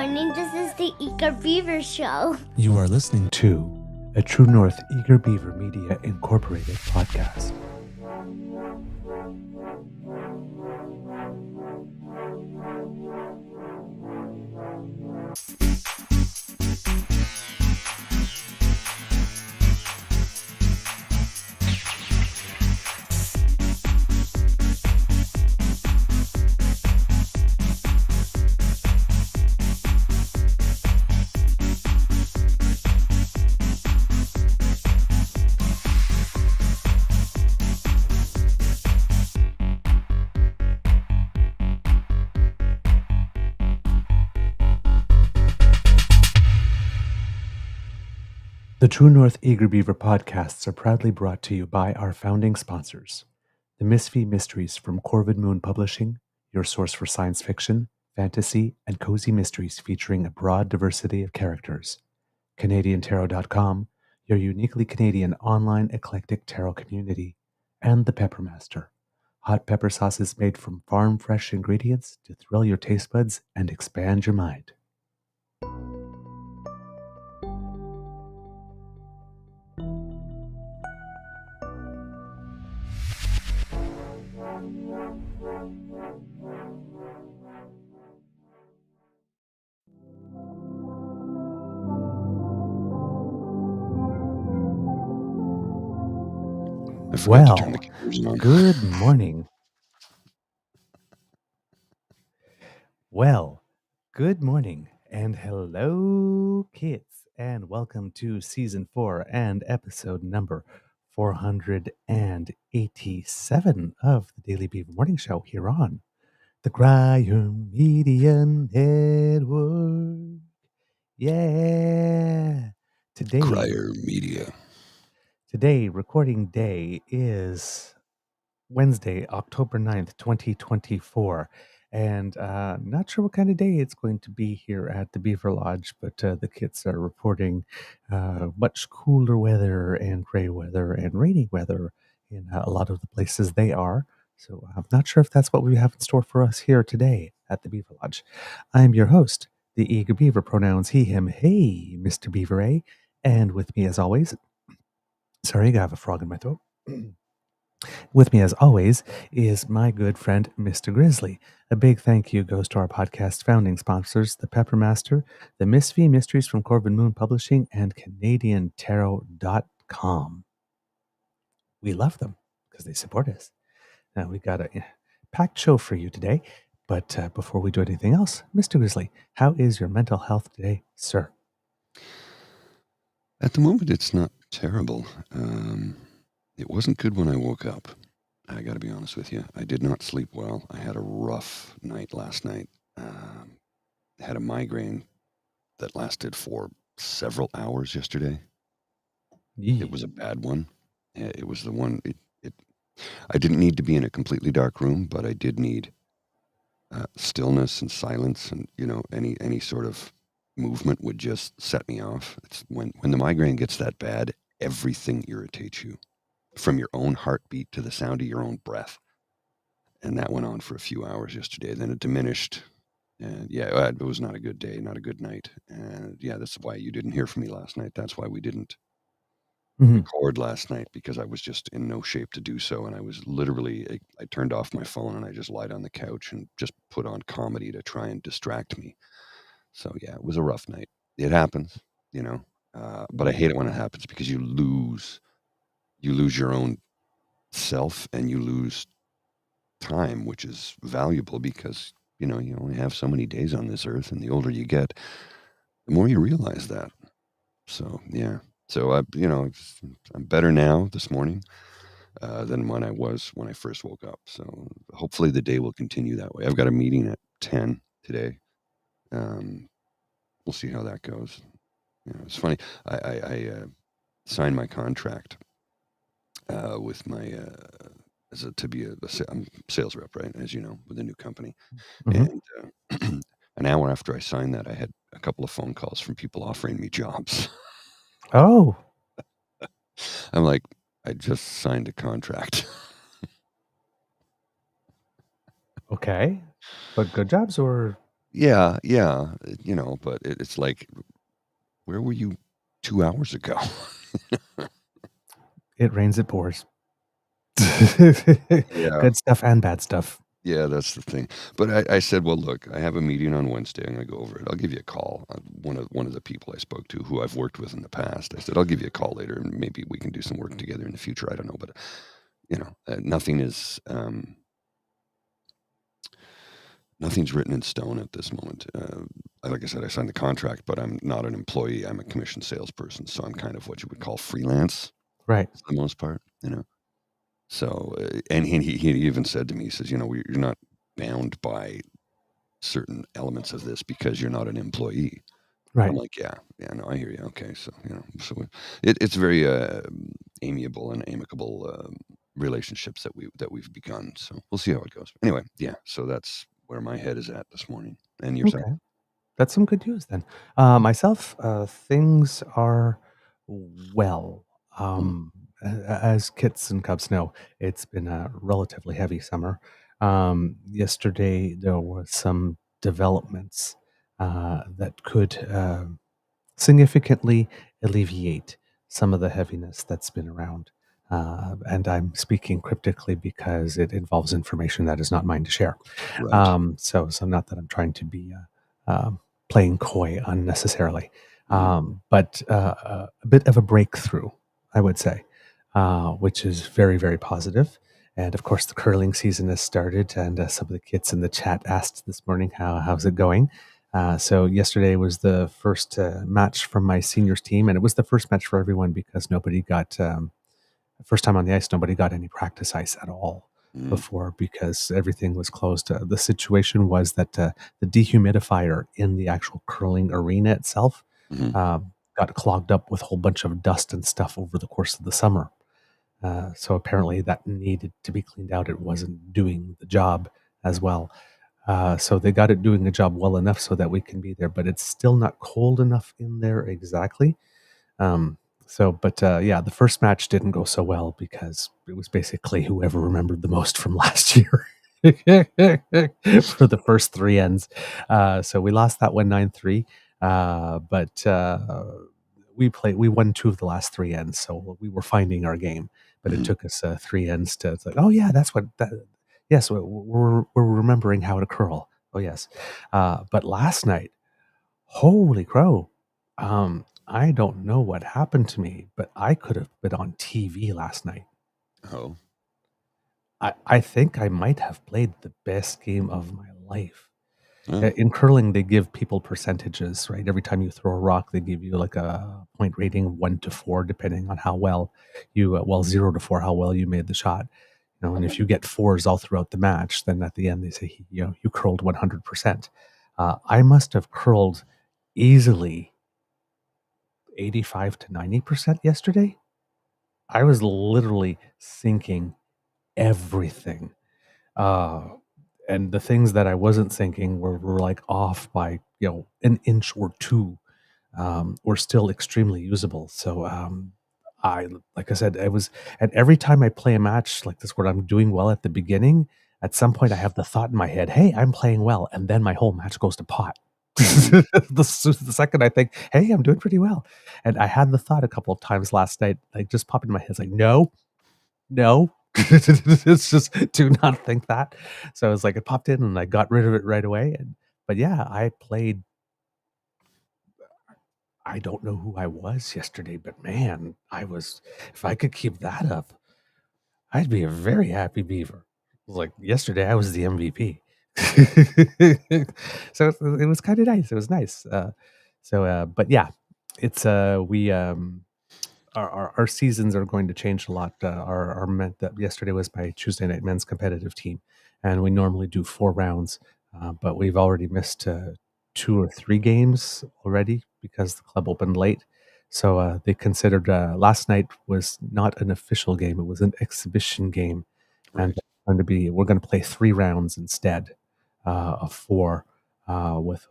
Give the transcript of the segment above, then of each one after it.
morning. This is the Eager Beaver Show. You are listening to a True North Eager Beaver Media Incorporated podcast. The True North Eager Beaver podcasts are proudly brought to you by our founding sponsors, the Misfit Mysteries from Corvid Moon Publishing, your source for science fiction, fantasy, and cozy mysteries featuring a broad diversity of characters, CanadianTarot.com, your uniquely Canadian online eclectic tarot community, and the Peppermaster, hot pepper sauces made from farm-fresh ingredients to thrill your taste buds and expand your mind. Well, good morning. Well, good morning and hello, kids, and welcome to season 4 and episode number 487 of the Daily Beaver Morning Show here on the Crier Media Network. Yeah. Crier Media. Today, recording day is Wednesday, October 9th, 2024. And not sure what kind of day it's going to be here at the Beaver Lodge, but the kids are reporting much cooler weather and gray weather and rainy weather in a lot of the places they are. So I'm not sure if that's what we have in store for us here today at the Beaver Lodge. I'm your host, the Eager Beaver, pronouns he, him, hey, Mr. Beaver A. And with me as always, sorry, I have a frog in my throat. With me, as always, is my good friend, Mr. Grizzly. A big thank you goes to our podcast founding sponsors, the Peppermaster, the Misfit Mysteries from Corvid Moon Publishing, and CanadianTarot.com. We love them because they support us. Now, we got a packed show for you today, but before we do anything else, Mr. Grizzly, how is your mental health today, sir? At the moment, it's not terrible. It wasn't good when I woke up. I got to be honest with you. I did not sleep well. I had a rough night last night. Had a migraine that lasted for several hours yesterday. It was a bad one. It was the one. I didn't need to be in a completely dark room, but I did need stillness and silence, and any sort of movement would just set me off. It's when the migraine gets that bad, everything irritates you. From your own heartbeat to the sound of your own breath. And that went on for a few hours yesterday. Then it diminished. And it was not a good day, not a good night. And that's why you didn't hear from me last night. That's why we didn't record last night, because I was just in no shape to do so. And I was literally, I turned off my phone and I just lied on the couch and just put on comedy to try and distract me. So it was a rough night. It happens, but I hate it when it happens, because you lose your own self and you lose time, which is valuable, because you only have so many days on this earth, and the older you get, the more you realize that. So I'm better now this morning than when I was when I first woke up. So hopefully the day will continue that way. I've got a meeting at 10 today. We'll see how that goes. It's funny. I signed my contract with my to be I'm sales rep, right? As you know, with a new company. And an hour after I signed that, I had a couple of phone calls from people offering me jobs. Oh. I'm like, I just signed a contract. Okay. But good jobs or Yeah, yeah, but it's like, where were you 2 hours ago? It rains, it pours. Yeah. Good stuff and bad stuff. Yeah, that's the thing. But I said, "Well, look, I have a meeting on Wednesday. I'm gonna go over it. I'll give you a call." One of the people I spoke to, who I've worked with in the past, I said, "I'll give you a call later, and maybe we can do some work together in the future. I don't know, but nothing is nothing's written in stone at this moment. Like I said, I signed the contract, but I'm not an employee. I'm a commissioned salesperson, so I'm kind of what you would call freelance Right. for the most part. So, and he even said to me, he says, you're not bound by certain elements of this because you're not an employee. I'm Right. like, yeah, yeah, no, I hear you. Okay, so it's very amiable and amicable relationships that we've begun. So we'll see how it goes. Anyway, yeah. So that's where my head is at this morning. And yourself? Okay. That's some good news then. Myself, things are well. Mm, Um, as kits and cubs know, it's been a relatively heavy summer. Yesterday, there was some developments that could significantly alleviate some of the heaviness that's been around. And I'm speaking cryptically because it involves information that is not mine to share. right. So not that I'm trying to be playing coy unnecessarily, Mm, but a bit of a breakthrough, I would say, which is very, very positive. And of course, the curling season has started, and some of the kids in the chat asked this morning, how's it going? So yesterday was the first match from my seniors team, and it was the first match for everyone because nobody got first time on the ice. Nobody got any practice ice at all mm, before because everything was closed. The situation was that the dehumidifier in the actual curling arena itself mhm, got clogged up with a whole bunch of dust and stuff over the course of the summer. So apparently that needed to be cleaned out. It wasn't doing the job as well. So they got it doing the job well enough so that we can be there, but it's still not cold enough in there exactly. Um, but yeah, the first match didn't go so well because it was basically whoever remembered the most from last year for the first three ends. So we lost that one 9-3. But we won two of the last three ends. So we were finding our game, but it mhm. took us three ends to, it's like, oh yeah, that's what that, yes, we're remembering how to curl. Oh yes. But last night, holy crow. I don't know what happened to me, but I could have been on TV last night. Oh, I think I might have played the best game of my life. yeah. In curling, they give people percentages, right? Every time you throw a rock, they give you like a point rating of 1 to 4, depending on how well well, 0 to 4, how well you made the shot. And if you get fours all throughout the match, then at the end they say, you curled 100%. I must have curled easily 85 to 90% yesterday. I was literally sinking everything. Uh, and the things that I wasn't sinking were like off by, an inch or two, were still extremely usable. So, like I said, and every time I play a match like this where I'm doing well at the beginning, at some point I have the thought in my head, hey, I'm playing well. And then my whole match goes to pot. Mhm, The second I think, hey, I'm doing pretty well. And I had the thought a couple of times last night, like just popped in my head. It's like, no, no. It's just do not think that. So it's like it popped in and I got rid of it right away. But yeah, I played. I don't know who I was yesterday, but man, I was. If I could keep that up, I'd be a very happy beaver. Like yesterday, I was the MVP. So it was kind of nice. It was nice. But yeah, it's we our seasons are going to change a lot. That yesterday was my Tuesday night men's competitive team, and we normally do 4 rounds, but we've already missed 2 or 3 games already because the club opened late. So they considered last night was not an official game; it was an exhibition game, and right. we're going to play 3 rounds instead of four, with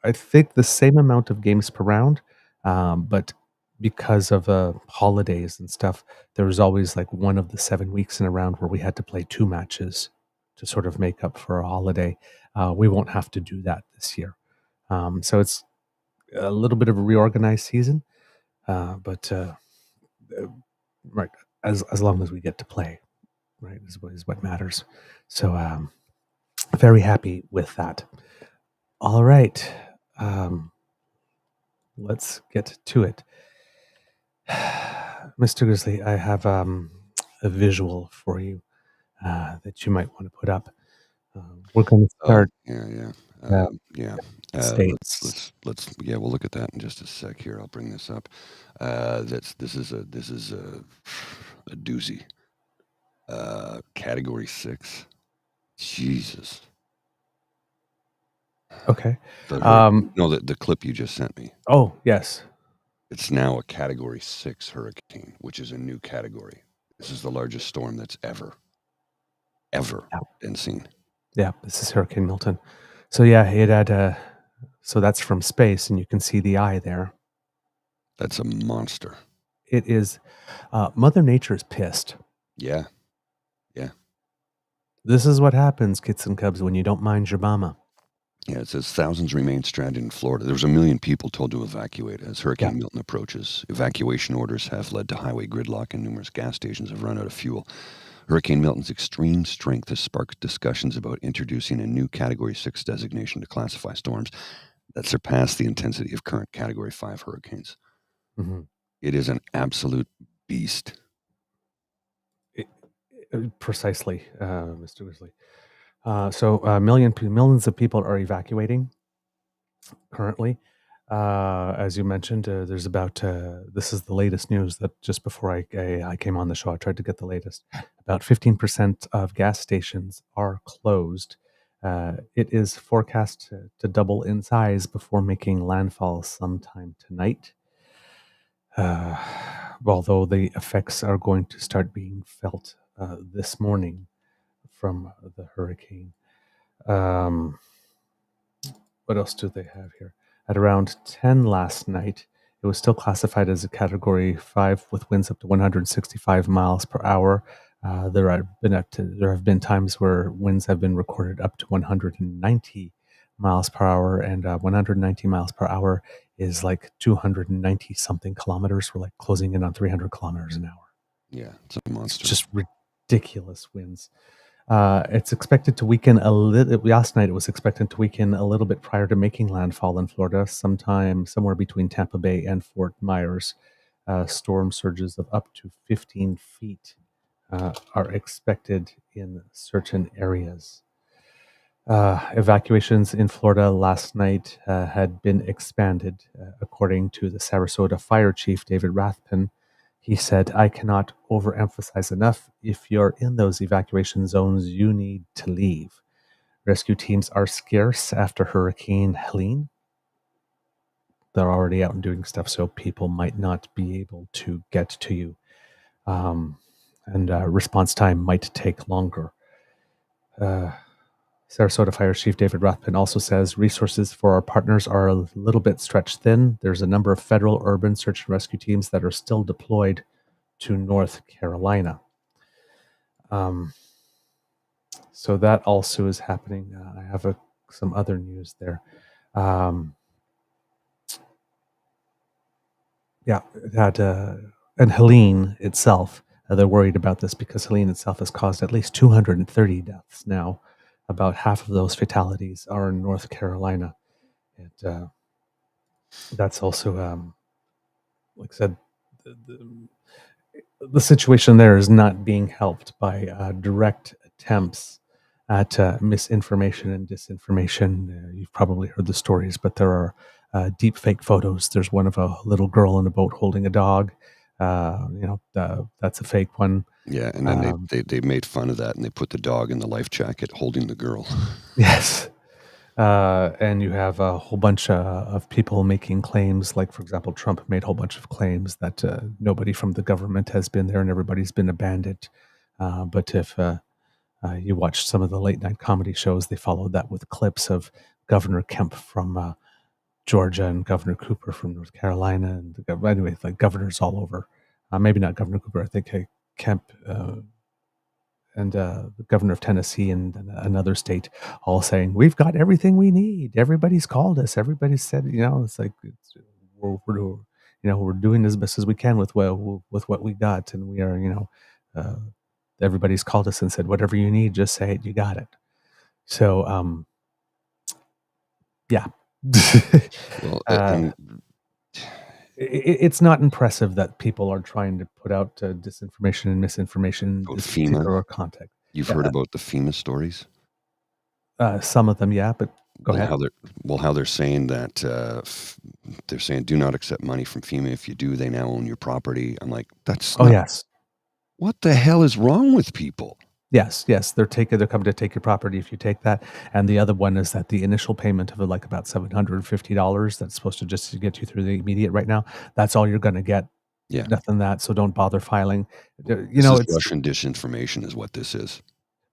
I think the same amount of games per round, but because of holidays and stuff, there was always like one of the 7 weeks in a round where we had to play 2 matches. to sort of make up for a holiday. We won't have to do that this year. So it's a little bit of a reorganized season, but right, as long as we get to play, right, is what matters. So very happy with that. All right, let's get to it. Mr. Grizzly, I have a visual for you that you might want to put up. We're going to start. States. We'll look at that in just a sec here. I'll bring this up. This is a doozy. Category 6. Jesus. Okay. The clip you just sent me. Oh, yes. It's now a Category 6 hurricane, which is a new category. This is the largest storm that's ever been seen. Yeah, this is Hurricane Milton. So yeah, it had so that's from space, and you can see the eye there. That's a monster. It is. Mother Nature is pissed. Yeah. This is what happens, kits and cubs, when you don't mind your mama. Yeah, it says thousands remain stranded in Florida. There was 1 million people told to evacuate as Hurricane Milton approaches. Evacuation orders have led to highway gridlock, and numerous gas stations have run out of fuel. Hurricane Milton's extreme strength has sparked discussions about introducing a new Category 6 designation to classify storms that surpass the intensity of current Category 5 hurricanes. Mm-hmm. It is an absolute beast. Precisely, Mr. Grizzly. So millions of people are evacuating currently. As you mentioned, there's about, this is the latest news that just before I came on the show, I tried to get the latest. About 15% of gas stations are closed. It is forecast to double in size before making landfall sometime tonight. Although the effects are going to start being felt this morning from the hurricane. What else do they have here? At around 10 last night, it was still classified as a Category 5 with winds up to 165 miles per hour. There have been times where winds have been recorded up to 190 miles per hour, and 190 miles per hour is like 290 something kilometers. We're like closing in on 300 kilometers an hour. Yeah, it's a monster. It's just ridiculous winds. It's expected to weaken a little. Last night, it was expected to weaken a little bit prior to making landfall in Florida, somewhere between Tampa Bay and Fort Myers. Storm surges of up to 15 feet are expected in certain areas. Evacuations in Florida last night had been expanded, according to the Sarasota Fire Chief, David Rathpen. He said, "I cannot overemphasize enough, if you're in those evacuation zones, you need to leave. Rescue teams are scarce after Hurricane Helene. They're already out and doing stuff, so people might not be able to get to you. And response time might take longer." Sarasota Fire Chief David Rathpen also says resources for our partners are a little bit stretched thin. There's a number of federal urban search and rescue teams that are still deployed to North Carolina. So that also is happening. I have some other news there. And Helene itself, they're worried about this because Helene itself has caused at least 230 deaths now. About half of those fatalities are in North Carolina. And that's also, like I said, the situation there is not being helped by direct attempts at misinformation and disinformation. You've probably heard the stories, but there are deep fake photos. There's one of a little girl in a boat holding a dog. That's a fake one. Yeah, and then they made fun of that, and they put the dog in the life jacket holding the girl. Yes. And you have a whole bunch of people making claims, like, for example, Trump made a whole bunch of claims that nobody from the government has been there and everybody's been abandoned. But if you watch some of the late night comedy shows, they followed that with clips of Governor Kemp from Georgia and Governor Cooper from North Carolina. And anyway, like governors all over. Maybe not Governor Cooper. I think Kemp the governor of Tennessee and another state all saying, we've got everything we need. Everybody's called us. Everybody said, it's like, we're doing as best as we can with what we got. And we are, everybody's called us and said, whatever you need, just say it, you got it. So, yeah. Well, it's not impressive that people are trying to put out disinformation and misinformation in this FEMA? particular context. You've heard about the FEMA stories? Some of them, yeah, but go ahead. How they're saying that they're saying do not accept money from FEMA. If you do, they now own your property. I'm like, that's not, yes. What the hell is wrong with people? Yes, they're coming to take your property if you take that. And the other one is that the initial payment of like about $750 that's supposed to just get you through the immediate right now, that's all you're going to get. Yeah. Nothing that, so don't bother filing. This is Russian disinformation is what this is.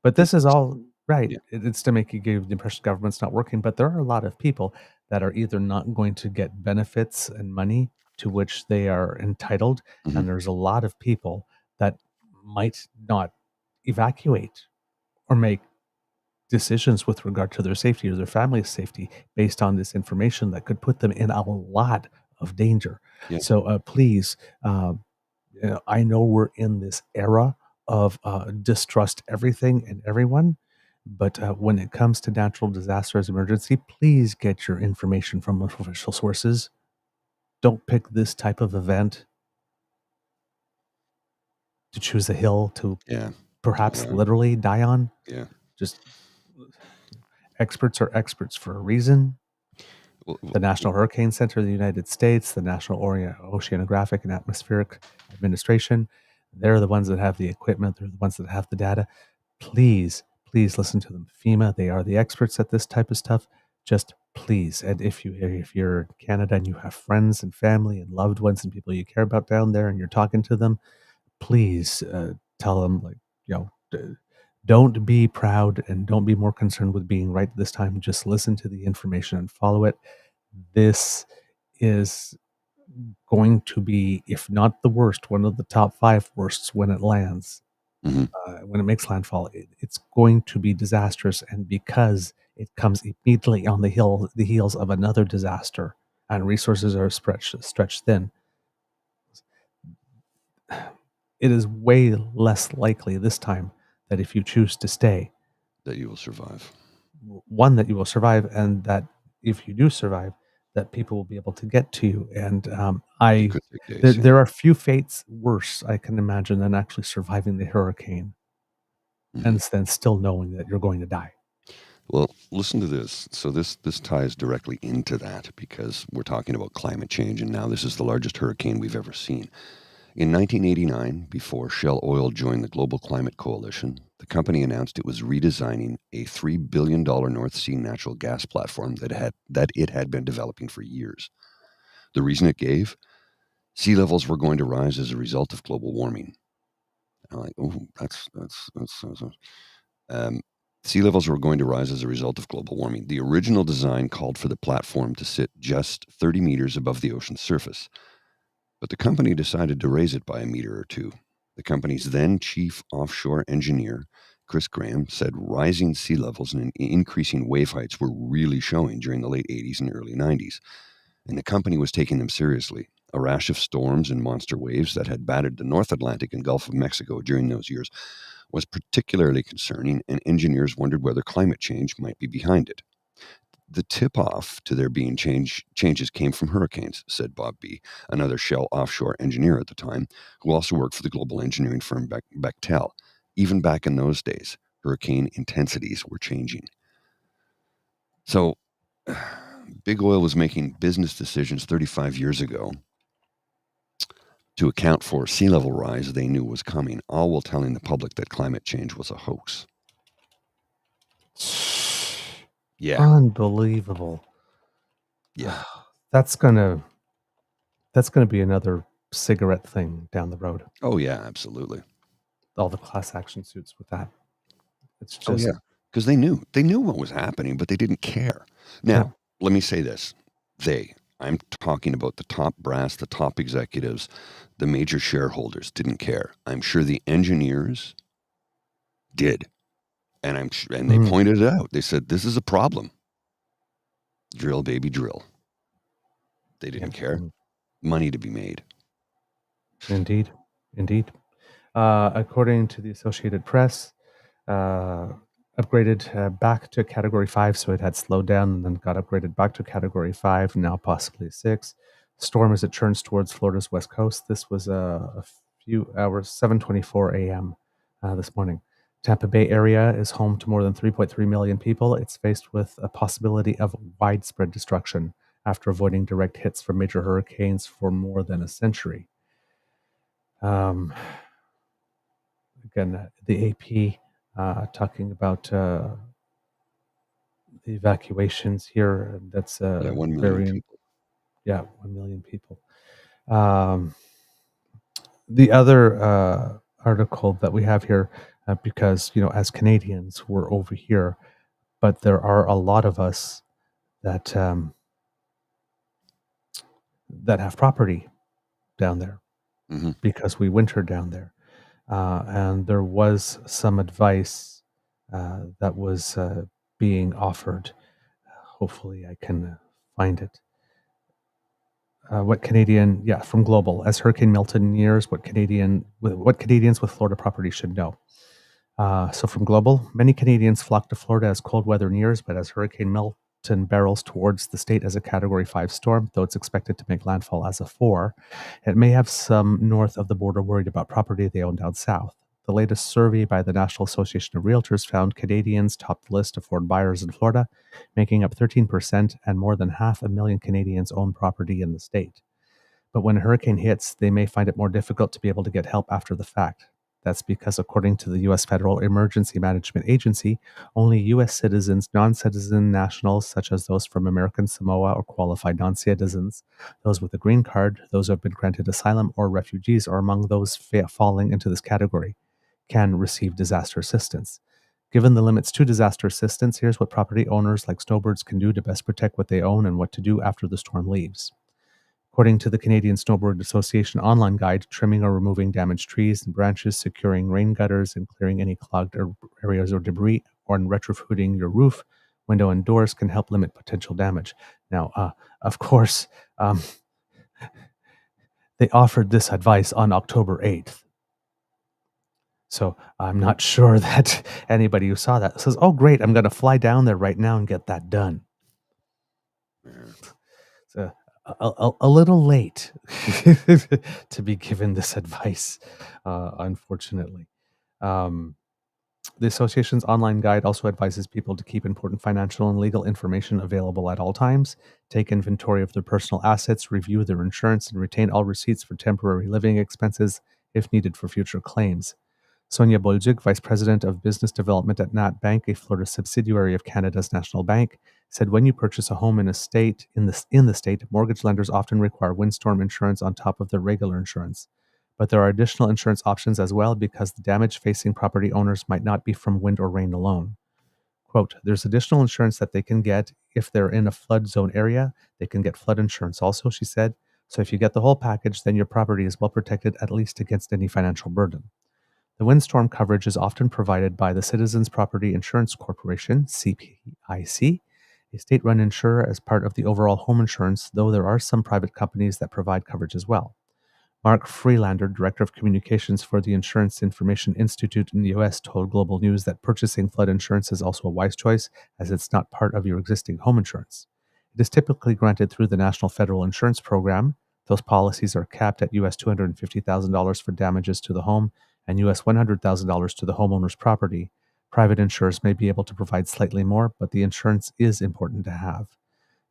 But this is all right. Yeah. It's to make you give the impression government's not working. But there are a lot of people that are either not going to get benefits and money to which they are entitled. Mhm. And there's a lot of people that might not evacuate or make decisions with regard to their safety or their family's safety based on this information that could put them in a lot of danger. Yeah. So please, I know we're in this era of distrust everything and everyone, but when it comes to natural disasters, emergency, please get your information from official sources. Don't pick this type of event to choose a hill to perhaps literally die on. Yeah. Just experts are experts for a reason. The National Hurricane Center of the United States, the National Oceanographic and Atmospheric Administration, they're the ones that have the equipment. They're the ones that have the data. Please listen to them. FEMA, they are the experts at this type of stuff. Just please. And if you're in Canada and you have friends and family and loved ones and people you care about down there and you're talking to them, please tell them, don't be proud and don't be more concerned with being right this time. Just listen to the information and follow it. This is going to be, if not the worst, one of the top 5 worsts when it lands. Mm-hmm. When it makes landfall, it's going to be disastrous. And because it comes immediately on the heels of another disaster and resources are stretched thin, it is way less likely this time that if you choose to stay, that you will survive. One, that you will survive, and that if you do survive, that people will be able to get to you. And there are few fates worse, I can imagine, than actually surviving the hurricane and then still knowing that you're going to die. Well, listen to this. So this ties directly into that because we're talking about climate change, and now this is the largest hurricane we've ever seen. In 1989, before Shell Oil joined the Global Climate Coalition, the company announced it was redesigning a $3 billion North Sea natural gas platform that it had been developing for years. The reason it gave? Sea levels were going to rise as a result of global warming. I'm like, oh, that's sea levels were going to rise as a result of global warming. The original design called for the platform to sit just 30 meters above the ocean's surface. But the company decided to raise it by a meter or two. The company's then chief offshore engineer, Chris Graham, said rising sea levels and increasing wave heights were really showing during the late 80s and early 90s. And the company was taking them seriously. A rash of storms and monster waves that had battered the North Atlantic and Gulf of Mexico during those years was particularly concerning, and engineers wondered whether climate change might be behind it. The tip-off to there being changes came from hurricanes, said Bob B., another Shell offshore engineer at the time, who also worked for the global engineering firm Bechtel. Even back in those days, hurricane intensities were changing. So, Big Oil was making business decisions 35 years ago to account for sea level rise they knew was coming, all while telling the public that climate change was a hoax. Yeah. Unbelievable. Yeah. That's gonna be another cigarette thing down the road. Oh yeah, absolutely. All the class action suits with that. It's just because they knew what was happening, but they didn't care. Now, let me say this: I'm talking about the top brass, the top executives, the major shareholders didn't care. I'm sure the engineers did. And they pointed it out. They said, this is a problem. Drill, baby, drill. They didn't care. Money to be made. Indeed. According to the Associated Press, upgraded back to Category 5, so it had slowed down and then got upgraded back to Category 5, now possibly 6. Storm as it turns towards Florida's west coast. This was a few hours, 7:24 a.m. This morning. Tampa Bay area is home to more than 3.3 million people. It's faced with a possibility of widespread destruction after avoiding direct hits from major hurricanes for more than a century. Again, the AP talking about the evacuations here. That's 1 million people. Yeah, 1 million people. The other article that we have here, because, as Canadians, we're over here, but there are a lot of us that that have property down there because we winter down there. And there was some advice that was being offered. Hopefully I can find it. From Global, as Hurricane Milton nears, what Canadians with Florida property should know. So from Global, many Canadians flock to Florida as cold weather nears, but as Hurricane Milton barrels towards the state as a Category 5 storm, though it's expected to make landfall as a 4, it may have some north of the border worried about property they own down south. The latest survey by the National Association of Realtors found Canadians topped the list of foreign buyers in Florida, making up 13%, and more than 500,000 Canadians own property in the state. But when a hurricane hits, they may find it more difficult to be able to get help after the fact. That's because, according to the U.S. Federal Emergency Management Agency, only U.S. citizens, non-citizen nationals, such as those from American Samoa or qualified non-citizens, those with a green card, those who have been granted asylum, or refugees are among those falling into this category, can receive disaster assistance. Given the limits to disaster assistance, here's what property owners like snowbirds can do to best protect what they own and what to do after the storm leaves. According to the Canadian Snowboard Association online guide, trimming or removing damaged trees and branches, securing rain gutters, and clearing any clogged areas or debris, or retrofitting your roof, window, and doors can help limit potential damage. Now, of course, they offered this advice on October 8th. So I'm not sure that anybody who saw that says, oh, great, I'm going to fly down there right now and get that done. So a little late to be given this advice, unfortunately. The association's online guide also advises people to keep important financial and legal information available at all times, take inventory of their personal assets, review their insurance, and retain all receipts for temporary living expenses if needed for future claims. Sonia Bolduc, Vice President of Business Development at Nat Bank, a Florida subsidiary of Canada's National Bank, said when you purchase a home in the state, mortgage lenders often require windstorm insurance on top of their regular insurance. But there are additional insurance options as well because the damage facing property owners might not be from wind or rain alone. Quote, there's additional insurance that they can get if they're in a flood zone area. They can get flood insurance also, she said. So if you get the whole package, then your property is well protected, at least against any financial burden. The windstorm coverage is often provided by the Citizens Property Insurance Corporation, CPIC, a state-run insurer as part of the overall home insurance, though there are some private companies that provide coverage as well. Mark Freelander, Director of Communications for the Insurance Information Institute in the U.S., told Global News that purchasing flood insurance is also a wise choice as it's not part of your existing home insurance. It is typically granted through the National Federal Insurance Program. Those policies are capped at U.S. $250,000 for damages to the home and U.S. $100,000 to the homeowner's property. Private insurers may be able to provide slightly more, but the insurance is important to have.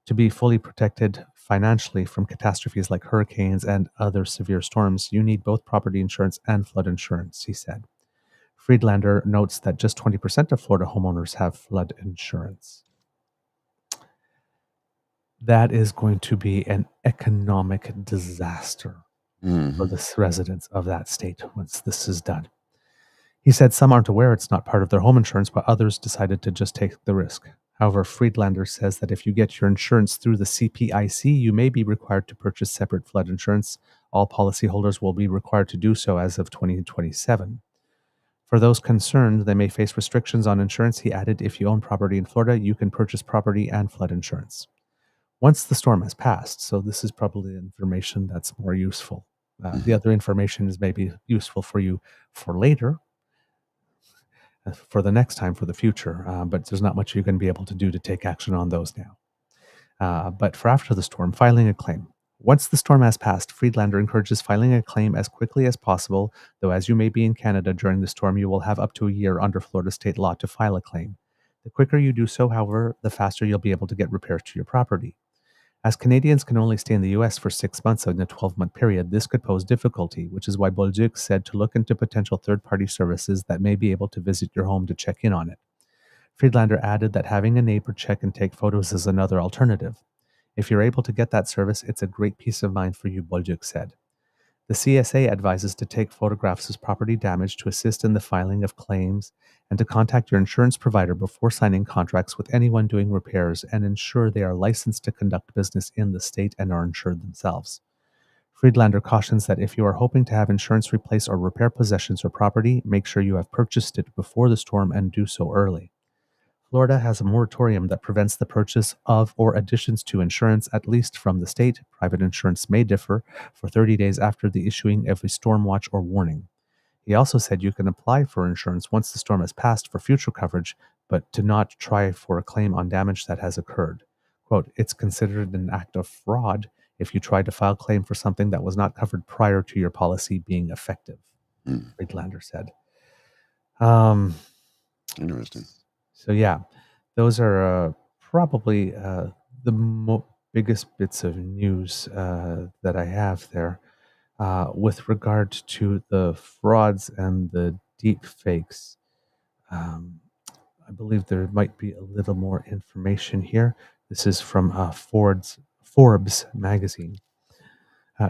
To be fully protected financially from catastrophes like hurricanes and other severe storms, you need both property insurance and flood insurance, he said. Friedlander notes that just 20% of Florida homeowners have flood insurance. That is going to be an economic disaster for the residents of that state once this is done. He said some aren't aware it's not part of their home insurance, but others decided to just take the risk. However, Friedlander says that if you get your insurance through the CPIC, you may be required to purchase separate flood insurance. All policyholders will be required to do so as of 2027. For those concerned, they may face restrictions on insurance. He added, if you own property in Florida, you can purchase property and flood insurance. Once the storm has passed, so this is probably information that's more useful. The other information is maybe useful for you for later, for the next time, for the future, but there's not much you can be able to do to take action on those now. But for after the storm, filing a claim. Once the storm has passed, Friedlander encourages filing a claim as quickly as possible, though as you may be in Canada during the storm, you will have up to a year under Florida state law to file a claim. The quicker you do so, however, the faster you'll be able to get repairs to your property. As Canadians can only stay in the US for 6 months in a 12-month period, this could pose difficulty, which is why Bolduc said to look into potential third-party services that may be able to visit your home to check in on it. Friedlander added that having a neighbor check and take photos is another alternative. If you're able to get that service, it's a great peace of mind for you, Bolduc said. The CSA advises to take photographs of property damage to assist in the filing of claims and to contact your insurance provider before signing contracts with anyone doing repairs and ensure they are licensed to conduct business in the state and are insured themselves. Friedlander cautions that if you are hoping to have insurance replace or repair possessions or property, make sure you have purchased it before the storm and do so early. Florida has a moratorium that prevents the purchase of or additions to insurance, at least from the state. Private insurance may differ for 30 days after the issuing of a storm watch or warning. He also said you can apply for insurance once the storm has passed for future coverage, but to not try for a claim on damage that has occurred. Quote, it's considered an act of fraud if you try to file a claim for something that was not covered prior to your policy being effective, Friedlander said. Interesting. So yeah, those are probably the biggest bits of news that I have there with regard to the frauds and the deep fakes. I believe there might be a little more information here. This is from Forbes magazine.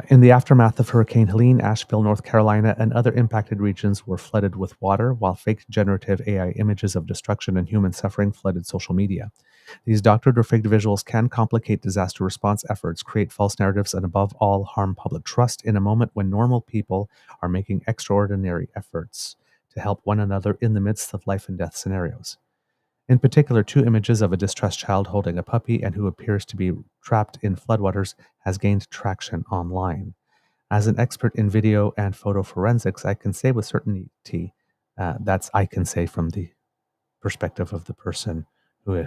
In the aftermath of Hurricane Helene, Asheville, North Carolina, and other impacted regions were flooded with water, while fake generative AI images of destruction and human suffering flooded social media. These doctored or faked visuals can complicate disaster response efforts, create false narratives, and above all, harm public trust in a moment when normal people are making extraordinary efforts to help one another in the midst of life and death scenarios. In particular, 2 images of a distressed child holding a puppy and who appears to be trapped in floodwaters has gained traction online. As an expert in video and photo forensics, I can say with certainty, I can say from the perspective of the person who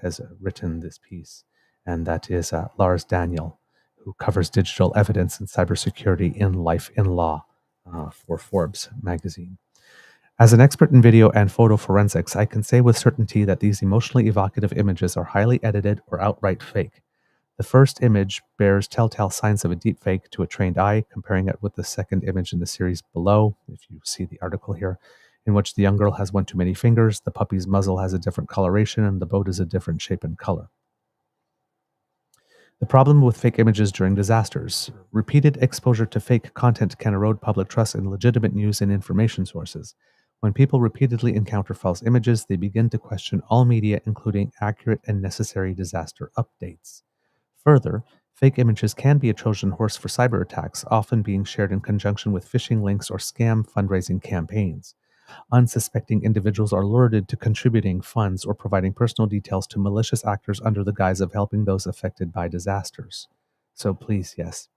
has written this piece, and that is Lars Daniel, who covers digital evidence and cybersecurity in Life in Law for Forbes magazine. As an expert in video and photo forensics, I can say with certainty that these emotionally evocative images are highly edited or outright fake. The first image bears telltale signs of a deep fake to a trained eye, comparing it with the second image in the series below, if you see the article here, in which the young girl has one too many fingers, the puppy's muzzle has a different coloration, and the boat is a different shape and color. The problem with fake images during disasters. Repeated exposure to fake content can erode public trust in legitimate news and information sources. When people repeatedly encounter false images, they begin to question all media, including accurate and necessary disaster updates. Further, fake images can be a Trojan horse for cyber attacks, often being shared in conjunction with phishing links or scam fundraising campaigns. Unsuspecting individuals are lured to contributing funds or providing personal details to malicious actors under the guise of helping those affected by disasters. So please, yes,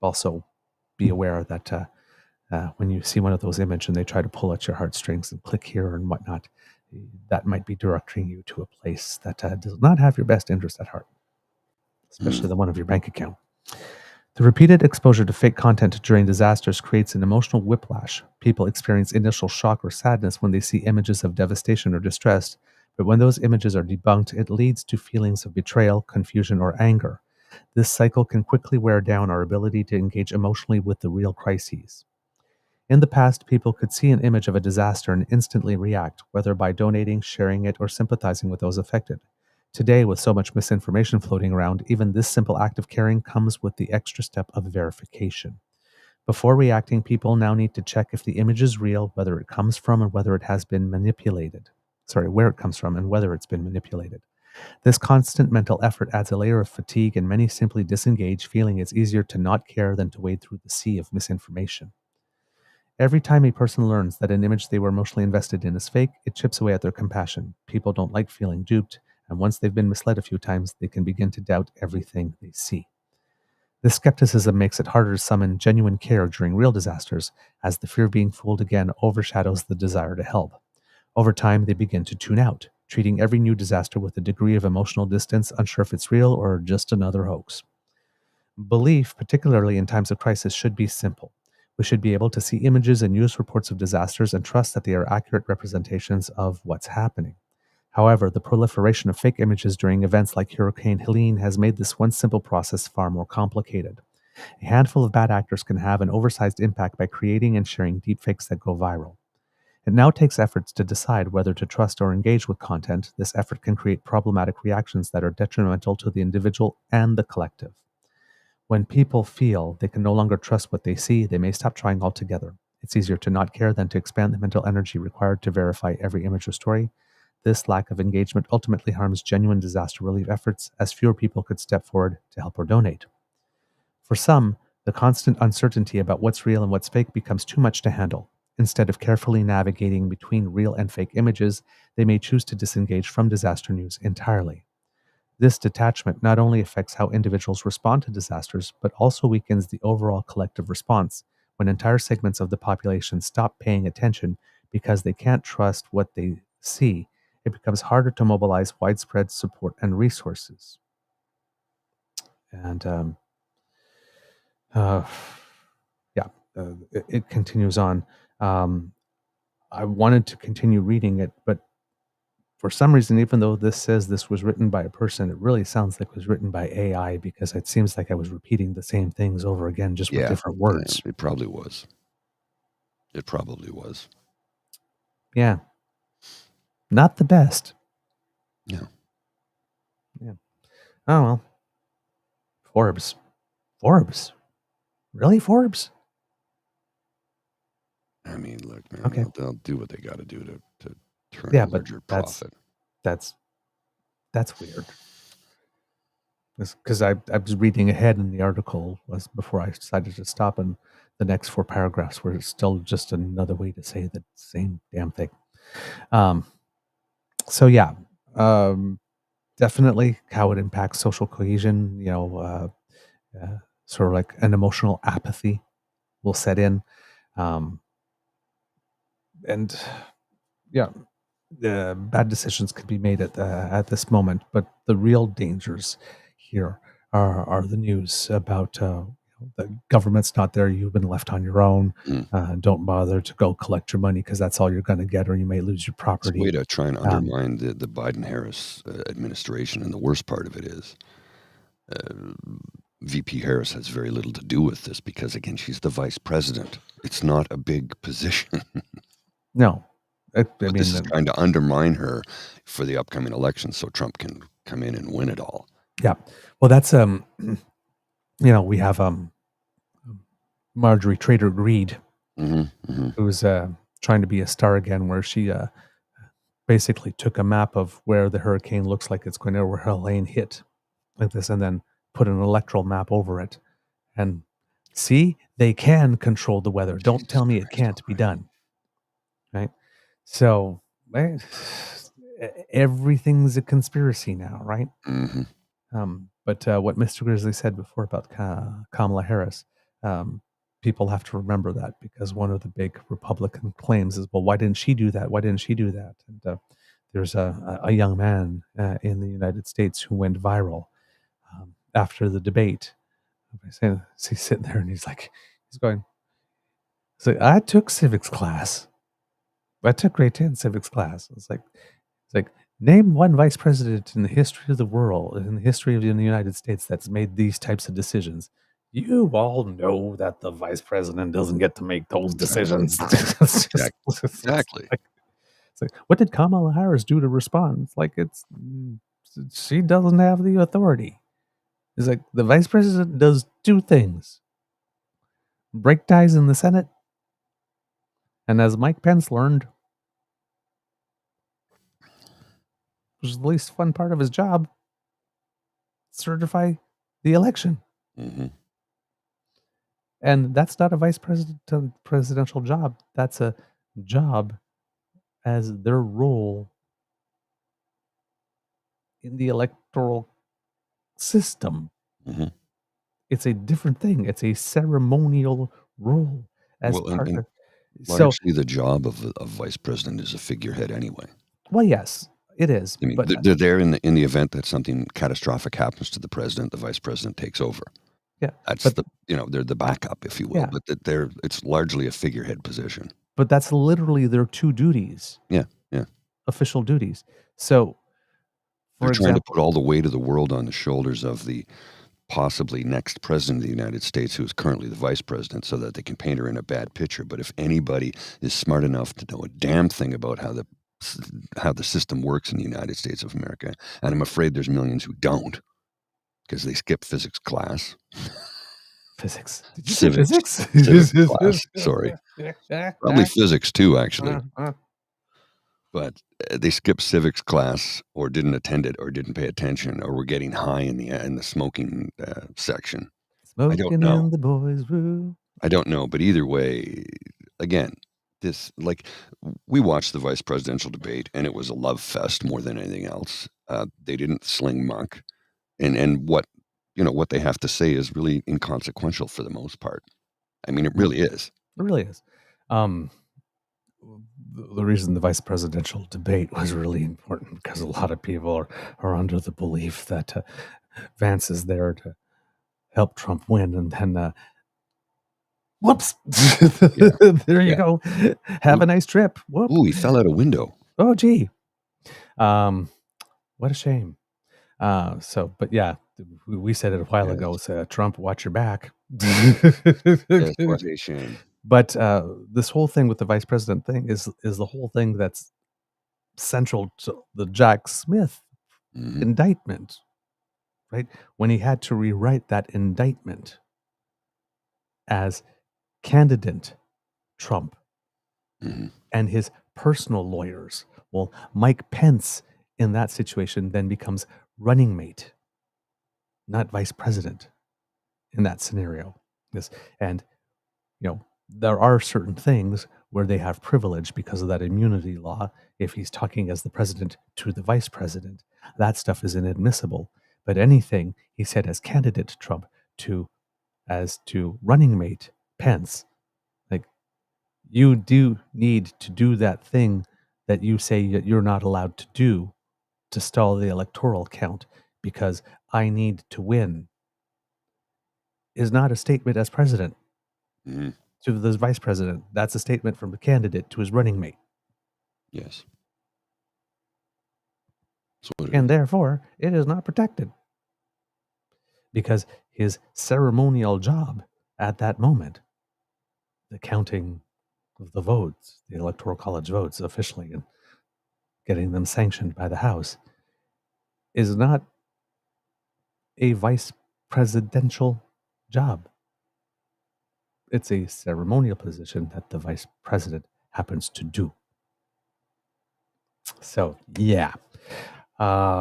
also be aware that when you see one of those images and they try to pull at your heartstrings and click here and whatnot, that might be directing you to a place that does not have your best interest at heart, especially the one of your bank account. The repeated exposure to fake content during disasters creates an emotional whiplash. People experience initial shock or sadness when they see images of devastation or distress, but when those images are debunked, it leads to feelings of betrayal, confusion, or anger. This cycle can quickly wear down our ability to engage emotionally with the real crises. In the past, people could see an image of a disaster and instantly react, whether by donating, sharing it, or sympathizing with those affected. Today, with so much misinformation floating around, even this simple act of caring comes with the extra step of verification. Before reacting, people now need to check if the image is real, whether it comes from and whether it has been manipulated. Where it comes from and whether it's been manipulated. This constant mental effort adds a layer of fatigue, and many simply disengage, feeling it's easier to not care than to wade through the sea of misinformation. Every time a person learns that an image they were emotionally invested in is fake, it chips away at their compassion. People don't like feeling duped, and once they've been misled a few times, they can begin to doubt everything they see. This skepticism makes it harder to summon genuine care during real disasters, as the fear of being fooled again overshadows the desire to help. Over time, they begin to tune out, treating every new disaster with a degree of emotional distance, unsure if it's real or just another hoax. Belief, particularly in times of crisis, should be simple. We should be able to see images and news reports of disasters and trust that they are accurate representations of what's happening. However, the proliferation of fake images during events like Hurricane Helene has made this one simple process far more complicated. A handful of bad actors can have an oversized impact by creating and sharing deepfakes that go viral. It now takes efforts to decide whether to trust or engage with content. This effort can create problematic reactions that are detrimental to the individual and the collective. When people feel they can no longer trust what they see, they may stop trying altogether. It's easier to not care than to expand the mental energy required to verify every image or story. This lack of engagement ultimately harms genuine disaster relief efforts, as fewer people could step forward to help or donate. For some, the constant uncertainty about what's real and what's fake becomes too much to handle. Instead of carefully navigating between real and fake images, they may choose to disengage from disaster news entirely. This detachment not only affects how individuals respond to disasters, but also weakens the overall collective response. When entire segments of the population stop paying attention because they can't trust what they see, it becomes harder to mobilize widespread support and resources. And uh, it continues on. I wanted to continue reading it, but for some reason, even though this says this was written by a person, it really sounds like it was written by AI, because it seems like I was repeating the same things over again, just with different words. It probably was. It probably was. Yeah. Not the best. Yeah. Yeah. Oh, well. Forbes. Really, Forbes? I mean, look, man, Okay. they'll do what they got to do to turn Yeah, a but larger profit. that's weird. Because I was reading ahead in the article before I decided to stop, and the next 4 paragraphs were still just another way to say the same damn thing. So yeah, definitely how it impacts social cohesion. Sort of like an emotional apathy will set in, and yeah, the bad decisions could be made at this moment. But the real dangers here are the news about the government's not there. You've been left on your own. Don't bother to go collect your money, because that's all you're going to get, or you may lose your property. It's a way to try and undermine the Biden-Harris administration, and the worst part of it is VP Harris has very little to do with this, because, again, she's the vice president. It's not a big position. No. This is trying to undermine her for the upcoming election so Trump can come in and win it all. Yeah. Well, that's, we have Marjorie Trader Greed, who's trying to be a star again, where she basically took a map of where the hurricane looks like it's going to, where Helene hit like this, and then put an electoral map over it. And see, they can control the weather. Don't tell me it can't be done. Right? So everything's a conspiracy now, right? But what Mr. Grizzly said before about Kamala Harris, people have to remember that, because one of the big Republican claims is, well, why didn't she do that? Why didn't she do that? And there's a young man in the United States who went viral after the debate. He's sitting there and he's going, so I took civics class. I took grade 10 civics class. It's like, name one vice president in the history of the world, in the history of the United States, that's made these types of decisions. You all know that the vice president doesn't get to make those decisions. Exactly. It's like, what did Kamala Harris do to respond? It's like, she doesn't have the authority. It's like, the vice president does 2 things: break ties in the Senate, and as Mike Pence learned, which is the least fun part of his job, certify the election. And that's not a presidential job. That's a job as their role in the electoral system. Mm-hmm. It's a different thing. It's a ceremonial role as Well, part and of. So, largely the job of vice president is a figurehead anyway. well, yes, it is. I mean, But they're there in the event that something catastrophic happens to the president, the vice president takes over. yeah, That's but they're the backup, if you will. yeah, But it's largely a figurehead position. but that's literally their two duties, Yeah, yeah. official duties. So, They're for trying to example, put all the weight of the world on the shoulders of the possibly next president of the United States, who is currently the vice president, so that they can paint her in a bad picture. But if anybody is smart enough to know a damn thing about how the system works in the United States of America, and I'm afraid there's millions who don't, because they skip physics class. physics. Did you say physics? Civics class. Sorry, probably physics too, actually. But they skipped civics class, or didn't attend it, or didn't pay attention, or were getting high in the smoking section. I don't Smoking know. in the boys' room. I don't know, but either way, again, we watched the vice presidential debate, and it was a love fest more than anything else. They didn't sling muck, and what they have to say is really inconsequential for the most part. I mean, it really is. It really is. The reason the vice presidential debate was really important because a lot of people are under the belief that Vance is there to help Trump win, and then whoops, there you go. Have a nice trip. Whoop. Ooh, he fell out a window. Oh, gee. What a shame. But yeah, we said it a while ago. So Trump, watch your back. Yes, what a shame. But this whole thing with the vice president thing is the whole thing that's central to the Jack Smith indictment, right? When he had to rewrite that indictment as candidate Trump and his personal lawyers. Well, Mike Pence in that situation then becomes running mate, not vice president in that scenario. Yes. And, there are certain things where they have privilege because of that immunity law. If he's talking as the president to the vice president, that stuff is inadmissible. But anything he said as candidate Trump as to running mate Pence, like, you do need to do that thing that you say that you're not allowed to do to stall the electoral count because I need to win, is not a statement as president to the vice president. That's a statement from the candidate to his running mate. Yes. And therefore, it is not protected because his ceremonial job at that moment, the counting of the votes, the Electoral College votes officially, and getting them sanctioned by the House, is not a vice presidential job. It's a ceremonial position that the vice president happens to do. So, yeah. We're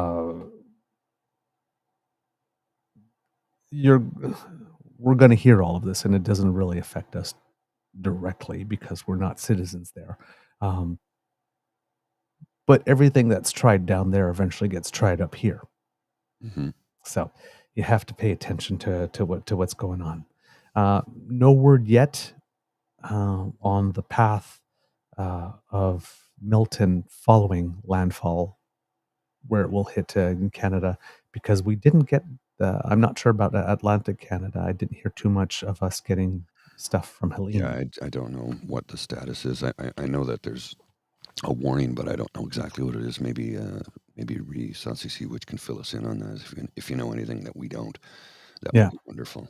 going to hear all of this, and it doesn't really affect us directly because we're not citizens there. But everything that's tried down there eventually gets tried up here. So you have to pay attention to what's going on. No word yet on the path of Milton following landfall, where it will hit in Canada, because we didn't get. I'm not sure about Atlantic Canada. I didn't hear too much of us getting stuff from Helene. Yeah, I don't know what the status is. I know that there's a warning, but I don't know exactly what it is. Maybe Reese CC, which can fill us in on that if you know anything that we don't. That would be wonderful.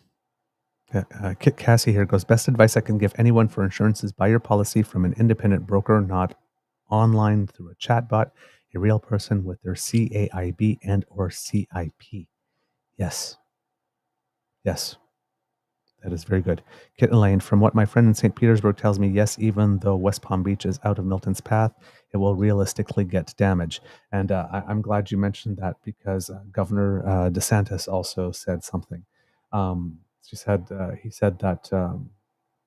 Kit Cassie here goes, best advice I can give anyone for insurance is buy your policy from an independent broker, not online through a chatbot, a real person with their CAIB and or CIP. Yes. That is very good. Kit Elaine, from what my friend in St. Petersburg tells me, yes, even though West Palm Beach is out of Milton's path, it will realistically get damage. And I'm glad you mentioned that, because Governor DeSantis also said something. He said that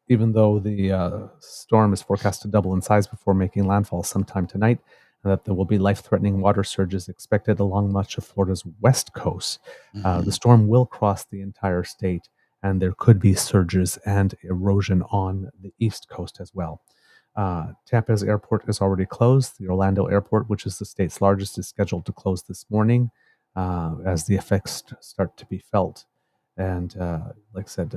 even though the storm is forecast to double in size before making landfall sometime tonight, and that there will be life-threatening water surges expected along much of Florida's west coast. The storm will cross the entire state, and there could be surges and erosion on the east coast as well. Tampa's airport is already closed. The Orlando airport, which is the state's largest, is scheduled to close this morning as the effects start to be felt. And like I said,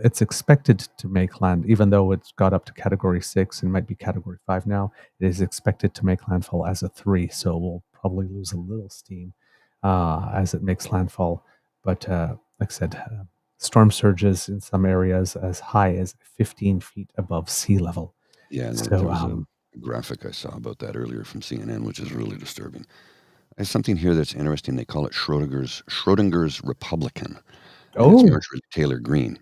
it's expected to make land, even though it's got up to Category 6 and might be Category 5 now. It is expected to make landfall as a 3, so we'll probably lose a little steam as it makes landfall. But like I said, storm surges in some areas as high as 15 feet above sea level. Yeah, So, there was a graphic I saw about that earlier from CNN, which is really disturbing. There's something here that's interesting. They call it Schrodinger's Republican. And it's Marjorie Taylor Greene.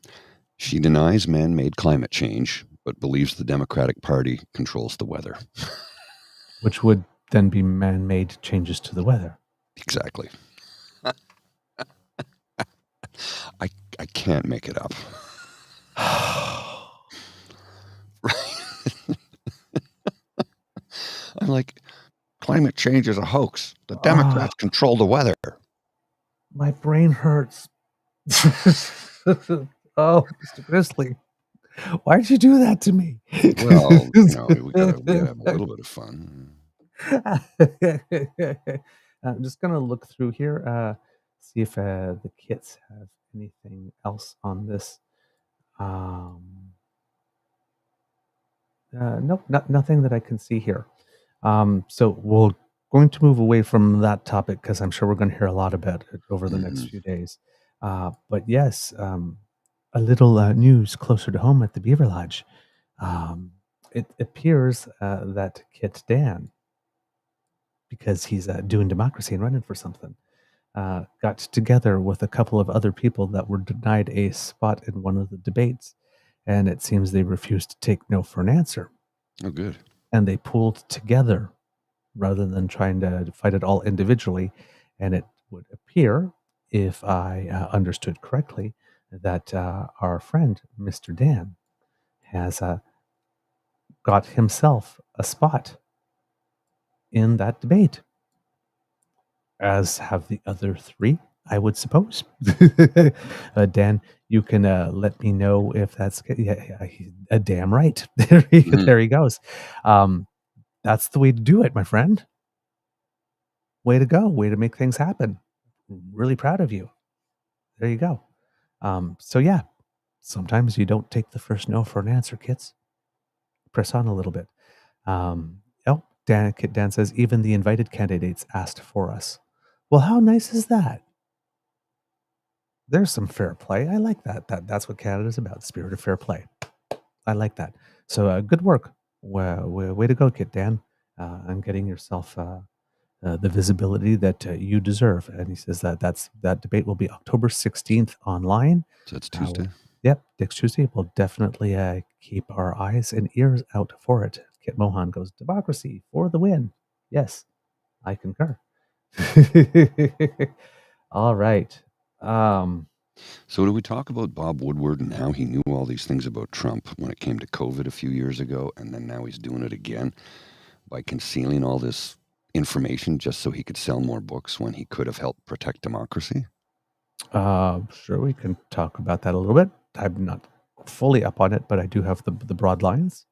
She denies man-made climate change, but believes the Democratic Party controls the weather. Which would then be man-made changes to the weather. Exactly. I can't make it up. I'm like, climate change is a hoax. The Democrats control the weather. My brain hurts. Oh, Mr. Grizzly, why'd you do that to me? Well, we gotta have a little bit of fun. I'm just gonna look through here, see if the kits have anything else on this. Nope, nothing that I can see here. So we're going to move away from that topic because I'm sure we're going to hear a lot about it over the next few days. But yes, a little news closer to home at the Beaver Lodge. It appears that Kit Dan, because he's doing democracy and running for something, got together with a couple of other people that were denied a spot in one of the debates, and it seems they refused to take no for an answer. Oh, good. And they pooled together rather than trying to fight it all individually. And it would appear, if I understood correctly, that our friend, Mr. Dan, has got himself a spot in that debate, as have the other three, I would suppose. Dan, you can let me know if that's damn right. There he goes. That's the way to do it, my friend. Way to go. Way to make things happen. Really proud of you. There you go. So yeah, sometimes you don't take the first no for an answer, kids. Press on a little bit. Dan says, even the invited candidates asked for us. Well, how nice is that? There's some fair play. I like that. That's what Canada's about, the spirit of fair play. I like that. So good work. Way to go, Kit Dan. On getting yourself the visibility that you deserve. And he says that debate will be October 16th online. So that's Tuesday. Yep, next Tuesday. We'll definitely keep our eyes and ears out for it. Kit Mohan goes, democracy for the win. Yes, I concur. All right. So do we talk about Bob Woodward and how he knew all these things about Trump when it came to COVID a few years ago, and then now he's doing it again by concealing all this information just so he could sell more books when he could have helped protect democracy? Sure, we can talk about that a little bit. I'm not fully up on it, but I do have the broad lines.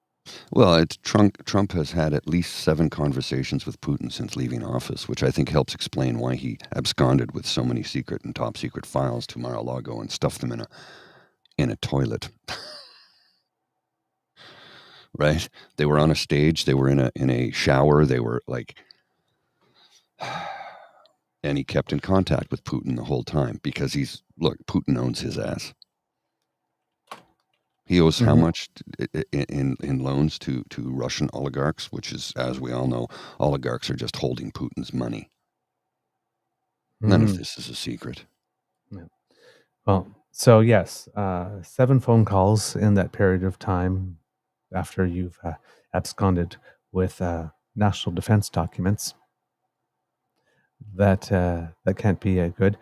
Well, Trump has had at least 7 conversations with Putin since leaving office, which I think helps explain why he absconded with so many secret and top secret files to Mar A Lago and stuffed them in a toilet. Right? They were on a stage. They were in a shower. They were like, and he kept in contact with Putin the whole time because Putin owns his ass. He owes how much in loans to Russian oligarchs, which is, as we all know, oligarchs are just holding Putin's money. None of this is a secret. Yeah. Well, so yes, 7 phone calls in that period of time after you've absconded with national defense documents. that can't be good.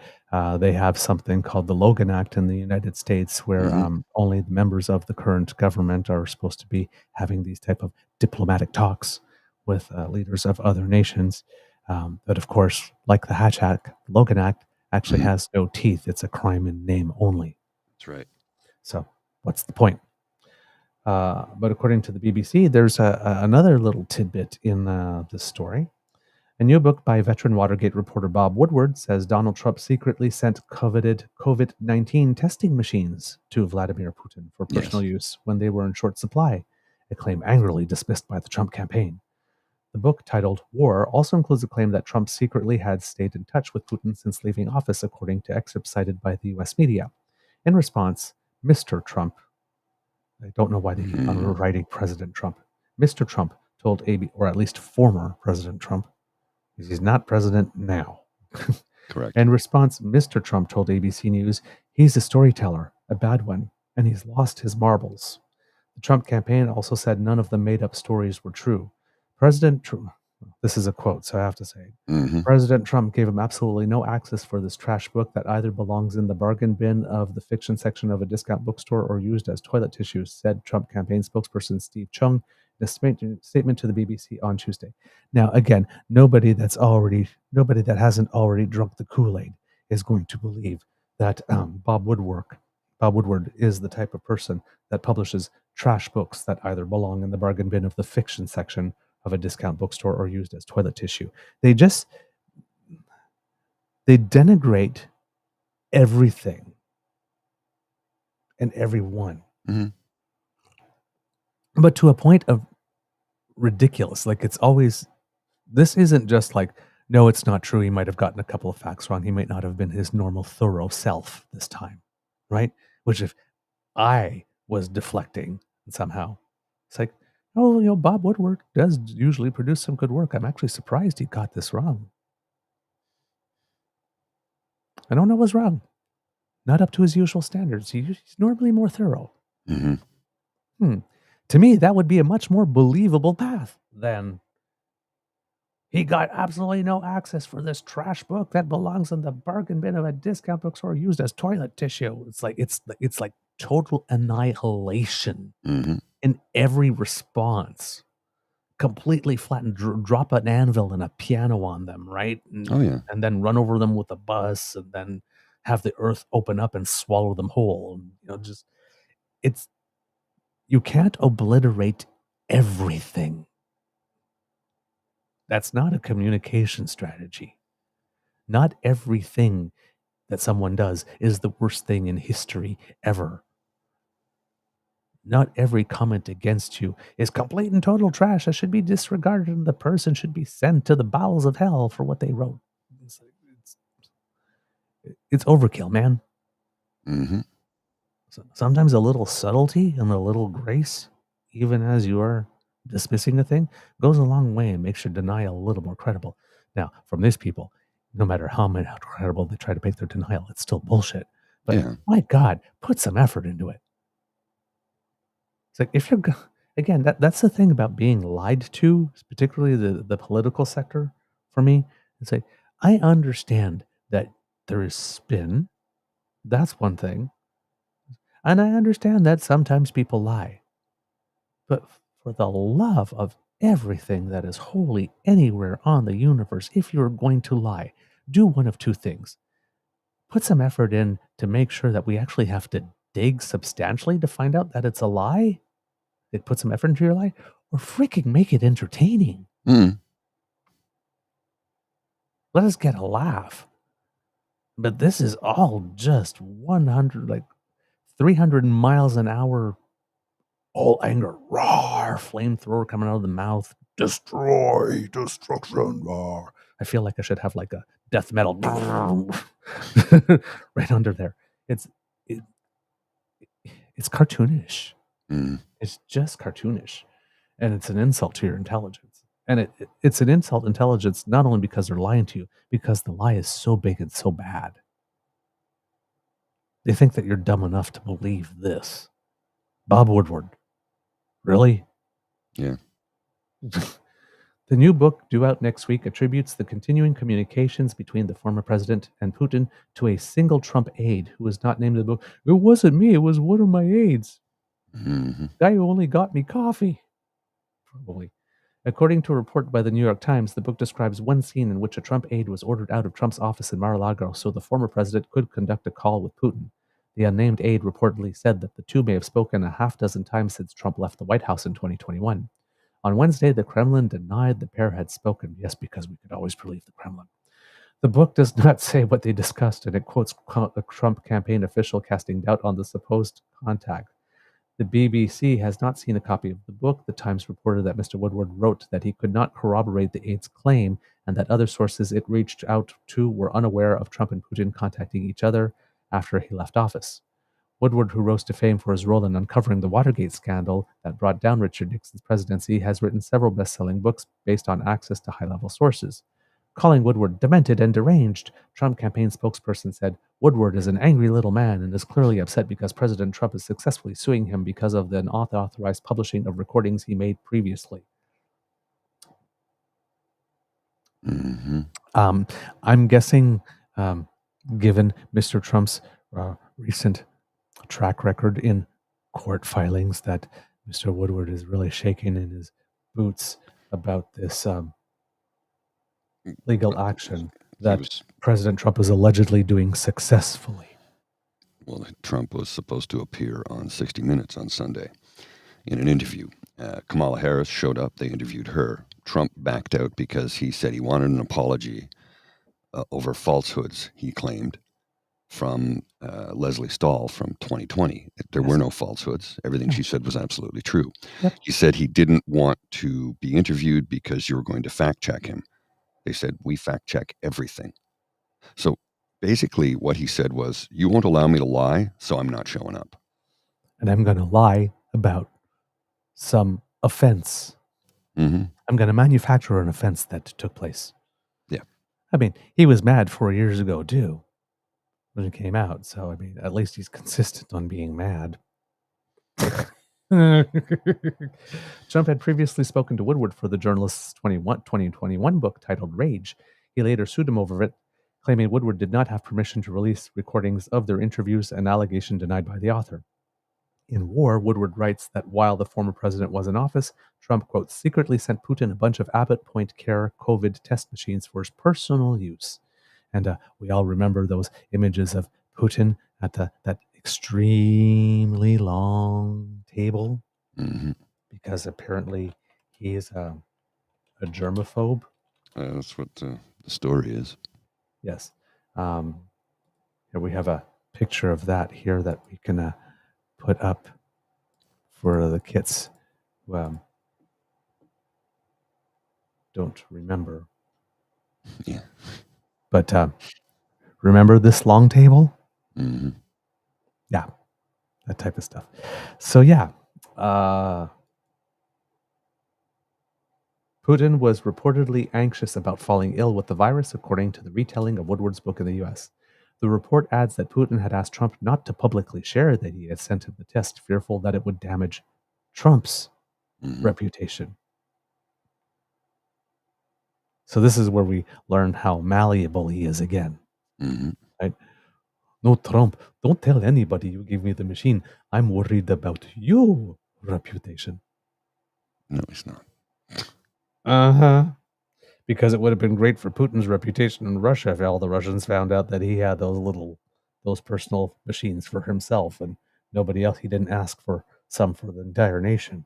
They have something called the Logan Act in the United States, where only the members of the current government are supposed to be having these type of diplomatic talks with leaders of other nations. But of course, like the Hatch Act, Logan Act actually has no teeth. It's a crime in name only. That's right. So what's the point? But according to the BBC, there's another little tidbit in this story. A new book by veteran Watergate reporter Bob Woodward says Donald Trump secretly sent coveted COVID-19 testing machines to Vladimir Putin for personal use when they were in short supply, a claim angrily dismissed by the Trump campaign. The book, titled War, also includes a claim that Trump secretly had stayed in touch with Putin since leaving office, according to excerpts cited by the U.S. media. In response, Mr. Trump, I don't know why they keep on writing President Trump, Mr. Trump told AB, or at least former President Trump, because he's not president now. Correct. In response, Mr. Trump told ABC News he's a storyteller, a bad one, and he's lost his marbles. The Trump campaign also said none of the made-up stories were true. President Trump, this is a quote, so I have to say, President Trump gave him absolutely no access for this trash book that either belongs in the bargain bin of the fiction section of a discount bookstore or used as toilet tissue, said Trump campaign spokesperson Steve Chung in a statement to the BBC on Tuesday. Now, again, nobody that hasn't already drunk the Kool-Aid is going to believe that Bob Woodward is the type of person that publishes trash books that either belong in the bargain bin of the fiction section of a discount bookstore or used as toilet tissue. They denigrate everything and everyone. But to a point of ridiculous. Like, it's always, this isn't just like, no, it's not true. He might have gotten a couple of facts wrong. He might not have been his normal thorough self this time, right? Which if I was deflecting somehow, it's like, oh, Bob Woodward does usually produce some good work. I'm actually surprised he got this wrong. I don't know what's wrong. Not up to his usual standards. He's normally more thorough. To me, that would be a much more believable path than he got absolutely no access for this trash book that belongs in the bargain bin of a discount bookstore used as toilet tissue. It's like total annihilation in every response. Completely flattened, drop an anvil and a piano on them, right? And then run over them with a bus, and then have the earth open up and swallow them whole. You can't obliterate everything. That's not a communication strategy. Not everything that someone does is the worst thing in history ever. Not every comment against you is complete and total trash that should be disregarded, and the person should be sent to the bowels of hell for what they wrote. It's overkill, man. Sometimes a little subtlety and a little grace, even as you are dismissing a thing, goes a long way and makes your denial a little more credible. Now, from these people, no matter how credible they try to make their denial, it's still bullshit. But my God, put some effort into it. It's like, if you're, again, that's the thing about being lied to, particularly the political sector for me. It's like, I understand that there is spin. That's one thing. And I understand that sometimes people lie. But for the love of everything that is holy anywhere on the universe, if you're going to lie, do one of two things. Put some effort in to make sure that we actually have to dig substantially to find out that it's a lie. Put some effort into your lie, or freaking make it entertaining. Let us get a laugh. But this is all just 300 miles an hour, all anger, roar, flamethrower coming out of the mouth, destroy, destruction, roar. I feel like I should have like a death metal right under there. It's cartoonish. It's just cartoonish, and it's an insult to your intelligence. And it's an insult to intelligence not only because they're lying to you, because the lie is so big and so bad. They think that you're dumb enough to believe this. Bob Woodward. Really? Yeah. The new book, due out next week, attributes the continuing communications between the former president and Putin to a single Trump aide who was not named in the book. It wasn't me, it was one of my aides. Mm-hmm. Guy who only got me coffee. Probably. According to a report by the New York Times, the book describes one scene in which a Trump aide was ordered out of Trump's office in Mar A Lago so the former president could conduct a call with Putin. The unnamed aide reportedly said that the two may have spoken a half dozen times since Trump left the White House in 2021. On Wednesday, the Kremlin denied the pair had spoken. Yes, because we could always believe the Kremlin. The book does not say what they discussed, and it quotes a Trump campaign official casting doubt on the supposed contact. The BBC has not seen a copy of the book. The Times reported that Mr. Woodward wrote that he could not corroborate the aide's claim and that other sources it reached out to were unaware of Trump and Putin contacting each other after he left office. Woodward, who rose to fame for his role in uncovering the Watergate scandal that brought down Richard Nixon's presidency, has written several best-selling books based on access to high-level sources. Calling Woodward demented and deranged, Trump campaign spokesperson said, Woodward is an angry little man and is clearly upset because President Trump is successfully suing him because of the unauthorized publishing of recordings he made previously. Mm-hmm. I'm guessing, given Mr. Trump's recent track record in court filings, that Mr. Woodward is really shaking in his boots about this legal action that President Trump is allegedly doing successfully. Well, Trump was supposed to appear on 60 Minutes on Sunday in an interview. Kamala Harris showed up. They interviewed her. Trump backed out because he said he wanted an apology over falsehoods, he claimed, from Leslie Stahl from 2020. There were no falsehoods. Everything she said was absolutely true. Yep. He said he didn't want to be interviewed because you were going to fact check him. They said, we fact check everything. So basically what he said was, you won't allow me to lie, so I'm not showing up. And I'm going to lie about some offense. Mm-hmm. I'm going to manufacture an offense that took place. Yeah. I mean, he was mad 4 years ago, too, when it came out. So, I mean, at least he's consistent on being mad. Trump had previously spoken to Woodward for the journalist's 2021 book titled Rage. He later sued him over it, claiming Woodward did not have permission to release recordings of their interviews, an allegation denied by the author. In War, Woodward writes that while the former president was in office, Trump, quote, secretly sent Putin a bunch of Abbott Point Care COVID test machines for his personal use. And we all remember those images of Putin at that extremely long table, mm-hmm. because apparently he is a germaphobe. That's what the story is. Yes. Here we have a picture of that here that we can put up for the kids who don't remember. Yeah. But remember this long table? Mm-hmm. Yeah, that type of stuff. So yeah, Putin was reportedly anxious about falling ill with the virus, according to the retelling of Woodward's book in the U.S. The report adds that Putin had asked Trump not to publicly share that he had sent him the test, fearful that it would damage Trump's reputation. So this is where we learn how malleable he is again. Mm-hmm. Right? No, Trump, don't tell anybody you gave me the machine. I'm worried about your reputation. No, he's not. Uh-huh. Because it would have been great for Putin's reputation in Russia if all the Russians found out that he had those personal machines for himself and nobody else. He didn't ask for some for the entire nation.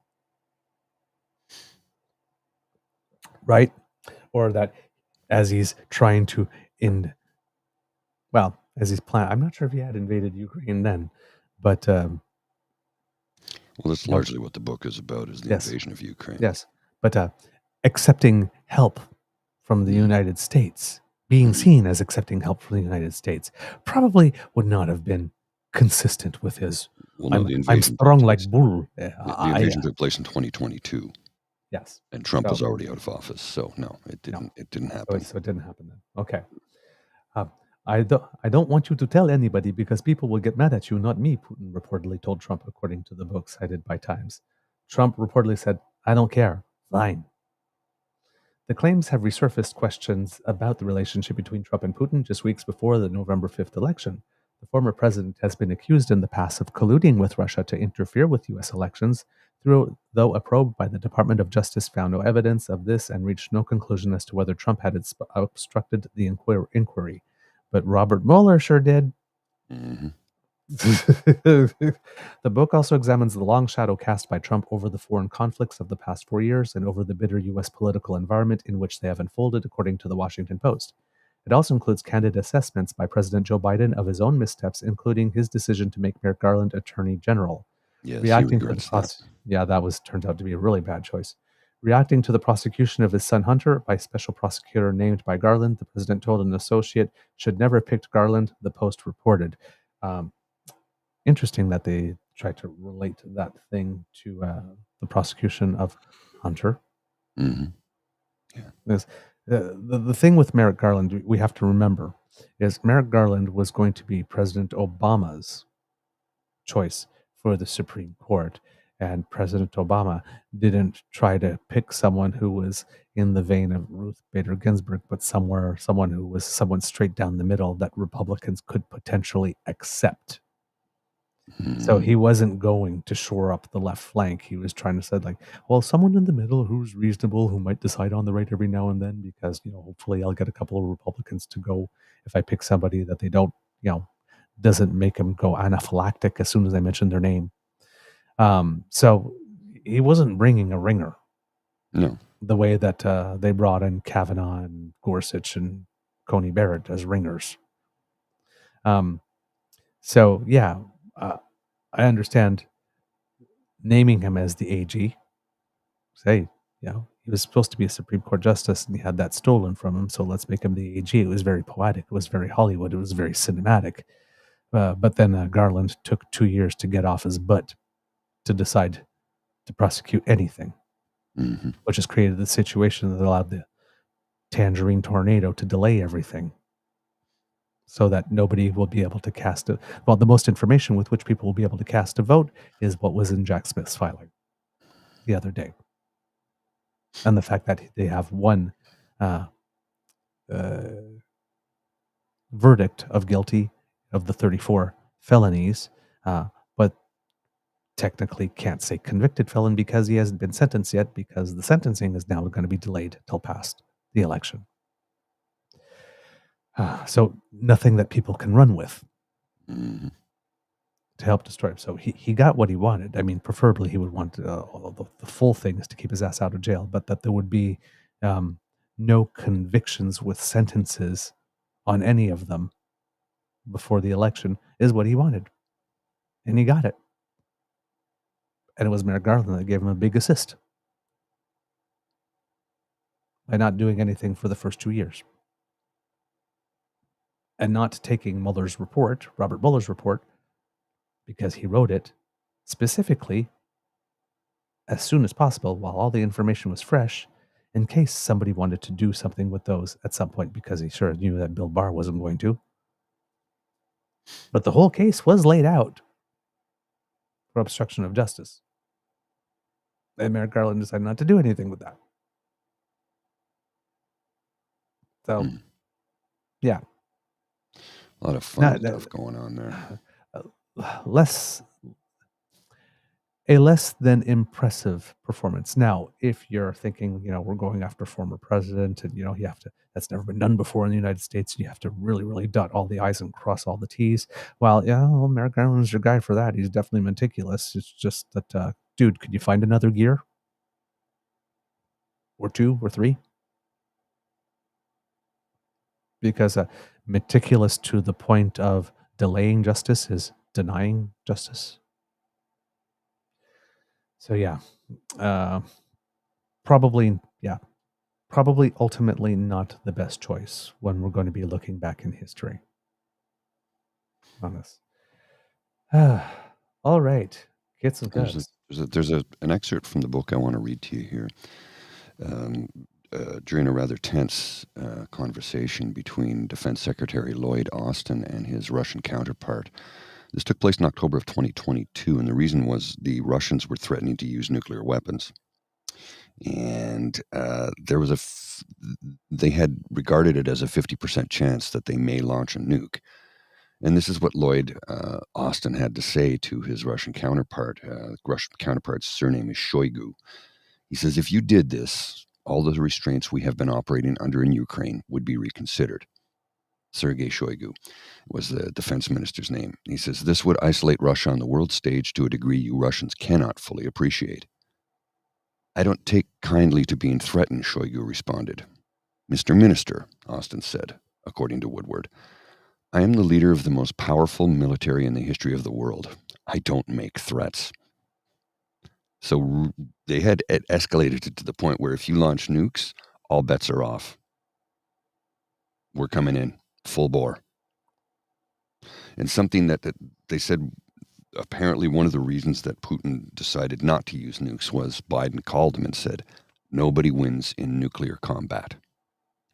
Right? Or that as he's trying to as he's planning, I'm not sure if he had invaded Ukraine then, but well, that's largely what the book is about, is the invasion of Ukraine. Yes, but accepting help from the United States, being seen as accepting help from the United States, probably would not have been consistent with his. Well, no, I'm strong like bull. The invasion took place in 2022. Yes, and Trump was already out of office, so no, it didn't. No. It didn't happen. So it didn't happen then. Okay. I don't want you to tell anybody because people will get mad at you, not me, Putin reportedly told Trump, according to the book cited by Times. Trump reportedly said, I don't care. Fine. The claims have resurfaced questions about the relationship between Trump and Putin just weeks before the November 5th election. The former president has been accused in the past of colluding with Russia to interfere with U.S. elections, though a probe by the Department of Justice found no evidence of this and reached no conclusion as to whether Trump had obstructed the inquiry. But Robert Mueller sure did. Mm-hmm. The book also examines the long shadow cast by Trump over the foreign conflicts of the past 4 years and over the bitter U.S. political environment in which they have unfolded, according to the Washington Post. It also includes candid assessments by President Joe Biden of his own missteps, including his decision to make Merrick Garland Attorney General. Yes, Reacting he to the regrets that. that turned out to be a really bad choice. Reacting to the prosecution of his son Hunter by special prosecutor named by Garland, the president told an associate should never have picked Garland, the Post reported. Interesting that they tried to relate that thing to the prosecution of Hunter. Mm-hmm. Yeah. The thing with Merrick Garland, we have to remember, is Merrick Garland was going to be President Obama's choice for the Supreme Court. And President Obama didn't try to pick someone who was in the vein of Ruth Bader Ginsburg, but someone who was someone straight down the middle that Republicans could potentially accept. So he wasn't going to shore up the left flank. He was trying to say, like, well, someone in the middle who's reasonable, who might decide on the right every now and then, because, hopefully I'll get a couple of Republicans to go if I pick somebody that they don't, doesn't make them go anaphylactic as soon as I mention their name. So he wasn't bringing a ringer. No. The way that they brought in Kavanaugh and Gorsuch and Coney Barrett as ringers. So, yeah. I understand naming him as the AG. Say, he was supposed to be a Supreme Court justice and he had that stolen from him, so let's make him the AG. It was very poetic. It was very Hollywood. It was very cinematic. But then Garland took 2 years to get off his butt to decide to prosecute anything, mm-hmm. which has created the situation that allowed the tangerine tornado to delay everything, so that nobody will be able to cast it. Well, the most information with which people will be able to cast a vote is what was in Jack Smith's filing the other day. And the fact that they have one verdict of guilty of the 34 felonies, but technically can't say convicted felon because he hasn't been sentenced yet, because the sentencing is now going to be delayed till past the election. So nothing that people can run with mm-hmm. to help destroy him. So he got what he wanted. I mean, preferably he would want the full thing is to keep his ass out of jail, but that there would be no convictions with sentences on any of them before the election is what he wanted. And he got it. And it was Merrick Garland that gave him a big assist by not doing anything for the first 2 years. And not taking Mueller's report, Robert Mueller's report, because he wrote it specifically as soon as possible while all the information was fresh, in case somebody wanted to do something with those at some point, because he sure knew that Bill Barr wasn't going to. But the whole case was laid out for obstruction of justice. And Merrick Garland decided not to do anything with that. So, yeah. A lot of fun stuff going on there. A less than impressive performance. Now, if you're thinking, we're going after former president and, you have to, that's never been done before in the United States, and you have to really, really dot all the I's and cross all the T's. Well, Merrick Garland's your guy for that. He's definitely meticulous. It's just that, dude, could you find another gear? Or 2 or 3? Because meticulous to the point of delaying justice is denying justice. So probably ultimately not the best choice when we're going to be looking back in history on this. All right, get some guns. There's an excerpt from the book I want to read to you here. During a rather tense conversation between Defense Secretary Lloyd Austin and his Russian counterpart. This took place in October of 2022, and the reason was the Russians were threatening to use nuclear weapons. And they had regarded it as a 50% chance that they may launch a nuke. And this is what Lloyd Austin had to say to his Russian counterpart. Russian counterpart's surname is Shoigu. He says, if you did this, all the restraints we have been operating under in Ukraine would be reconsidered. Sergei Shoigu was the defense minister's name. He says, this would isolate Russia on the world stage to a degree you Russians cannot fully appreciate. I don't take kindly to being threatened, Shoigu responded. Mr. Minister, Austin said, according to Woodward, I am the leader of the most powerful military in the history of the world. I don't make threats. So they had escalated it to the point where if you launch nukes, all bets are off. We're coming in full bore. And something that they said, apparently one of the reasons that Putin decided not to use nukes was Biden called him and said, nobody wins in nuclear combat.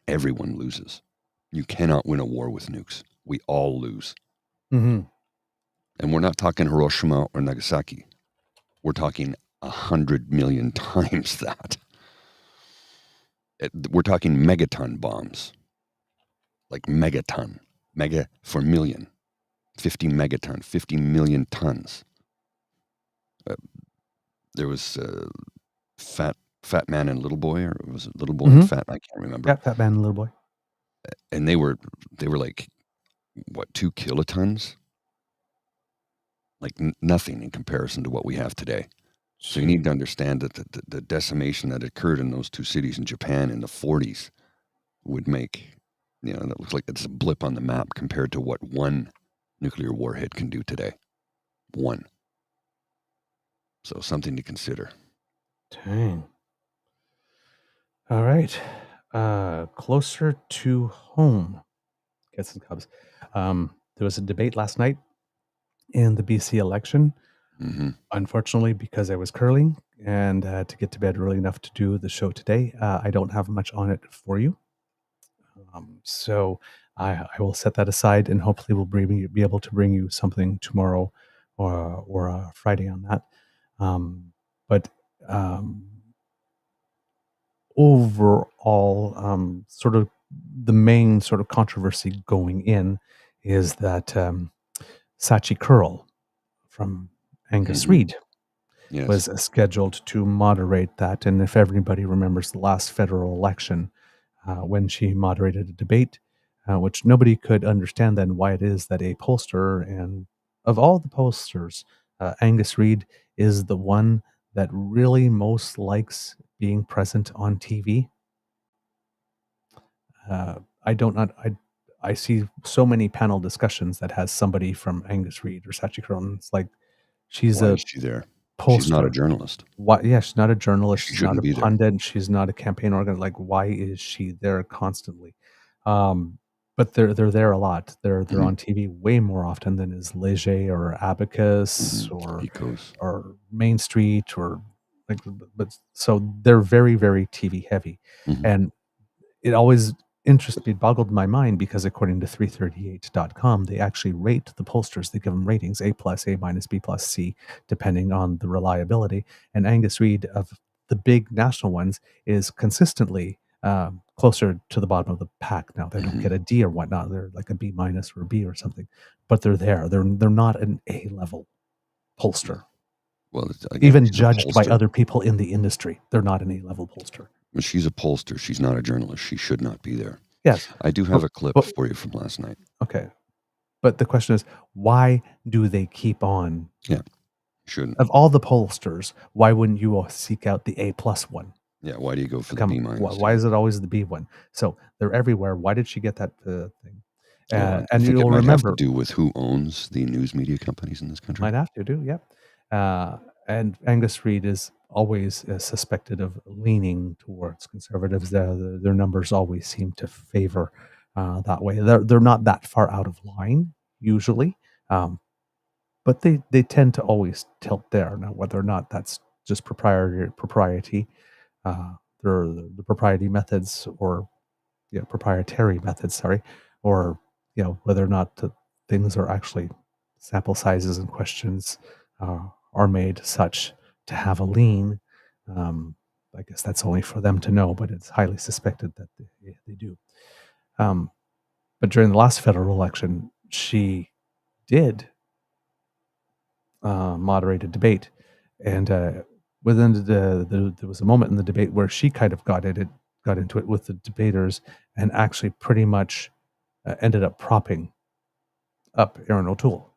Everyone loses. You cannot win a war with nukes. We all lose. Mm-hmm. And we're not talking Hiroshima or Nagasaki. We're talking 100 million times that. We're talking megaton bombs. Like megaton. Mega for million. 50 megaton. 50 million tons. There was Fat Man and Little Boy, or was it Little Boy and Fat? I can't remember. Yeah, Fat Man and Little Boy. And they were like, what, 2 kilotons? Like nothing in comparison to what we have today. So you need to understand that the decimation that occurred in those 2 cities in Japan in the 40s would make, that looks like it's a blip on the map compared to what one nuclear warhead can do today. One. So something to consider. Dang. All right. Closer to home. Cats and Cubs. There was a debate last night in the BC election. Mm-hmm. Unfortunately, because I was curling and to get to bed early enough to do the show today, I don't have much on it for you. So I will set that aside, and hopefully we'll be able to bring you something tomorrow or Friday on that. But overall, sort of the main sort of controversy going in is that Sachi Curl from Angus Reid was scheduled to moderate that. And if everybody remembers the last federal election, when she moderated a debate, which nobody could understand then why it is that a pollster, and of all the pollsters, Angus Reid is the one that really most likes being present on TV. I see so many panel discussions that has somebody from Angus Reid or Sachi Curl, and it's like, Why is she there? Pollster. She's not a journalist. Why? Yeah, she's not a journalist. She's not a pundit. There. She's not a campaign organizer. Like, why is she there constantly? But they're there a lot. They're on TV way more often than is Leger or Abacus or Main Street or like. But so they're very, very TV heavy, and it always boggled my mind because according to 338.com, they actually rate the pollsters. They give them ratings, A+, A-, B+, C, depending on the reliability. And Angus Reid, of the big national ones, is consistently closer to the bottom of the pack. Now, they don't get a D or whatnot. They're like a B- or a B or something. But they're there. They're not an A-level pollster. Well, even judged by other people in the industry, they're not an A-level pollster. She's a pollster. She's not a journalist. She should not be there. Yes. I do have a clip for you from last night. Okay. But the question is, why do they keep on? Yeah. Shouldn't. Of all the pollsters, why wouldn't you seek out the A+ one? Yeah. Why do you go for the B-? Why is it always the B one? So they're everywhere. Why did she get that thing? And you'll remember, have to remember, do with who owns the news media companies in this country. Might have to do, yeah. And Angus Reid is always suspected of leaning towards conservatives. Their numbers always seem to favor that way. They're not that far out of line usually, but they tend to always tilt there. Now, whether or not that's just propriety, the propriety methods, or proprietary methods, sorry, or whether or not the things are actually sample sizes and questions are made such to have a lean. I guess that's only for them to know, but it's highly suspected that they do. But during the last federal election, she did moderate a debate, and within there was a moment in the debate where she kind of got into it with the debaters, and actually pretty much ended up propping up Aaron O'Toole.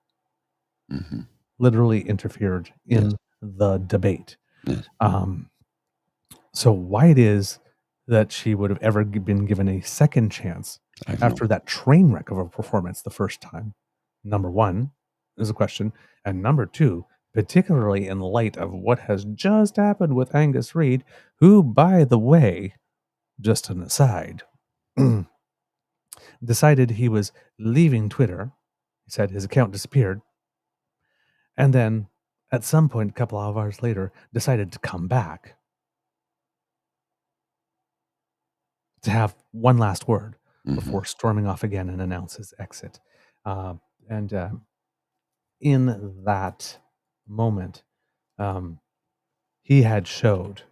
Mm-hmm. Literally interfered in the debate. Yes. So why it is that she would have ever been given a second chance after that train wreck of a performance the first time, number one, is a question. And number two, particularly in light of what has just happened with Angus Reid, who, by the way, just an aside, decided he was leaving Twitter. He said his account disappeared. And then at some point, a couple of hours later, decided to come back to have one last word before storming off again and announce his exit. And in that moment, he had showed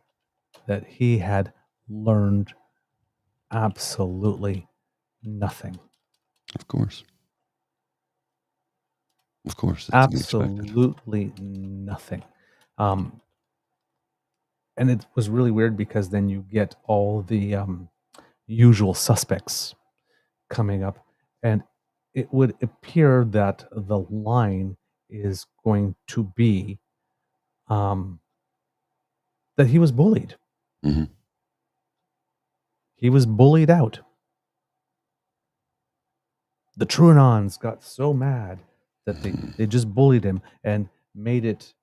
that he had learned absolutely nothing. Of course. Absolutely nothing. And it was really weird because then you get all the usual suspects coming up, and it would appear that the line is going to be that he was bullied. Mm-hmm. He was bullied out. The Truanons got so mad that they just bullied him and made it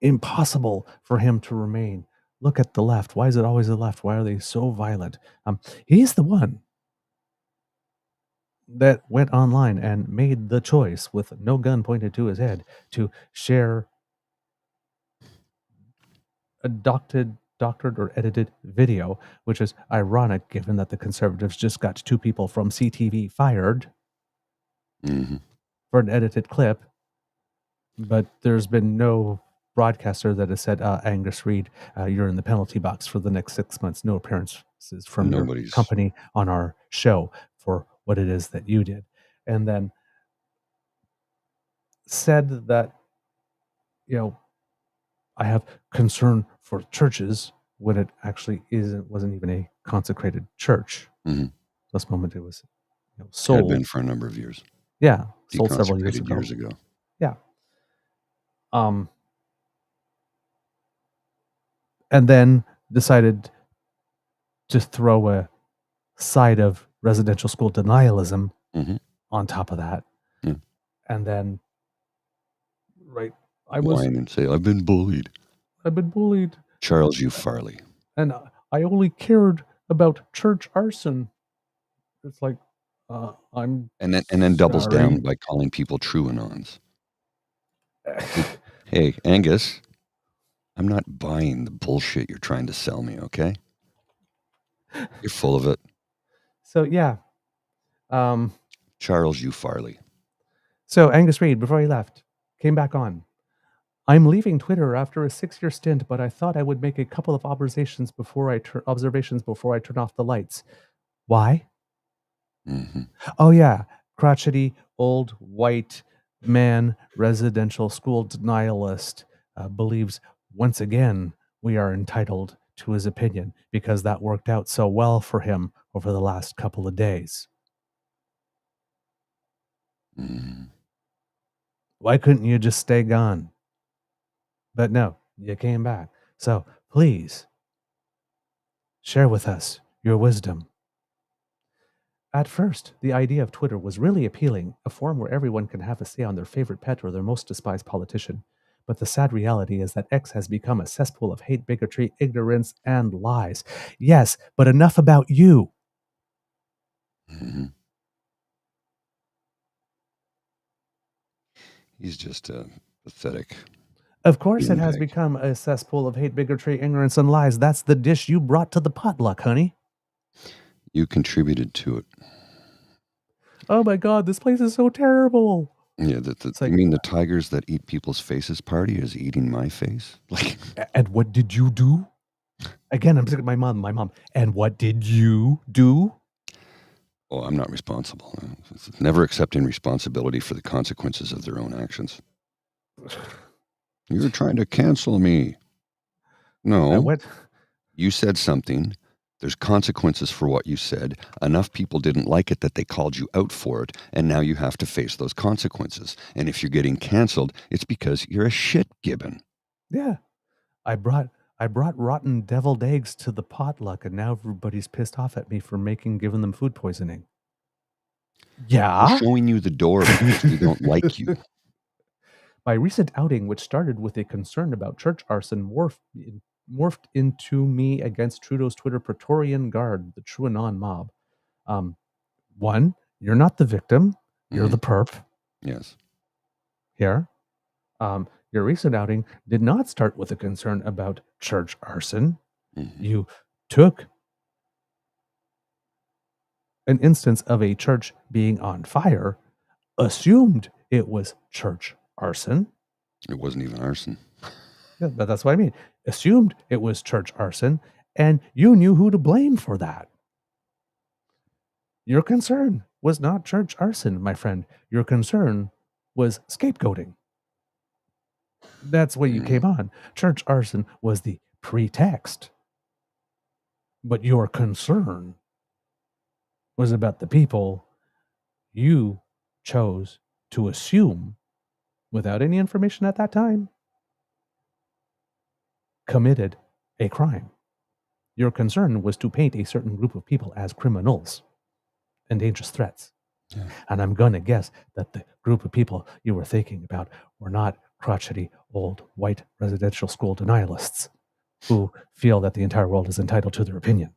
impossible for him to remain. Look at the left. Why is it always the left? Why are they so violent? He's the one that went online and made the choice with no gun pointed to his head to share a doctored or edited video, which is ironic given that the Conservatives just got 2 people from CTV fired for an edited clip. But there's been no broadcaster that has said, Angus Reid, you're in the penalty box for the next 6 months. No appearances from your company on our show for what it is that you did. And then said that, I have concern for churches when it actually wasn't even a consecrated church. This moment it was sold. Had been for a number of years. Yeah, sold several years ago. Yeah. And then decided to throw a side of residential school denialism on top of that. And then, whine and say, I've been bullied. Charles U. Farley. And I only cared about church arson. It's like, I'm And then doubles down by calling people Truanons. Hey, Angus, I'm not buying the bullshit you're trying to sell me, okay? You're full of it. So, yeah. Charles U. Farley. So, Angus Reid, before he left, came back on. I'm leaving Twitter after a 6-year stint, but I thought I would make a couple of observations before I turn off the lights. Why? Oh, yeah. Crotchety, old, white man, residential school denialist, believes once again we are entitled to his opinion because that worked out so well for him over the last couple of days. Why couldn't you just stay gone? But no, you came back. So please share with us your wisdom. At first, the idea of Twitter was really appealing, a forum where everyone can have a say on their favorite pet or their most despised politician. But the sad reality is that X has become a cesspool of hate, bigotry, ignorance, and lies. Yes, but enough about you. He's just pathetic. Of course it has become a cesspool of hate, bigotry, ignorance, and lies. That's the dish you brought to the potluck, honey. You contributed to it. Oh my God, this place is so terrible. Yeah, you mean the tigers that eat people's faces party is eating my face? And what did you do? Again, I'm sick of my mom. And what did you do? Oh, I'm not responsible. It's never accepting responsibility for the consequences of their own actions. You're trying to cancel me. I No, went. you said something. There's consequences for what you said. Enough people didn't like it that they called you out for it, and now you have to face those consequences. And if you're getting canceled, it's because you're a shit gibbon. Yeah. I brought rotten deviled eggs to the potluck, and now everybody's pissed off at me for giving them food poisoning. Yeah. We're showing you the door because we don't like you. My recent outing, which started with a concern about church arson, morphed into me against Trudeau's Twitter Praetorian Guard, the TrueAnon mob. One, you're not the victim. You're the perp. Yes. Here. Your recent outing did not start with a concern about church arson. You took an instance of a church being on fire, assumed it was church arson. It wasn't even arson. Yeah, but that's what I mean. Assumed it was church arson, and you knew who to blame for that. Your concern was not church arson, my friend. Your concern was scapegoating. That's what you came on. Church arson was the pretext. But your concern was about the people you chose to assume, without any information at that time, committed a crime. Your concern was to paint a certain group of people as criminals and dangerous threats. Yeah. And I'm going to guess that the group of people you were thinking about were not crotchety, old, white residential school denialists who feel that the entire world is entitled to their opinion.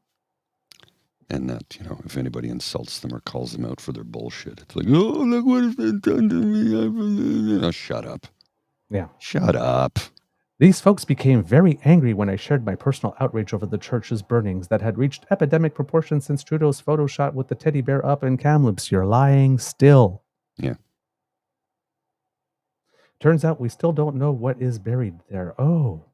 And that, if anybody insults them or calls them out for their bullshit, it's like, oh, look what has been done to me. Oh, shut up. Yeah. Shut up. These folks became very angry when I shared my personal outrage over the church's burnings that had reached epidemic proportions since Trudeau's photo shot with the teddy bear up in Kamloops. You're lying still. Yeah. Turns out we still don't know what is buried there. Oh.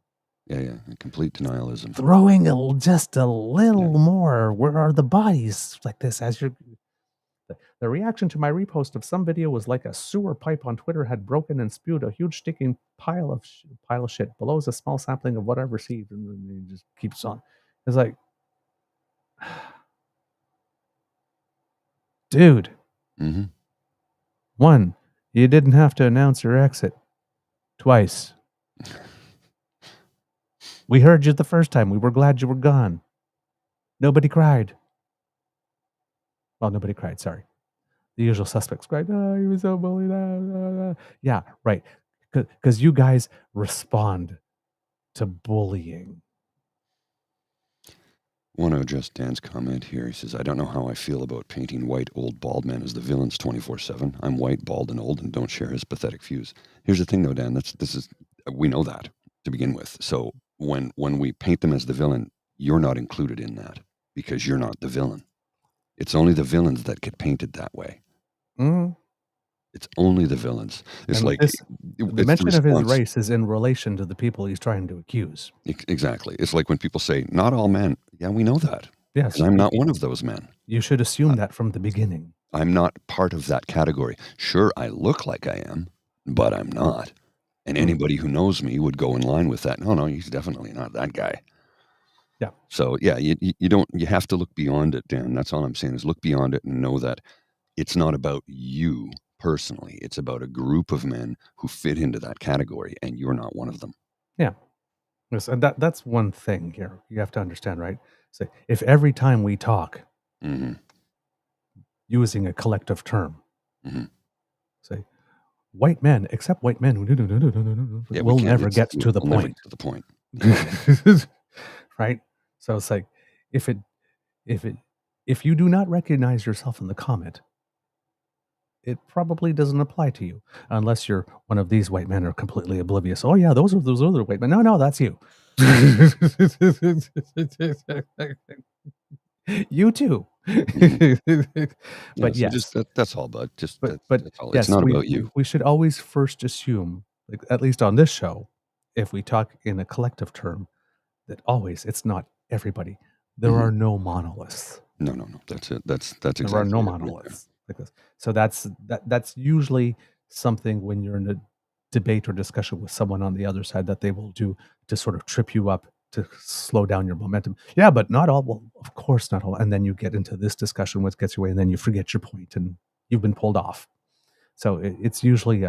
Yeah. Complete denialism. Throwing just a little more. Where are the bodies? Like this, as you're... The reaction to my repost of some video was like a sewer pipe on Twitter had broken and spewed a huge sticking pile of shit. Below is a small sampling of what I've received, and then it just keeps on. It's like, dude. Mm-hmm. One, you didn't have to announce your exit twice. We heard you the first time. We were glad you were gone. Nobody cried. Well, nobody cried, sorry. The usual suspects cried, oh, he was so bullied. Yeah, right. Because you guys respond to bullying. I want to address Dan's comment here. He says, I don't know how I feel about painting white, old, bald men as the villains 24/7. I'm white, bald, and old and don't share his pathetic views. Here's the thing, though, Dan. We know that to begin with. So when we paint them as the villain, you're not included in that because you're not the villain. It's only the villains that get painted that way. Mm-hmm. It's only the villains. It's and like the mention of his race is in relation to the people he's trying to accuse. Exactly. It's like when people say, not all men. Yeah, we know that. Yes. And I'm not one of those men. You should assume that from the beginning. I'm not part of that category. Sure, I look like I am, but I'm not. And anybody who knows me would go in line with that. No, he's definitely not that guy. Yeah. So yeah, you have to look beyond it, Dan. That's all I'm saying is look beyond it and know that it's not about you personally. It's about a group of men who fit into that category, and you're not one of them. Yeah. Yes, and that's one thing here. You have to understand, right? So if every time we talk, using a collective term, say white men, except white men who will never get to the point. To the point. Right? So it's like if you do not recognize yourself in the comment, it probably doesn't apply to you unless you're one of these white men who are completely oblivious. Oh yeah, those other white men. No, that's you. You too. But yes, that's all. But that's all. Yes, it's not about you. We should always first assume, at least on this show, if we talk in a collective term, that always it's not everybody. There Mhm. are no monoliths. No. That's it. That's There are exactly no it right there. monoliths like this. So that's usually something when you're in a debate or discussion with someone on the other side that they will do to sort of trip you up to slow down your momentum. Yeah, but not all. Well, of course not all. And then you get into this discussion, which gets you away, and then you forget your point, and you've been pulled off. So it's usually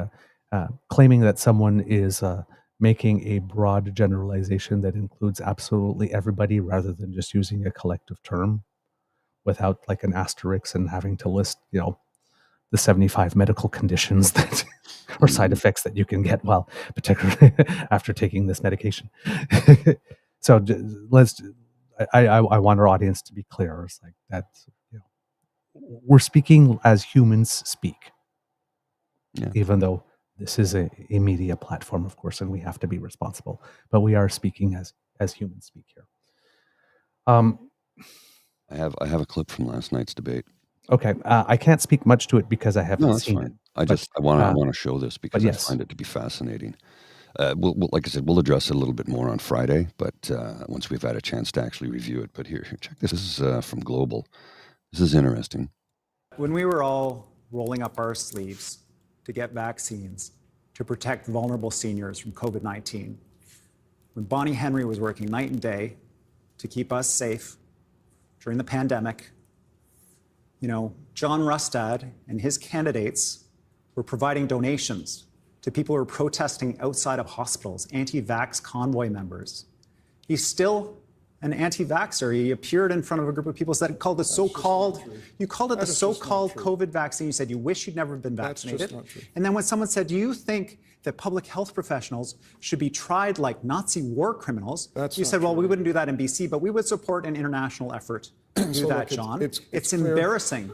claiming that someone is making a broad generalization that includes absolutely everybody, rather than just using a collective term without like an asterisk and having to list, the 75 medical conditions that or side Mhm. effects that you can get while particularly after taking this medication. So let's. I want our audience to be clear. It's like that. We're speaking as humans speak, Yeah. even though this is a media platform, of course, and we have to be responsible. But we are speaking as humans speak here. I have a clip from last night's debate. Okay, I can't speak much to it because I No, haven't that's seen it. fine. I But want to show this but because I yes, find it to be fascinating. Like I said, we'll address it a little bit more on Friday, but once we've had a chance to actually review it. But here, check this. This is from Global. This is interesting. When we were all rolling up our sleeves to get vaccines to protect vulnerable seniors from COVID-19, when Bonnie Henry was working night and day to keep us safe during the pandemic, John Rustad and his candidates were providing donations to people who were protesting outside of hospitals, anti-vax convoy members. He's still an anti-vaxxer. He appeared in front of a group of people that called the so-called, you called it the so-called COVID vaccine. You said you wish you'd never been vaccinated. That's just not true. And then when someone said, do you think that public health professionals should be tried like Nazi war criminals? That's you not said, well, true. we wouldn't do that in BC, but we would support an international effort to do So that, look, John. it's clear. Embarrassing.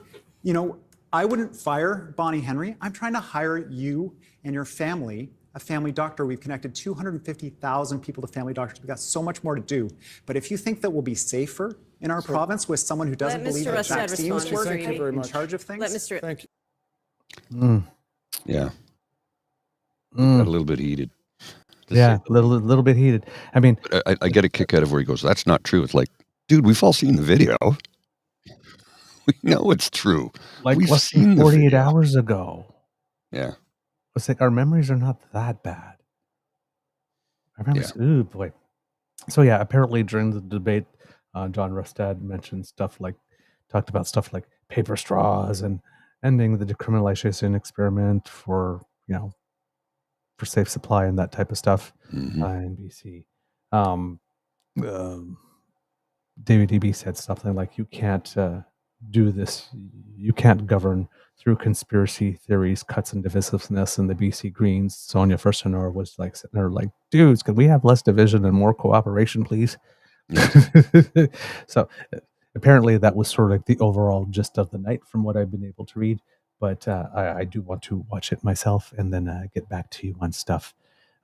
I wouldn't fire Bonnie Henry. I'm trying to hire you and your family a family doctor. We've connected 250,000 people to family doctors. We've got so much more to do. But if you think that we'll be safer in our province with someone who doesn't believe that Rustad vaccines respond, work Mr. Eby. very in much. charge of things? Let Mr. Thank you. Yeah, Mm. got a little bit heated. to Yeah, say the least. little bit heated. I mean, But I get a kick out of where he goes, "That's not true." It's like, dude, we've all seen the video. We know it's true. like We've less seen than the 48 video. hours ago. Yeah, It's like our memories are not that bad. Our memories, ooh boy. So yeah, apparently during the debate, John Rustad talked about stuff like paper straws and ending the decriminalization experiment for safe supply and that type of stuff Mhm. in BC. Um, David Eby said something like, "You can't do this. You can't govern through conspiracy theories, cuts, and divisiveness." And the BC Greens, Sonia Furstenauer, was like sitting there like, "Dudes, can we have less division and more cooperation, please?" So apparently that was sort of like the overall gist of the night from what I've been able to read. But I do want to watch it myself and then get back to you on stuff.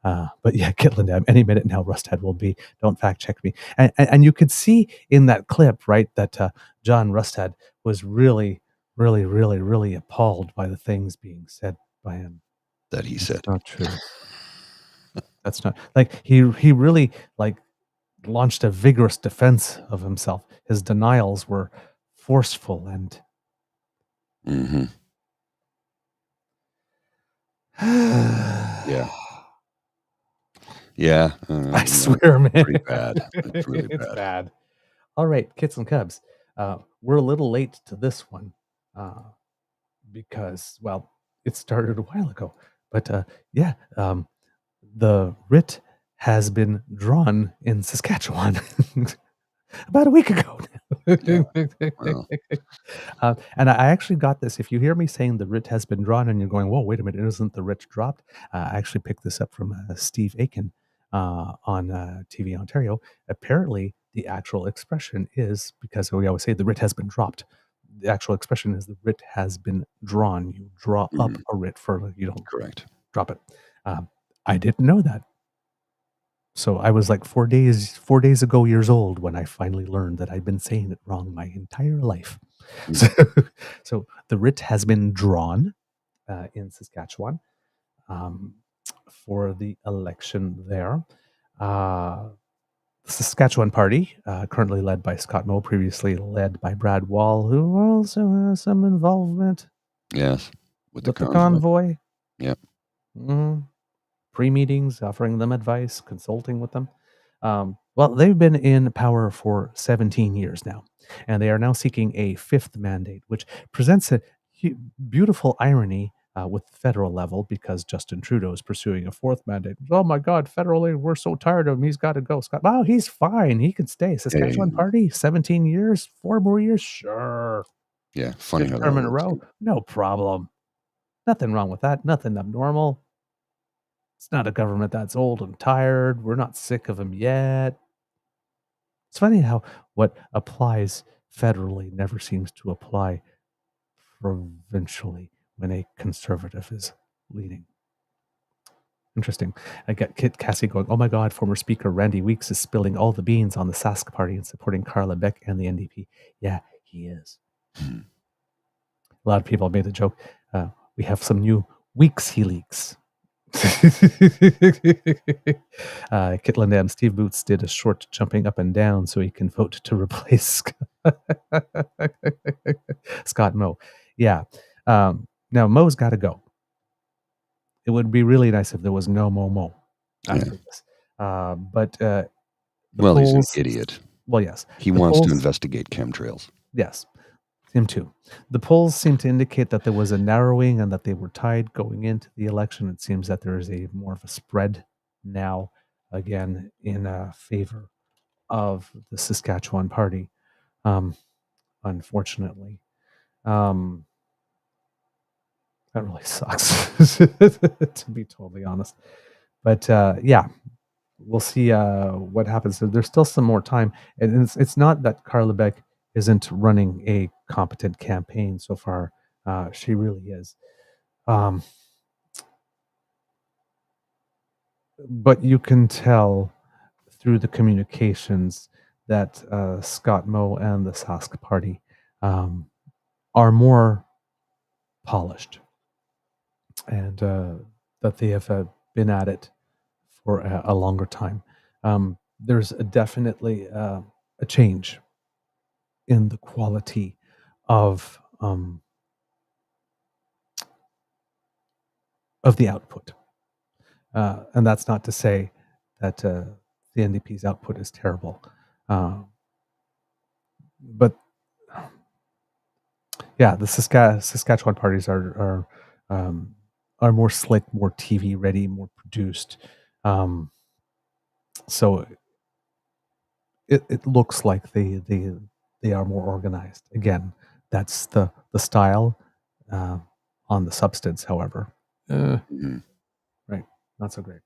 But yeah, Kitland, any minute now, Rustad will be. Don't fact check me. And you could see in that clip, right, that John Rustad was really, really, really, really appalled by the things being said by him. That he said. That's not true. That's not like he really like launched a vigorous defense of himself. His denials were forceful and Mm-hmm. Yeah. Yeah. I swear, man, pretty bad. It's really it's bad. bad. All right, Kits and Cubs, we're a little late to this one because, well, it started a while ago. But yeah, the writ has been drawn in Saskatchewan about a week ago. Wow. And I actually got this. If you hear me saying the writ has been drawn and you're going, whoa, wait a minute, isn't the writ dropped? I actually picked this up from Steve Aiken on TV Ontario. Apparently, the actual expression is, because we always say the writ has been dropped, the actual expression is the writ has been drawn. You draw up a writ you don't Correct. drop it. I didn't know that. So I was like 4 days ago years old when I finally learned that I'd been saying it wrong my entire life. So the writ has been drawn in Saskatchewan for the election there. The The Saskatchewan Party, currently led by Scott Moe, previously led by Brad Wall, who also has some involvement Yes. With the with the convoy. convoy. Yep. Pre-meetings, offering them advice, consulting with them. Well, they've been in power for 17 years now, and they are now seeking a fifth mandate, which presents a beautiful irony with the federal level, because Justin Trudeau is pursuing a fourth mandate. Oh my God, federally, we're so tired of him. He's got to go. Scott, wow, he's fine. He can stay. Saskatchewan Party, 17 years, 4 more years, sure. Yeah, funny how Fifth that term in a works. row, no problem. Nothing wrong with that. Nothing abnormal. It's not a government that's old and tired. We're not sick of them yet. It's funny how what applies federally never seems to apply provincially when a conservative is leading. Interesting. I get Kit Cassie going, oh my God, former Speaker Randy Weeks is spilling all the beans on the Sask Party and supporting Carla Beck and the NDP. Yeah, he is. A lot of people made the joke. We have some new Weeks he leaks. Kitland and Steve Boots did a short jumping up and down so he can vote to replace Scott Moe. Yeah. Now Moe's got to go. It would be really nice if there was no Mo after this. But he's an idiot. Well, yes. He wants to investigate chemtrails. Yes. Him too. The polls seem to indicate that there was a narrowing and that they were tied going into the election. It seems that there is a more of a spread now, again, in favor of the Saskatchewan Party, unfortunately. That really sucks, to be totally honest. But yeah, we'll see what happens. There's still some more time. And it's not that Carla Beck isn't running a competent campaign so far. She really is. But you can tell through the communications that Scott Moe and the Sask Party are more polished, and that they have been at it for a longer time. There's definitely a change in the quality of the output. And that's not to say that the NDP's output is terrible. But yeah, the Saskatchewan parties are more slick, more TV ready, more produced. So it looks like they are more organized. Again, that's the style. On the substance, however, right, not so great.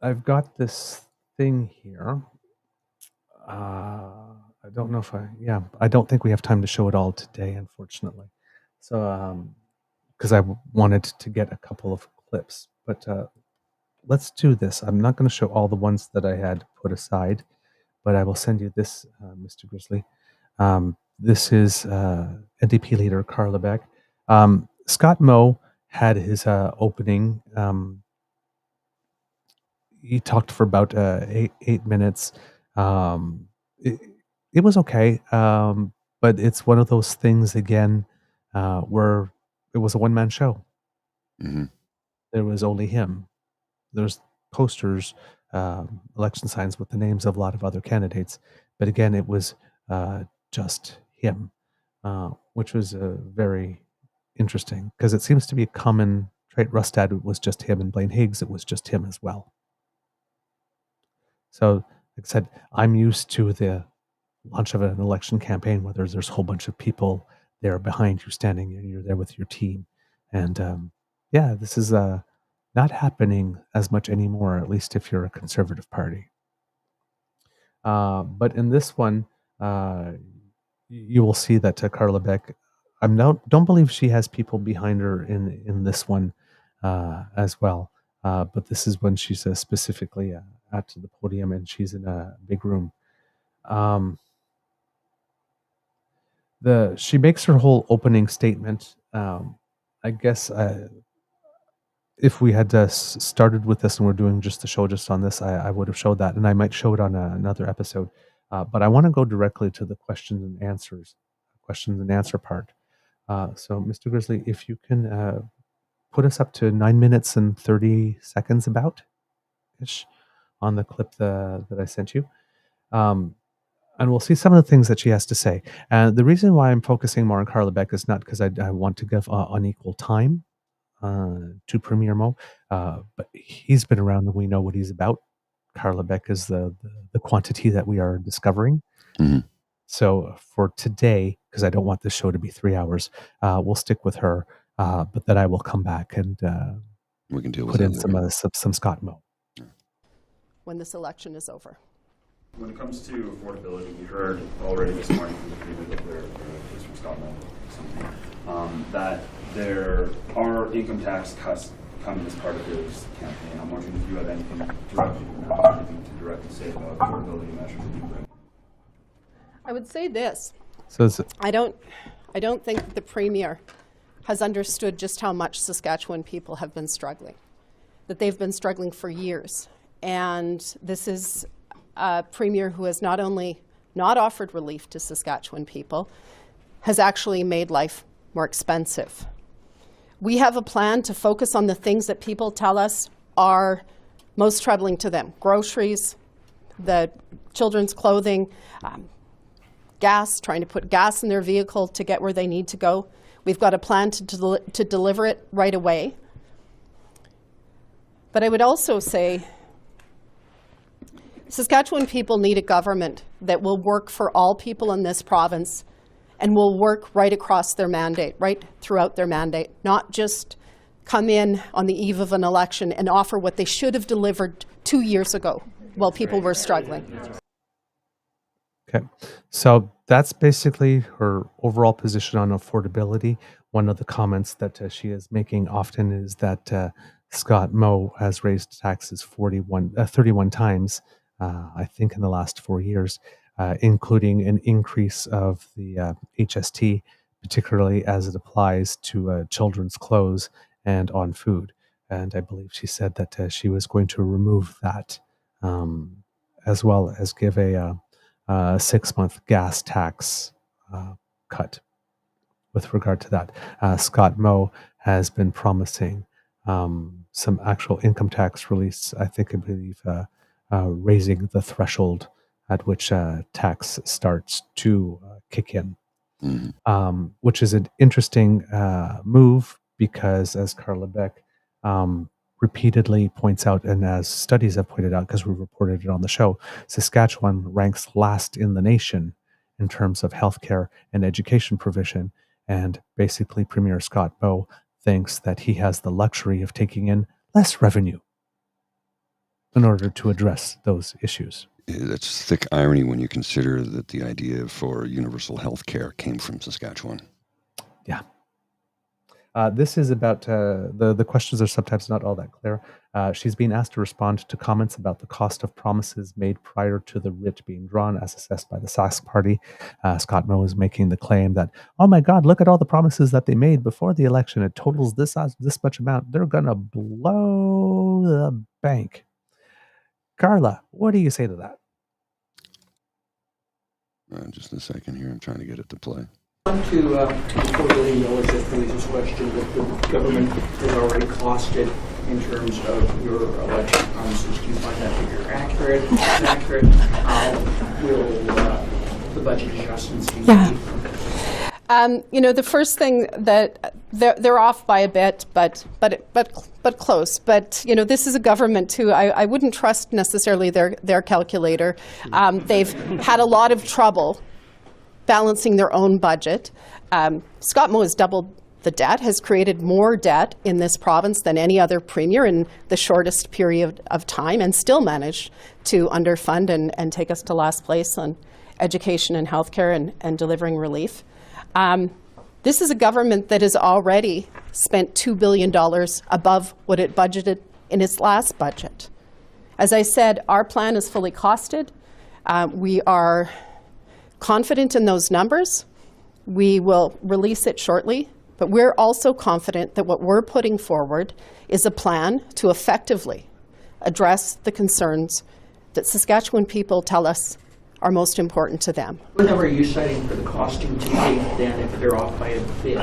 I've got this thing here. I don't know if I don't think we have time to show it all today, unfortunately. So, because I wanted to get a couple of clips, but let's do this. I'm not going to show all the ones that I had put aside, but I will send you this, Mr. Grizzly. This is NDP leader Carla Beck. Scott Moe had his opening. He talked for about 8 minutes. It was okay, but it's one of those things again where it was a one-man show. Mm-hmm. There was only him. There's posters, election signs with the names of a lot of other candidates, but again, it was just him, which was very interesting because it seems to be a common trait. Rustad, it was just him, and Blaine Higgs, it was just him as well. So, like I said, I'm used to the launch of an election campaign where there's a whole bunch of people there behind you standing, and you're there with your team. And yeah, this is not happening as much anymore, at least if you're a conservative party. But in this one, you will see that Carla Beck, don't believe she has people behind her in this one as well. But this is when she's specifically at the podium, and she's in a big room. She makes her whole opening statement. I guess if we had started with this and we're doing just the show just on this, I would have showed that, and I might show it on another episode. But I want to go directly to the questions and answer part. So, Mr. Grizzly, if you can put us up to 9 minutes and 30 seconds about-ish on the clip that I sent you. And we'll see some of the things that she has to say. And the reason why I'm focusing more on Carla Beck is not because I want to give unequal time to Premier Mo, but he's been around and we know what he's about. Carla Beck is the quantity that we are discovering. Mm-hmm. So for today, because I don't want this show to be 3 hours, we'll stick with her, but then I will come back and we can deal with put in some Scott Mo. When this election is over. When it comes to affordability, we heard already this morning from the Premier that there is from Scott Muller or something, that there are income tax cuts coming as part of his campaign. I'm wondering if you have anything directly say about affordability measures that you bring. I would say this. So I don't think the Premier has understood just how much Saskatchewan people have been struggling, that they've been struggling for years. And this is a Premier who has not only not offered relief to Saskatchewan people, has actually made life more expensive. We have a plan to focus on the things that people tell us are most troubling to them: groceries, the children's clothing, gas, trying to put gas in their vehicle to get where they need to go. We've got a plan to deliver it right away. But I would also say Saskatchewan people need a government that will work for all people in this province and will work right across their mandate, right throughout their mandate, not just come in on the eve of an election and offer what they should have delivered 2 years ago while people were struggling. Okay, so that's basically her overall position on affordability. One of the comments that she is making often is that Scott Mo has raised taxes 31 times, I think, in the last 4 years, including an increase of the HST, particularly as it applies to children's clothes and on food. And I believe she said that she was going to remove that, as well as give a 6-month gas tax cut. With regard to that, Scott Mo has been promising some actual income tax release. I believe raising the threshold at which tax starts to kick in, which is an interesting move because, as Carla Beck repeatedly points out, and as studies have pointed out, because we reported it on the show, Saskatchewan ranks last in the nation in terms of healthcare and education provision. And basically, Premier Scott Moe thinks that he has the luxury of taking in less revenue in order to address those issues. That's thick irony when you consider that the idea for universal health care came from Saskatchewan. Yeah. This is about, the questions are sometimes not all that clear. She's being asked to respond to comments about the cost of promises made prior to the writ being drawn as assessed by the Sask Party. Scott Moe is making the claim that, oh my God, look at all the promises that they made before the election. It totals this much amount. They're going to blow the bank. Carla, what do you say to that? Just a second here. I'm trying to get it to play. On to $4 billion that raises question that the government has already costed in terms of your election promises. Do you find that figure accurate? Inaccurate? How will the budget adjustments be made? The first thing that they're off by a bit, but close. But this is a government too. I wouldn't trust necessarily their calculator. They've had a lot of trouble balancing their own budget. Scott Moe has doubled the debt, has created more debt in this province than any other premier in the shortest period of time, and still managed to underfund and take us to last place on education and healthcare and delivering relief. This is a government that has already spent $2 billion above what it budgeted in its last budget. As I said, our plan is fully costed. We are confident in those numbers. We will release it shortly But we're also confident that what we're putting forward is a plan to effectively address the concerns that Saskatchewan people tell us are most important to them. What number are you citing for the costing to date then if they're off by a bit?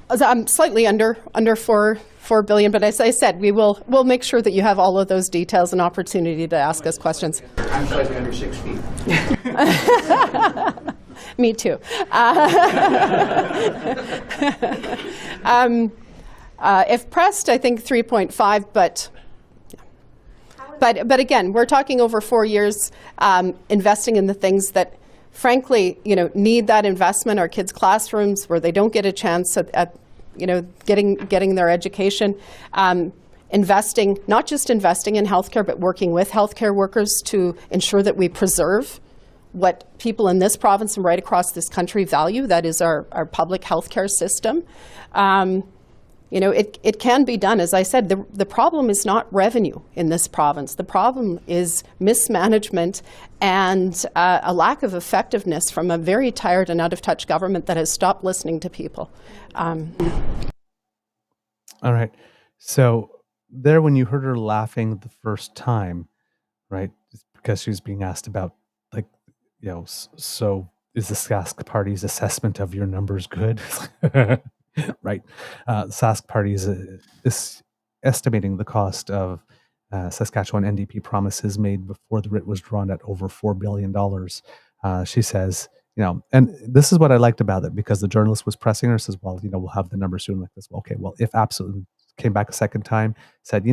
I'm slightly under $4 billion, but as I said, we'll make sure that you have all of those details and opportunity to ask us questions. I'm slightly under 6 feet. Me too. If pressed, I think 3.5, but again, we're talking over 4 years, investing in the things that, frankly, need that investment. Our kids' classrooms where they don't get a chance at getting their education. Not just investing in healthcare, but working with healthcare workers to ensure that we preserve what people in this province and right across this country value, that is our public healthcare system. It can be done. As I said, the problem is not revenue in this province. The problem is mismanagement and a lack of effectiveness from a very tired and out-of-touch government that has stopped listening to people. All right. So there, when you heard her laughing the first time, right, because she was being asked about, so is the Sask Party's assessment of your numbers good? Right. Sask Party is estimating the cost of Saskatchewan NDP promises made before the writ was drawn at over $4 billion. She says, and this is what I liked about it, because the journalist was pressing her, says, well, we'll have the numbers soon like this. Well, okay, well, if absolutely came back a second time, said,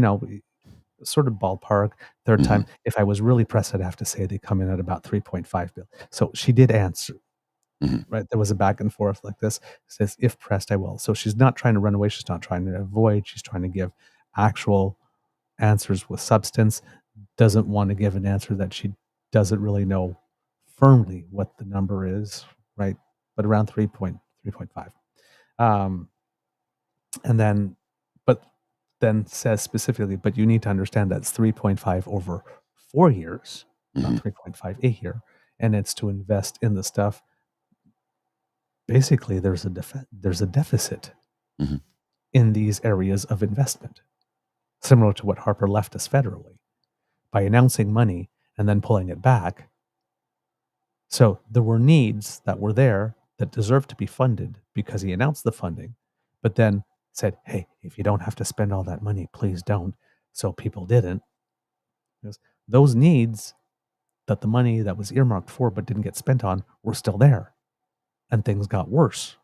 sort of ballpark, third time, if I was really pressed, I'd have to say they come in at about 3.5 billion. So she did answer. Right, there was a back and forth like this. Says, if pressed, I will. So she's not trying to run away. She's not trying to avoid. She's trying to give actual answers with substance. Doesn't want to give an answer that she doesn't really know firmly what the number is, right? But around 3.5. But then says specifically, but you need to understand that's 3.5 over 4 years, not 3.5 a year, and it's to invest in the stuff. Basically, there's a deficit in these areas of investment, similar to what Harper left us federally, by announcing money and then pulling it back. So there were needs that were there that deserved to be funded because he announced the funding, but then said, hey, if you don't have to spend all that money, please don't. So people didn't. Because those needs that the money that was earmarked for but didn't get spent on were still there. And things got worse.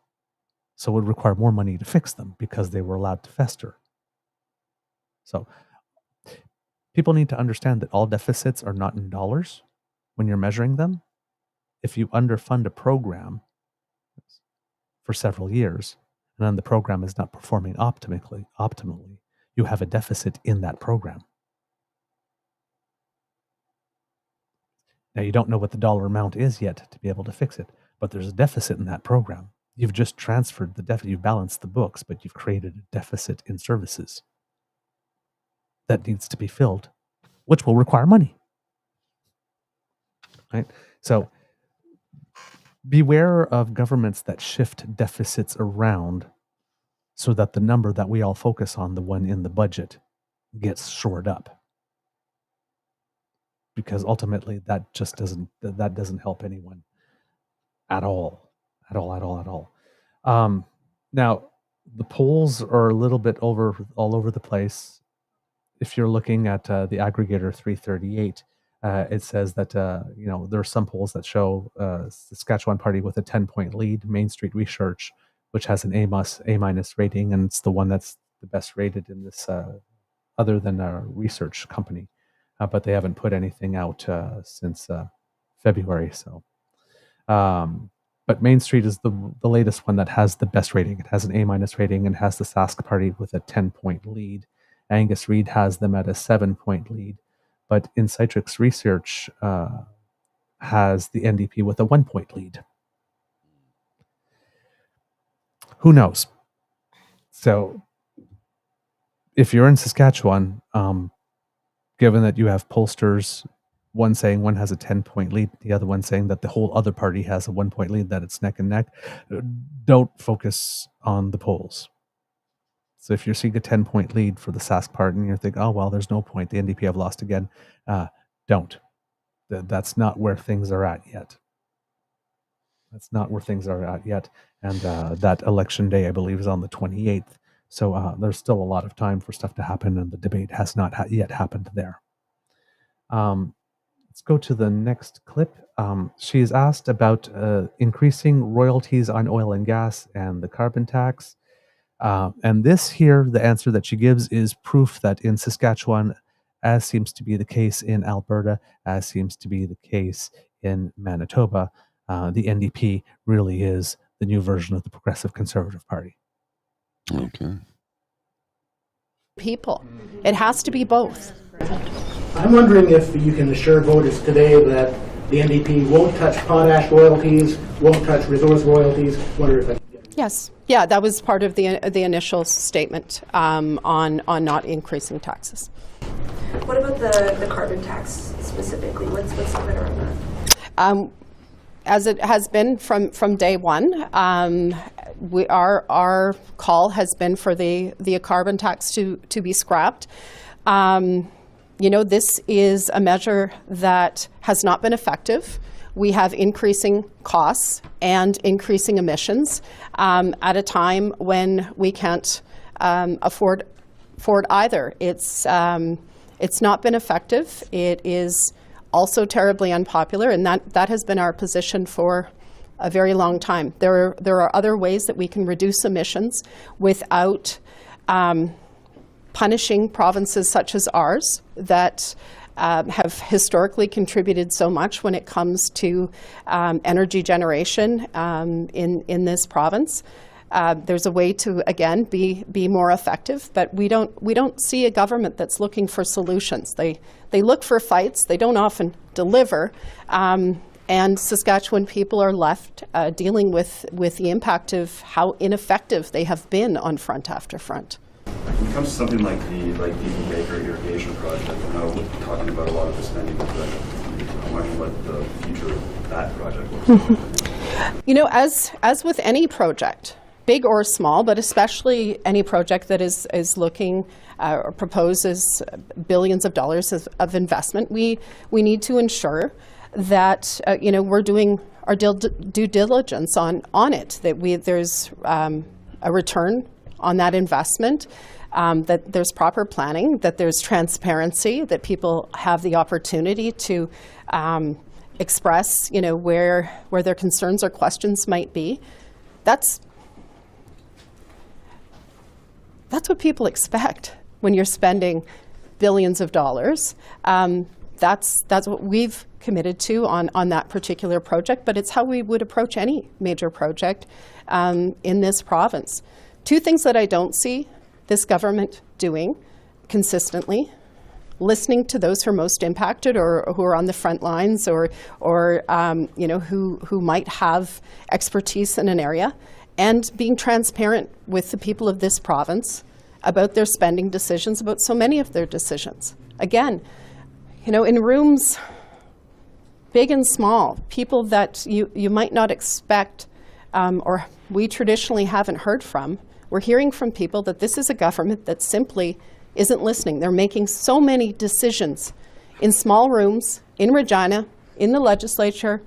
So it would require more money to fix them because they were allowed to fester. So people need to understand that all deficits are not in dollars when you're measuring them. If you underfund a program for several years, and then the program is not performing optimally, you have a deficit in that program. Now, you don't know what the dollar amount is yet to be able to fix it, but there's a deficit in that program. You've just transferred the deficit, you've balanced the books, but you've created a deficit in services that needs to be filled, which will require money. Right? So beware of governments that shift deficits around so that the number that we all focus on, the one in the budget, gets shored up. Because ultimately that just doesn't help anyone at all. Now, the polls are a little bit all over the place. If you're looking at the aggregator 338, it says that there are some polls that show Saskatchewan Party with a 10-point lead. Main Street Research, which has an A- rating, and it's the one that's the best rated in this, other than a research company. But they haven't put anything out since February. So, but Main Street is the latest one that has the best rating. It has an A- rating and has the Sask Party with a 10-point lead. Angus Reid has them at a 7-point lead. But Insightrix Research has the NDP with a 1-point lead. Who knows? So, if you're in Saskatchewan, given that you have pollsters one saying one has a 10-point lead, the other one saying that the whole other party has a 1-point lead, that it's neck and neck. Don't focus on the polls. So if you're seeing a 10-point lead for the Sask part and you're thinking, oh, well, there's no point, the NDP have lost again, don't. That's not where things are at yet. That's not where things are at yet. And that election day, I believe, is on the 28th. So there's still a lot of time for stuff to happen, and the debate has not yet happened there. Let's go to the next clip. She is asked about increasing royalties on oil and gas and the carbon tax. And this here, the answer that she gives is proof that in Saskatchewan, as seems to be the case in Alberta, as seems to be the case in Manitoba, the NDP really is the new version of the Progressive Conservative Party. Okay. People. It has to be both. I'm wondering if you can assure voters today that the NDP won't touch potash royalties, won't touch resource royalties. Wonder if Yes. Yeah, that was part of the initial statement on not increasing taxes. What about the carbon tax specifically? What's the limit around that? As it has been from day one, our call has been for the carbon tax to be scrapped. This is a measure that has not been effective. We have increasing costs and increasing emissions at a time when we can't afford either. It's not been effective. It is also terribly unpopular, and that has been our position for a very long time. There are other ways that we can reduce emissions without punishing provinces such as ours that have historically contributed so much when it comes to energy generation in this province. There's a way to, again, be more effective, but we don't see a government that's looking for solutions. They look for fights. They don't often deliver, and Saskatchewan people are left dealing with the impact of how ineffective they have been on front after front. When it comes to something like the Beaver irrigation project, I know we're talking about a lot of the spending, but how much what the future of that project looks like. As with any project, big or small, but especially any project that is looking or proposes billions of dollars of investment, we need to ensure that we're doing our due diligence on it, that there's a return on that investment, that there's proper planning, that there's transparency, that people have the opportunity to express where their concerns or questions might be. That's what people expect when you're spending billions of dollars. That's what we've committed to on that particular project, but it's how we would approach any major project in this province. Two things that I don't see this government doing consistently: listening to those who are most impacted or who are on the front lines or who might have expertise in an area, and being transparent with the people of this province about their spending decisions, about so many of their decisions. Again, in rooms big and small, people that you might not expect or we traditionally haven't heard from, we're hearing from people that this is a government that simply isn't listening. They're making so many decisions in small rooms, in Regina, in the legislature,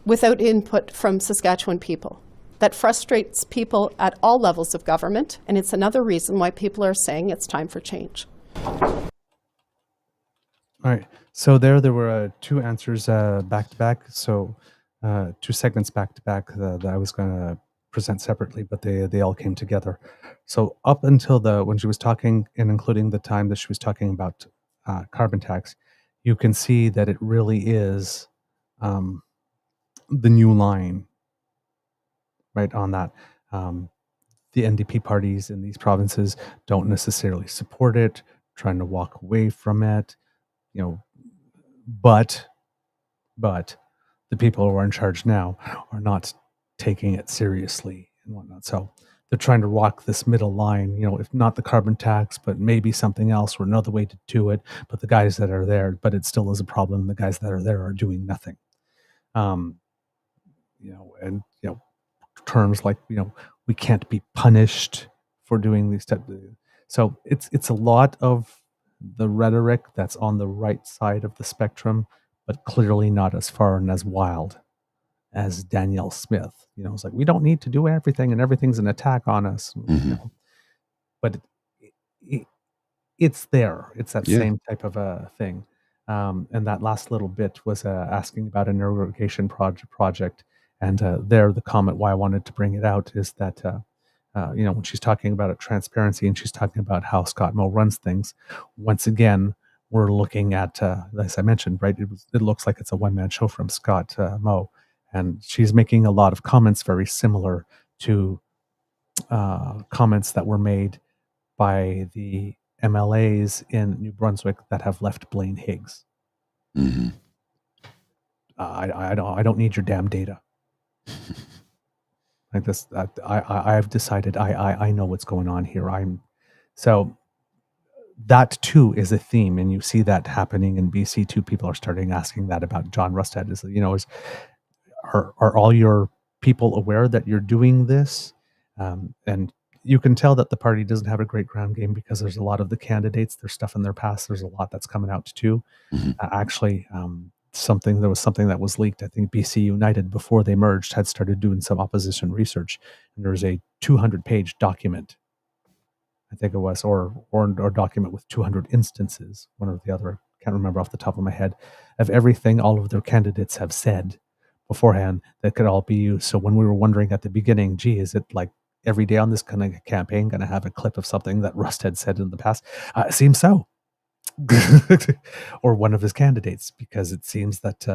without input from Saskatchewan people. That frustrates people at all levels of government, and it's another reason why people are saying it's time for change. All right. So there were two answers back to back. So 2 segments back to back that I was going to present separately, but they all came together. So up until when she was talking, and including the time that she was talking about carbon tax, you can see that it really is the new line, right on that. The NDP parties in these provinces don't necessarily support it, trying to walk away from it, but the people who are in charge now are not taking it seriously and whatnot. So they're trying to walk this middle line, if not the carbon tax, but maybe something else or another way to do it. But the guys that are there, but it still is a problem. The guys that are there are doing nothing. And terms like we can't be punished for doing these types of. So it's a lot of the rhetoric that's on the right side of the spectrum, but clearly not as far and as wild as Danielle Smith. It's like, we don't need to do everything and everything's an attack on us. But it's there. It's that same type of a thing. And that last little bit was asking about an irrigation project. And there, the comment why I wanted to bring it out is that, when she's talking about transparency and she's talking about how Scott Moe runs things, once again, we're looking at, as I mentioned, right, it looks like it's a one-man show from Scott Moe. And she's making a lot of comments very similar to comments that were made by the MLAs in New Brunswick that have left Blaine Higgs. I don't need your damn data. Like this, I've decided I know what's going on here. So that too is a theme, and you see that happening in BC too. People are starting asking that about John Rustad. Are all your people aware that you're doing this? And you can tell that the party doesn't have a great ground game because there's a lot of the candidates, there's stuff in their past. There's a lot that's coming out too. Something that was leaked. I think BC United, before they merged, had started doing some opposition research, and there was a 200-page document, I think it was, or document with 200 instances, one or the other, can't remember off the top of my head, of everything all of their candidates have said beforehand that could all be used. So when we were wondering at the beginning, gee, is it like every day on this kind of campaign going to have a clip of something that Rust had said in the past? It seems so. Or one of his candidates, because it seems that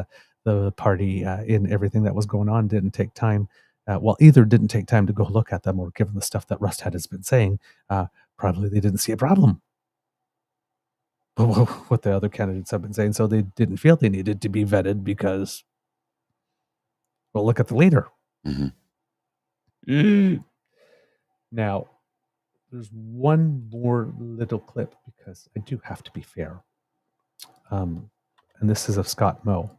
the party in everything that was going on didn't take time. Either didn't take time to go look at them, or given the stuff that Rust has been saying, probably they didn't see a problem what the other candidates have been saying. So they didn't feel they needed to be vetted because, well, look at the leader. Now, there's one more little clip because I do have to be fair. And this is of Scott Moe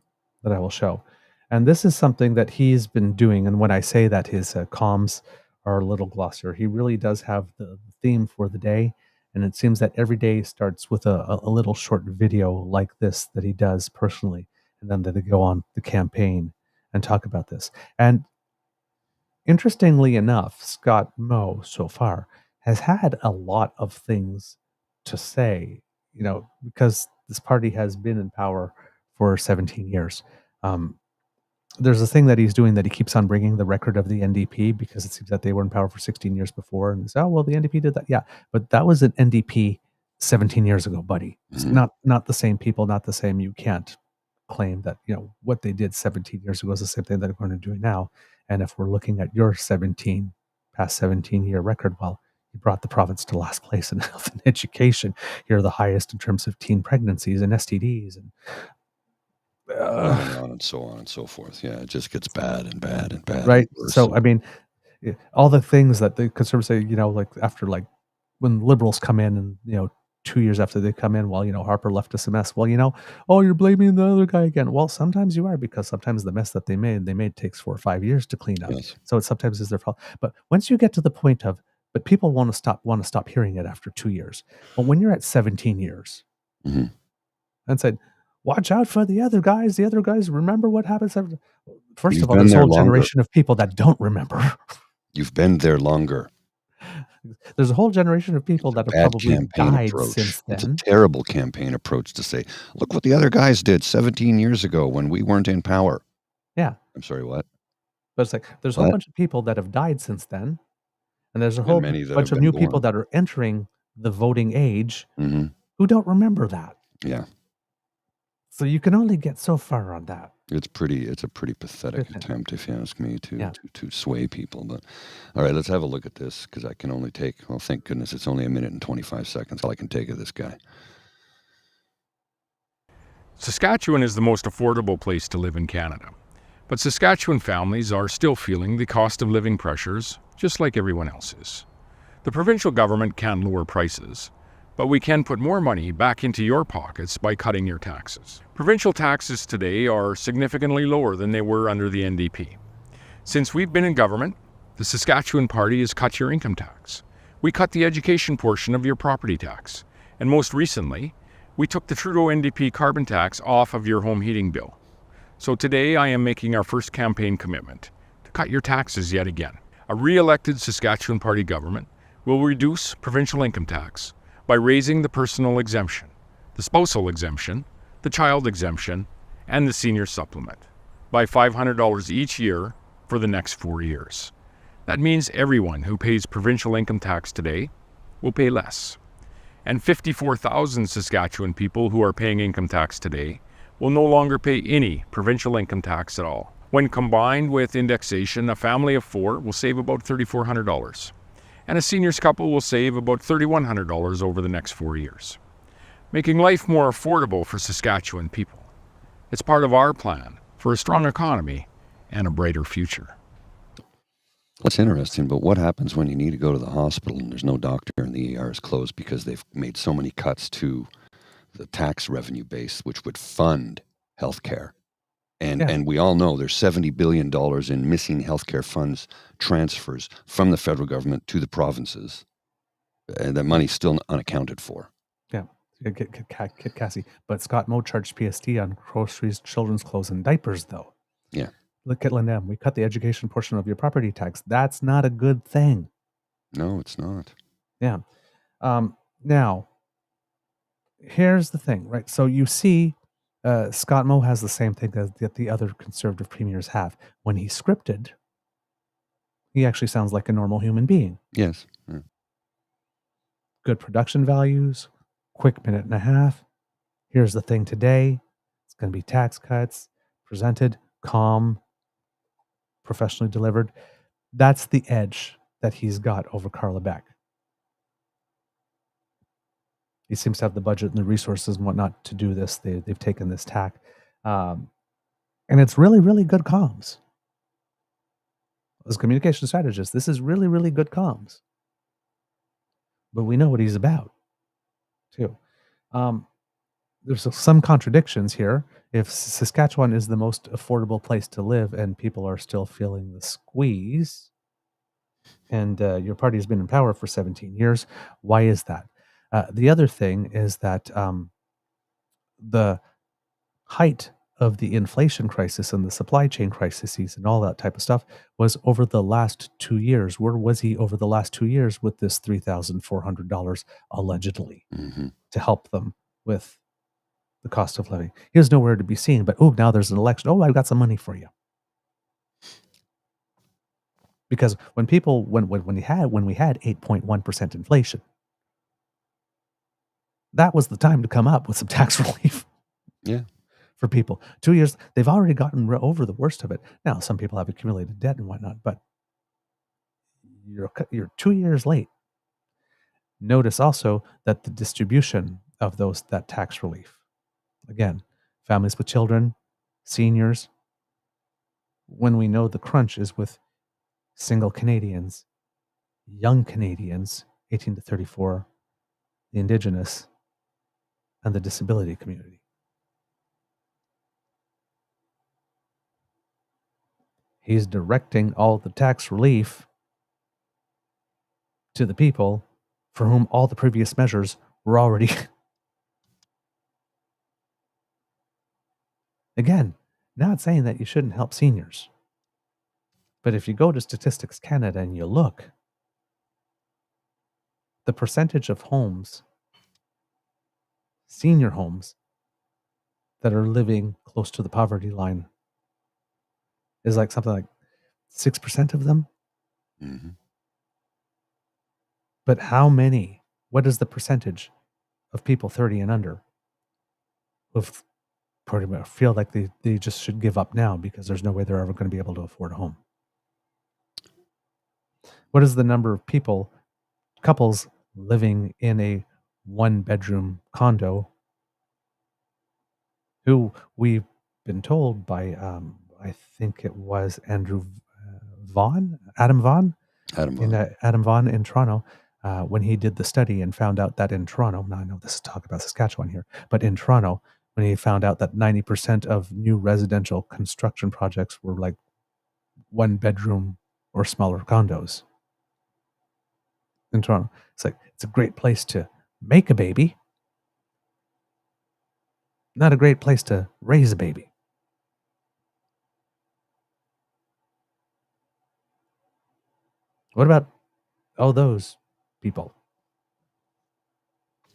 that I will show. And this is something that he's been doing. And when I say that his comms are a little glossier, he really does have the theme for the day. And it seems that every day starts with a little short video like this that he does personally. And then they go on the campaign and talk about this. And interestingly enough, Scott Moe so far has had a lot of things to say, because this party has been in power for 17 years. There's a thing that he's doing that he keeps on bringing the record of the NDP, because it seems that they were in power for 16 years before. And they say, oh, well, the NDP did that. Yeah, but that was an NDP 17 years ago, buddy. It's not the same people, not the same. You can't claim that, what they did 17 years ago is the same thing that they're going to do now. And if we're looking at your past 17-year record, well, you brought the province to last place in health and education. You're the highest in terms of teen pregnancies and STDs and on and so on and so forth. Yeah, it just gets bad and bad and bad. Right. So, I mean, all the things that the conservatives say, like after when liberals come in and, 2 years after they come in, Harper left us a mess. Well, oh, you're blaming the other guy again. Well, sometimes you are, because sometimes the mess that they made takes 4 or 5 years to clean up. Yes. So it sometimes is their fault. But once you get to the point of, but people want to stop hearing it after 2 years. But when you're at 17 years and said, watch out for the other guys. The other guys remember what happens. First of all, there's a whole generation of people that don't remember. You've been there longer. There's a whole generation of people that have probably died since then. It's a terrible campaign approach to say, look what the other guys did 17 years ago when we weren't in power. Yeah. I'm sorry, what? But it's like, there's a whole bunch of people that have died since then. And there's a whole bunch of new people that are entering the voting age who don't remember that. Yeah. So you can only get so far on that. It's a pretty pathetic attempt, if you ask me, to sway people. But all right, let's have a look at this, because I can only take, well, thank goodness it's only 1 minute and 25 seconds. All I can take of this guy. Saskatchewan is the most affordable place to live in Canada. But Saskatchewan families are still feeling the cost of living pressures, just like everyone else is. The provincial government can lower prices, but we can put more money back into your pockets by cutting your taxes. Provincial taxes today are significantly lower than they were under the NDP. Since we've been in government, the Saskatchewan Party has cut your income tax. We cut the education portion of your property tax. And most recently, we took the Trudeau NDP carbon tax off of your home heating bill. So today I am making our first campaign commitment to cut your taxes yet again. A re-elected Saskatchewan Party government will reduce provincial income tax by raising the personal exemption, the spousal exemption, the child exemption, and the senior supplement by $500 each year for the next 4 years. That means everyone who pays provincial income tax today will pay less. And 54,000 Saskatchewan people who are paying income tax today will no longer pay any provincial income tax at all. When combined with indexation, a family of 4 will save about $3,400. And a seniors couple will save about $3,100 over the next 4 years, making life more affordable for Saskatchewan people. It's part of our plan for a strong economy and a brighter future. That's interesting, but what happens when you need to go to the hospital and there's no doctor and the ER is closed because they've made so many cuts to the tax revenue base, which would fund healthcare? And we all know there's $70 billion in missing healthcare funds transfers from the federal government to the provinces. And that money's still unaccounted for. Yeah, Cassie. But Scott Moe charged PST on groceries, children's clothes, and diapers, though. Yeah. Look at Lindem. We cut the education portion of your property tax. That's not a good thing. No, it's not. Yeah. Now, here's the thing, right? So you see, Scott Moe has the same thing that the other conservative premiers have. When he's scripted, he actually sounds like a normal human being. Yes. Yeah. Good production values, quick minute and a half. Here's the thing today. It's going to be tax cuts, presented, calm, professionally delivered. That's the edge that he's got over Carla Beck. He seems to have the budget and the resources and whatnot to do this. They've taken this tack. And it's really, really good comms. As a communication strategist, this is really, really good comms. But we know what he's about, too. There's some contradictions here. If Saskatchewan is the most affordable place to live and people are still feeling the squeeze, and your party has been in power for 17 years, why is that? The other thing is that the height of the inflation crisis and the supply chain crises and all that type of stuff was over the last 2 years. Where was he over the last 2 years with this $3,400 allegedly to help them with the cost of living? He was nowhere to be seen, but now there's an election. I've got some money for you. Because when we had 8.1% inflation, that was the time to come up with some tax relief. Yeah. For people. 2 years, they've already gotten over the worst of it. Now, some people have accumulated debt and whatnot, but you're 2 years late. Notice also that the distribution of that tax relief, again, families with children, seniors, when we know the crunch is with single Canadians, young Canadians, 18 to 34, the Indigenous, and the disability community. He's directing all the tax relief to the people for whom all the previous measures were already. Again, not saying that you shouldn't help seniors. But if you go to Statistics Canada and you look, the percentage of homes, senior homes, that are living close to the poverty line is like something like 6% of them. Mm-hmm. But what is the percentage of people 30 and under who pretty much feel like they just should give up now because there's no way they're ever going to be able to afford a home? What is the number of couples living in a 1-bedroom condo who we've been told by I think it was Andrew Adam Vaughan Adam Vaughan. Adam Vaughan in Toronto, when he did the study and found out that in Toronto, now I know this is talk about Saskatchewan here, but in Toronto, when he found out that 90% of new residential construction projects were like 1 bedroom or smaller condos in Toronto. It's like, it's a great place to make a baby, not a great place to raise a baby. What about all those people?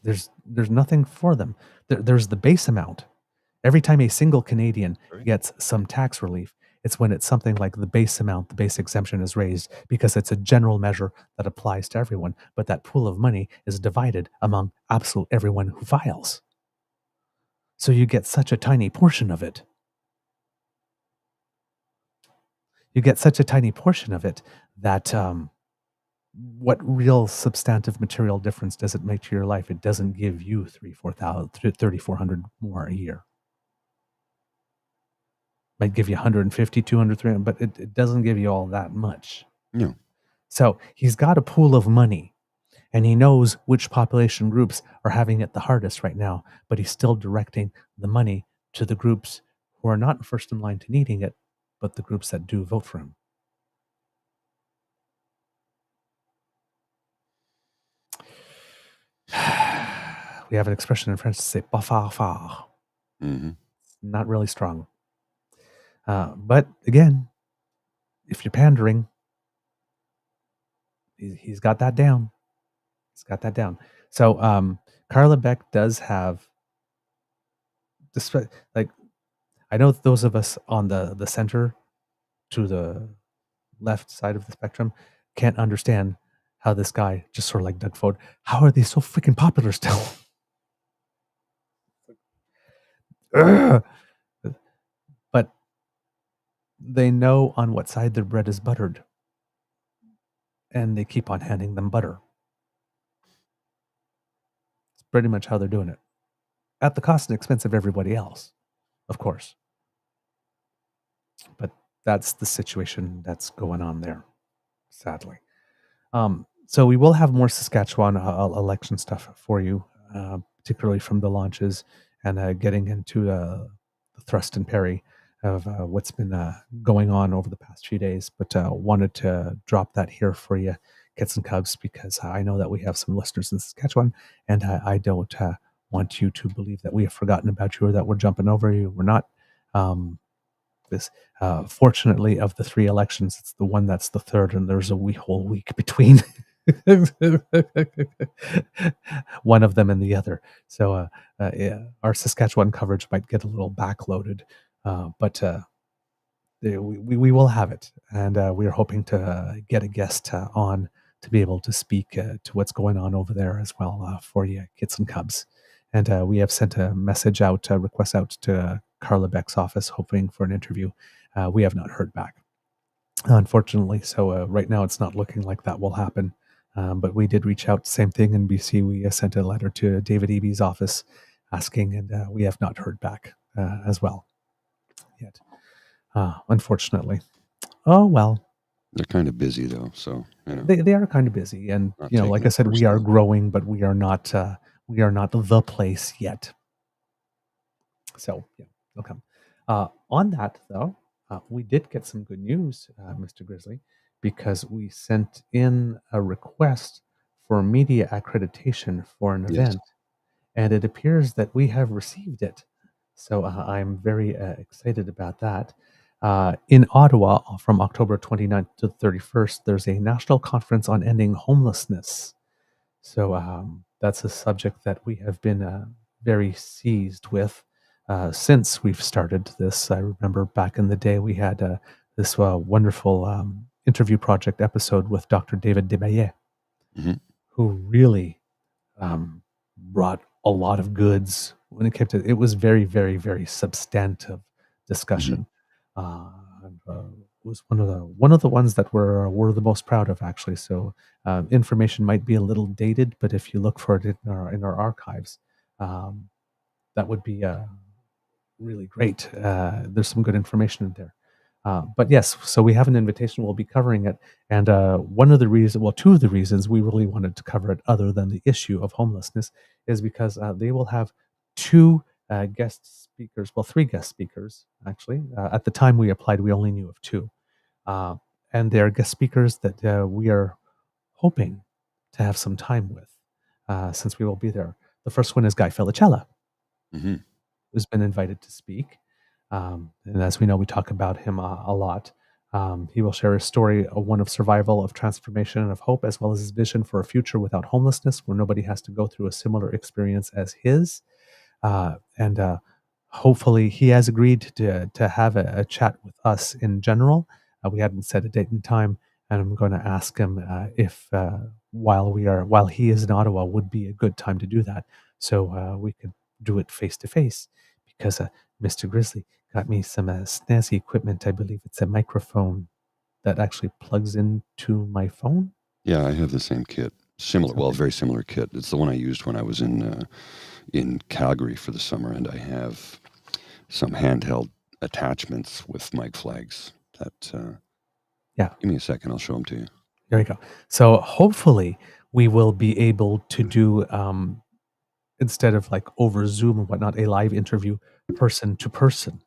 There's nothing for them. There's the base amount. Every time a single Canadian gets some tax relief, it's when it's something like the base amount, the base exemption is raised, because it's a general measure that applies to everyone. But that pool of money is divided among absolute everyone who files. So you get such a tiny portion of it. You get such a tiny portion of it that what real substantive material difference does it make to your life? It doesn't give you $3,400 more a year. Might give you 150, 200, 300, but it doesn't give you all that much. No. So he's got a pool of money, and he knows which population groups are having it the hardest right now, but he's still directing the money to the groups who are not first in line to needing it, but the groups that do vote for him. We have an expression in French to say "pas far far." Mm-hmm. Not really strong. But again, if you're pandering, he's got that down. He's got that down. So Carla Beck does have, like, I know those of us on the center to the left side of the spectrum can't understand how this guy, just sort of like Doug Fode, how are they so freaking popular still? But they know on what side their bread is buttered, and they keep on handing them butter. It's pretty much how they're doing it, at the cost and expense of everybody else, of course. But that's the situation that's going on there, sadly. So we will have more Saskatchewan election stuff for you, particularly from the launches and getting into the thrust and parry of what's been going on over the past few days. But wanted to drop that here for you, Kits and Cubs, because I know that we have some listeners in Saskatchewan, and I don't want you to believe that we have forgotten about you or that we're jumping over you. We're not. Fortunately, of the 3 elections, it's the one that's the third, and there's a whole week between one of them and the other. So yeah, our Saskatchewan coverage might get a little backloaded, but we will have it, and we are hoping to get a guest on to be able to speak to what's going on over there as well for you, Kits and Cubs. And we have sent a message out, a request out to Carla Beck's office, hoping for an interview. We have not heard back, unfortunately. So right now it's not looking like that will happen. But we did reach out, same thing in BC. We sent a letter to David Eby's office asking, and we have not heard back as well yet, unfortunately. Oh, well. They're kind of busy, though, so, you know. They are kind of busy. And, you know, like I said, we are growing, but we are not the place yet. So, yeah, they'll come. On that, though, we did get some good news, Mr. Grizzly, because we sent in a request for media accreditation for an event, and it appears that we have received it. So I'm very excited about that. In Ottawa, from October 29th to 31st, there's a national conference on ending homelessness. So that's a subject that we have been very seized with since we've started this. I remember back in the day we had this wonderful interview project episode with Dr. David Desmaillet, who really brought a lot of goods when it came to it. Was very, very, very substantive discussion. Was one of the ones that we're the most proud of, actually. So information might be a little dated, but if you look for it in our archives, that would be really great. There's some good information in there. But yes, so we have an invitation. We'll be covering it. And two of the reasons we really wanted to cover it, other than the issue of homelessness, is because they will have two guest speakers, well, three guest speakers, actually. At the time we applied, we only knew of two. And they're guest speakers that we are hoping to have some time with, since we will be there. The first one is Guy Felicella, who's been invited to speak. And as we know, we talk about him a lot. He will share his story, one of survival, of transformation, and of hope, as well as his vision for a future without homelessness, where nobody has to go through a similar experience as his. And hopefully he has agreed to have a chat with us in general. We hadn't set a date and time, and I'm going to ask him if while he is in Ottawa would be a good time to do that, so we could do it face to face, because Mr. Grizzly got me some snazzy equipment. I believe it's a microphone that actually plugs into my phone. Yeah, I have the same kit. Similar, well, very similar kit. It's the one I used when I was in Calgary for the summer, and I have some handheld attachments with mic flags. Yeah. Give me a second. I'll show them to you. There you go. So hopefully we will be able to do, instead of like over Zoom and whatnot, a live interview person to person,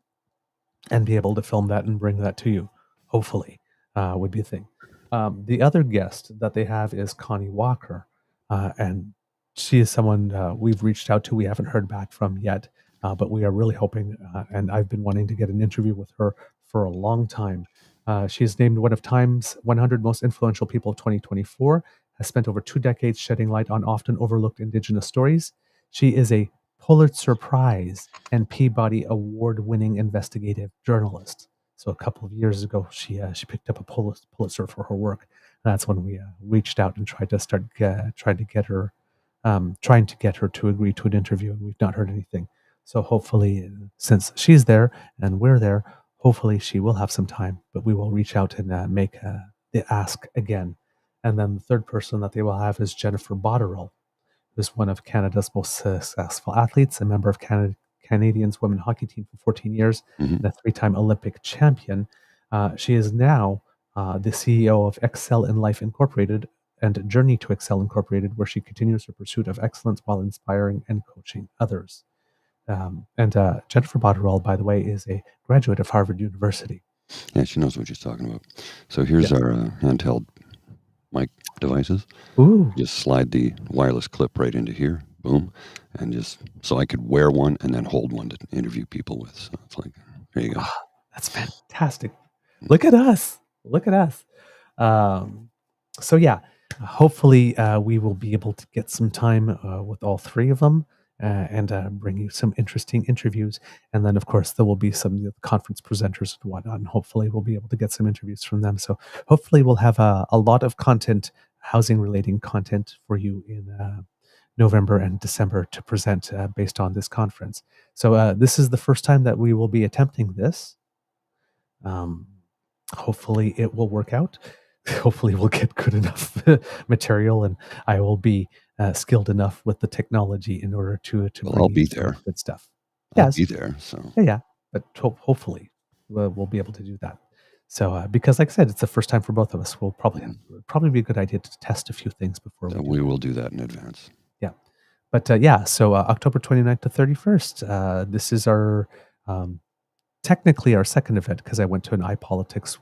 and be able to film that and bring that to you. Hopefully, would be a thing. The other guest that they have is Connie Walker, and she is someone we've reached out to. We haven't heard back from yet, but we are really hoping, and I've been wanting to get an interview with her for a long time. She is named one of Time's 100 most influential people of 2024, has spent over 2 decades shedding light on often overlooked Indigenous stories. She is a Pulitzer Prize and Peabody Award-winning investigative journalist. So a couple of years ago, she picked up a Pulitzer for her work. That's when we reached out and tried to get her to agree to an interview, and we've not heard anything. So hopefully, since she's there and we're there, hopefully she will have some time, but we will reach out and make the ask again. And then the third person that they will have is Jennifer Botterill, who's one of Canada's most successful athletes, a member of Canadians women hockey team for 14 years, and a 3-time Olympic champion. She is now the CEO of Excel in Life Incorporated and Journey to Excel Incorporated, where she continues her pursuit of excellence while inspiring and coaching others. And Jennifer Botterill, by the way, is a graduate of Harvard University. Yeah, she knows what she's talking about. So here's our handheld mic devices. Ooh. Just slide the wireless clip right into here. Boom. And just so I could wear one and then hold one to interview people with. So it's like, there you go. Oh, that's fantastic. Look at us. Look at us. So yeah, hopefully we will be able to get some time with all three of them. And bring you some interesting interviews. And then, of course, there will be some conference presenters and whatnot, and hopefully we'll be able to get some interviews from them. So hopefully we'll have a lot of content, housing-related content for you in November and December to present based on this conference. So this is the first time that we will be attempting this. Hopefully it will work out. Hopefully we'll get good enough material, and I will be skilled enough with the technology in order to I'll be there. Good stuff. I'll be there. So yeah. But hopefully we'll be able to do that. So because, like I said, it's the first time for both of us. We'll probably be a good idea to test a few things before we will do that in advance. Yeah. But yeah. So October 29th to 31st. This is our technically our second event, because I went to an iPolitics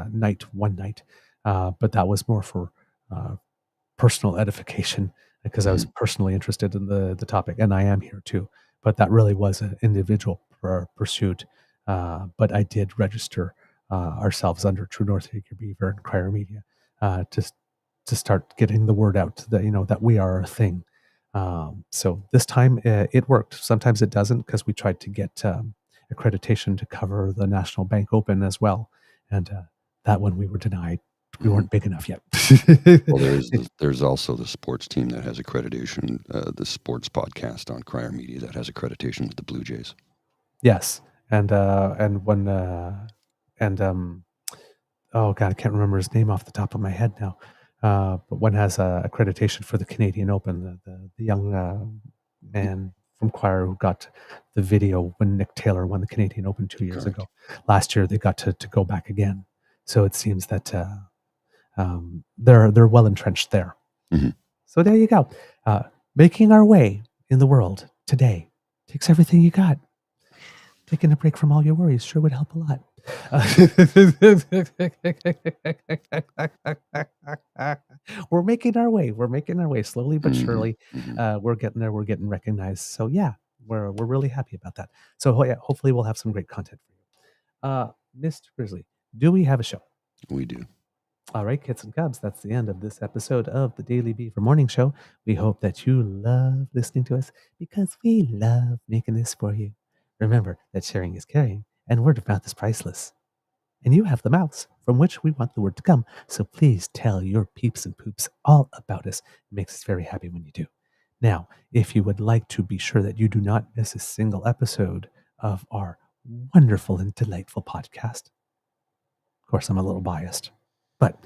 night one night. But that was more for personal edification, because I was personally interested in the topic, and I am here too. But that really was an individual pursuit. But I did register ourselves under True North, Beaver, and Crier Media to start getting the word out that that we are a thing. So this time it worked. Sometimes it doesn't, because we tried to get accreditation to cover the National Bank Open as well, and that one we were denied. We weren't big enough yet. Well, there's also the sports team that has accreditation, the sports podcast on Crier Media that has accreditation with the Blue Jays. Yes, and when oh god, I can't remember his name off the top of my head now. But one has accreditation for the Canadian Open, the young man from Choir who got the video when Nick Taylor won the Canadian Open 2 years Correct. ago. Last year, they got to go back again. So it seems that they're well entrenched there. Mhm. So there you go. Making our way in the world today takes everything you got. Taking a break from all your worries sure would help a lot. We're making our way. We're making our way slowly but Mhm. surely. Mhm. We're getting there. We're getting recognized. So yeah, we're really happy about that. So yeah, hopefully we'll have some great content for you. Mr. Grizzly, do we have a show? We do. All right, kids and cubs, that's the end of this episode of the Daily Beaver Morning Show. We hope that you love listening to us because we love making this for you. Remember that sharing is caring and word of mouth is priceless. And you have the mouths from which we want the word to come. So please tell your peeps and poops all about us. It makes us very happy when you do. Now, if you would like to be sure that you do not miss a single episode of our wonderful and delightful podcast, of course, I'm a little biased, but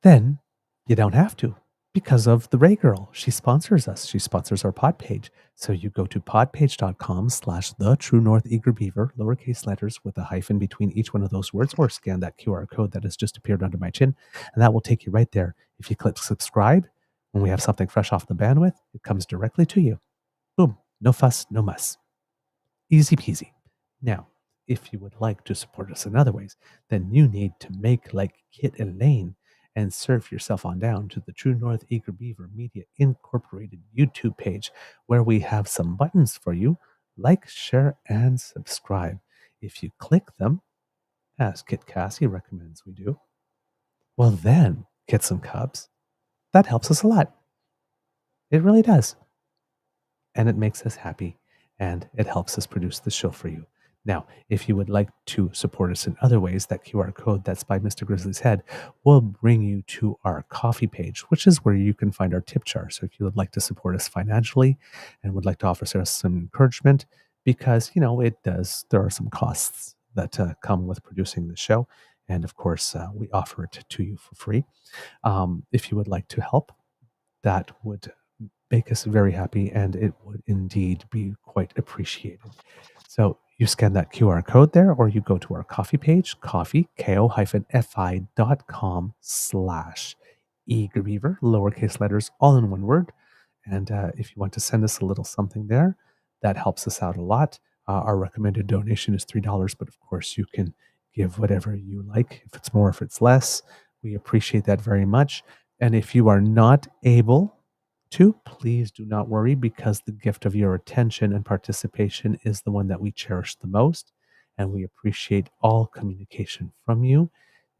then you don't have to because of the Ray Girl. She sponsors us. She sponsors our pod page. So you go to podpage.com/the True North Eager Beaver, lowercase letters with a hyphen between each one of those words, or scan that QR code that has just appeared under my chin, and that will take you right there. If you click subscribe, when we have something fresh off the bandwidth, it comes directly to you. Boom. No fuss, no muss. Easy peasy. Now, if you would like to support us in other ways, then you need to make like Kit Elaine and surf yourself on down to the True North Eager Beaver Media Incorporated YouTube page, where we have some buttons for you: like, share, and subscribe. If you click them, as Kit Cassie recommends we do, well then, kits and cubs, that helps us a lot. It really does. And it makes us happy, and it helps us produce the show for you. Now, if you would like to support us in other ways, that QR code that's by Mr. Grizzly's head will bring you to our coffee page, which is where you can find our tip jar. So if you would like to support us financially and would like to offer us some encouragement, because, there are some costs that come with producing the show. And of course, we offer it to you for free. If you would like to help, that would make us very happy, and it would indeed be quite appreciated. So you scan that QR code there, or you go to our coffee page, ko-fi.com/eagerbeaver, lowercase letters, all in one word. And if you want to send us a little something there, that helps us out a lot. Our recommended donation is $3, but of course you can give whatever you like. If it's more, if it's less, we appreciate that very much. And if you are not able to, please do not worry, because the gift of your attention and participation is the one that we cherish the most, and we appreciate all communication from you,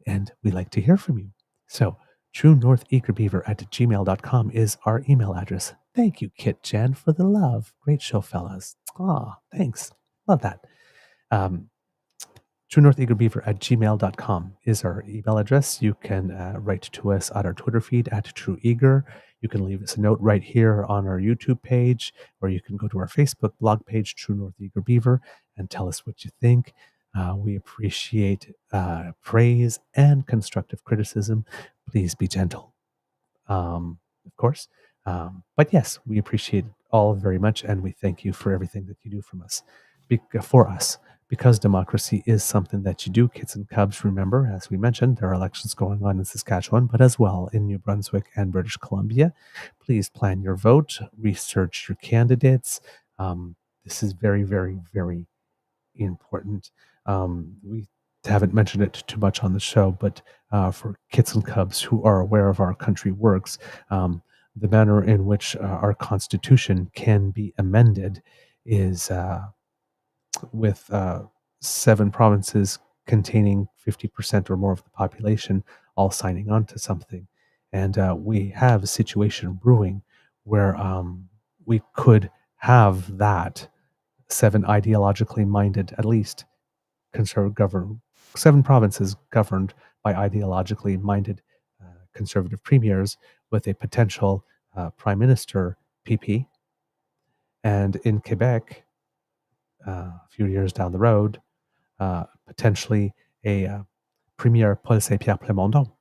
and we like to hear from you. So truenortheagerbeaver@gmail.com is our email address. Thank you, Kit Jen, for the love. Great show, fellas. Aw, thanks. Love that. truenortheagerbeaver@gmail.com is our email address. You can write to us at our Twitter feed @TrueEager. You can leave us a note right here on our YouTube page, or you can go to our Facebook blog page, True North Eager Beaver, and tell us what you think. We appreciate praise and constructive criticism. Please be gentle, of course. But yes, we appreciate it all very much, and we thank you for everything that you do for us. Because democracy is something that you do, kids and cubs. Remember, as we mentioned, there are elections going on in Saskatchewan, but as well in New Brunswick and British Columbia. Please plan your vote, research your candidates. This is very, very, very important. We haven't mentioned it too much on the show, but for kids and cubs who are aware of our country works, the manner in which our Constitution can be amended is with 7 provinces containing 50% or more of the population all signing on to something. And we have a situation brewing where we could have that 7 ideologically minded, at least 7 provinces governed by ideologically minded conservative premiers with a potential prime minister PP. And in Quebec, a few years down the road, potentially a Premier Paul Saint-Pierre Plamondon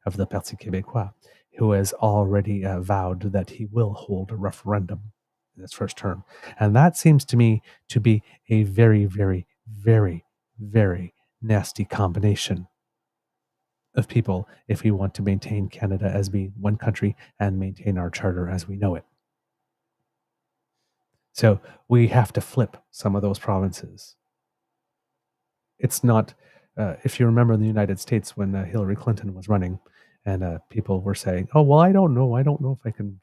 of the Parti Québécois, who has already vowed that he will hold a referendum in his first term. And that seems to me to be a very, very, very, very nasty combination of people if we want to maintain Canada as being one country and maintain our charter as we know it. So we have to flip some of those provinces. It's not, if you remember in the United States when Hillary Clinton was running and people were saying, oh, well, I don't know if I can,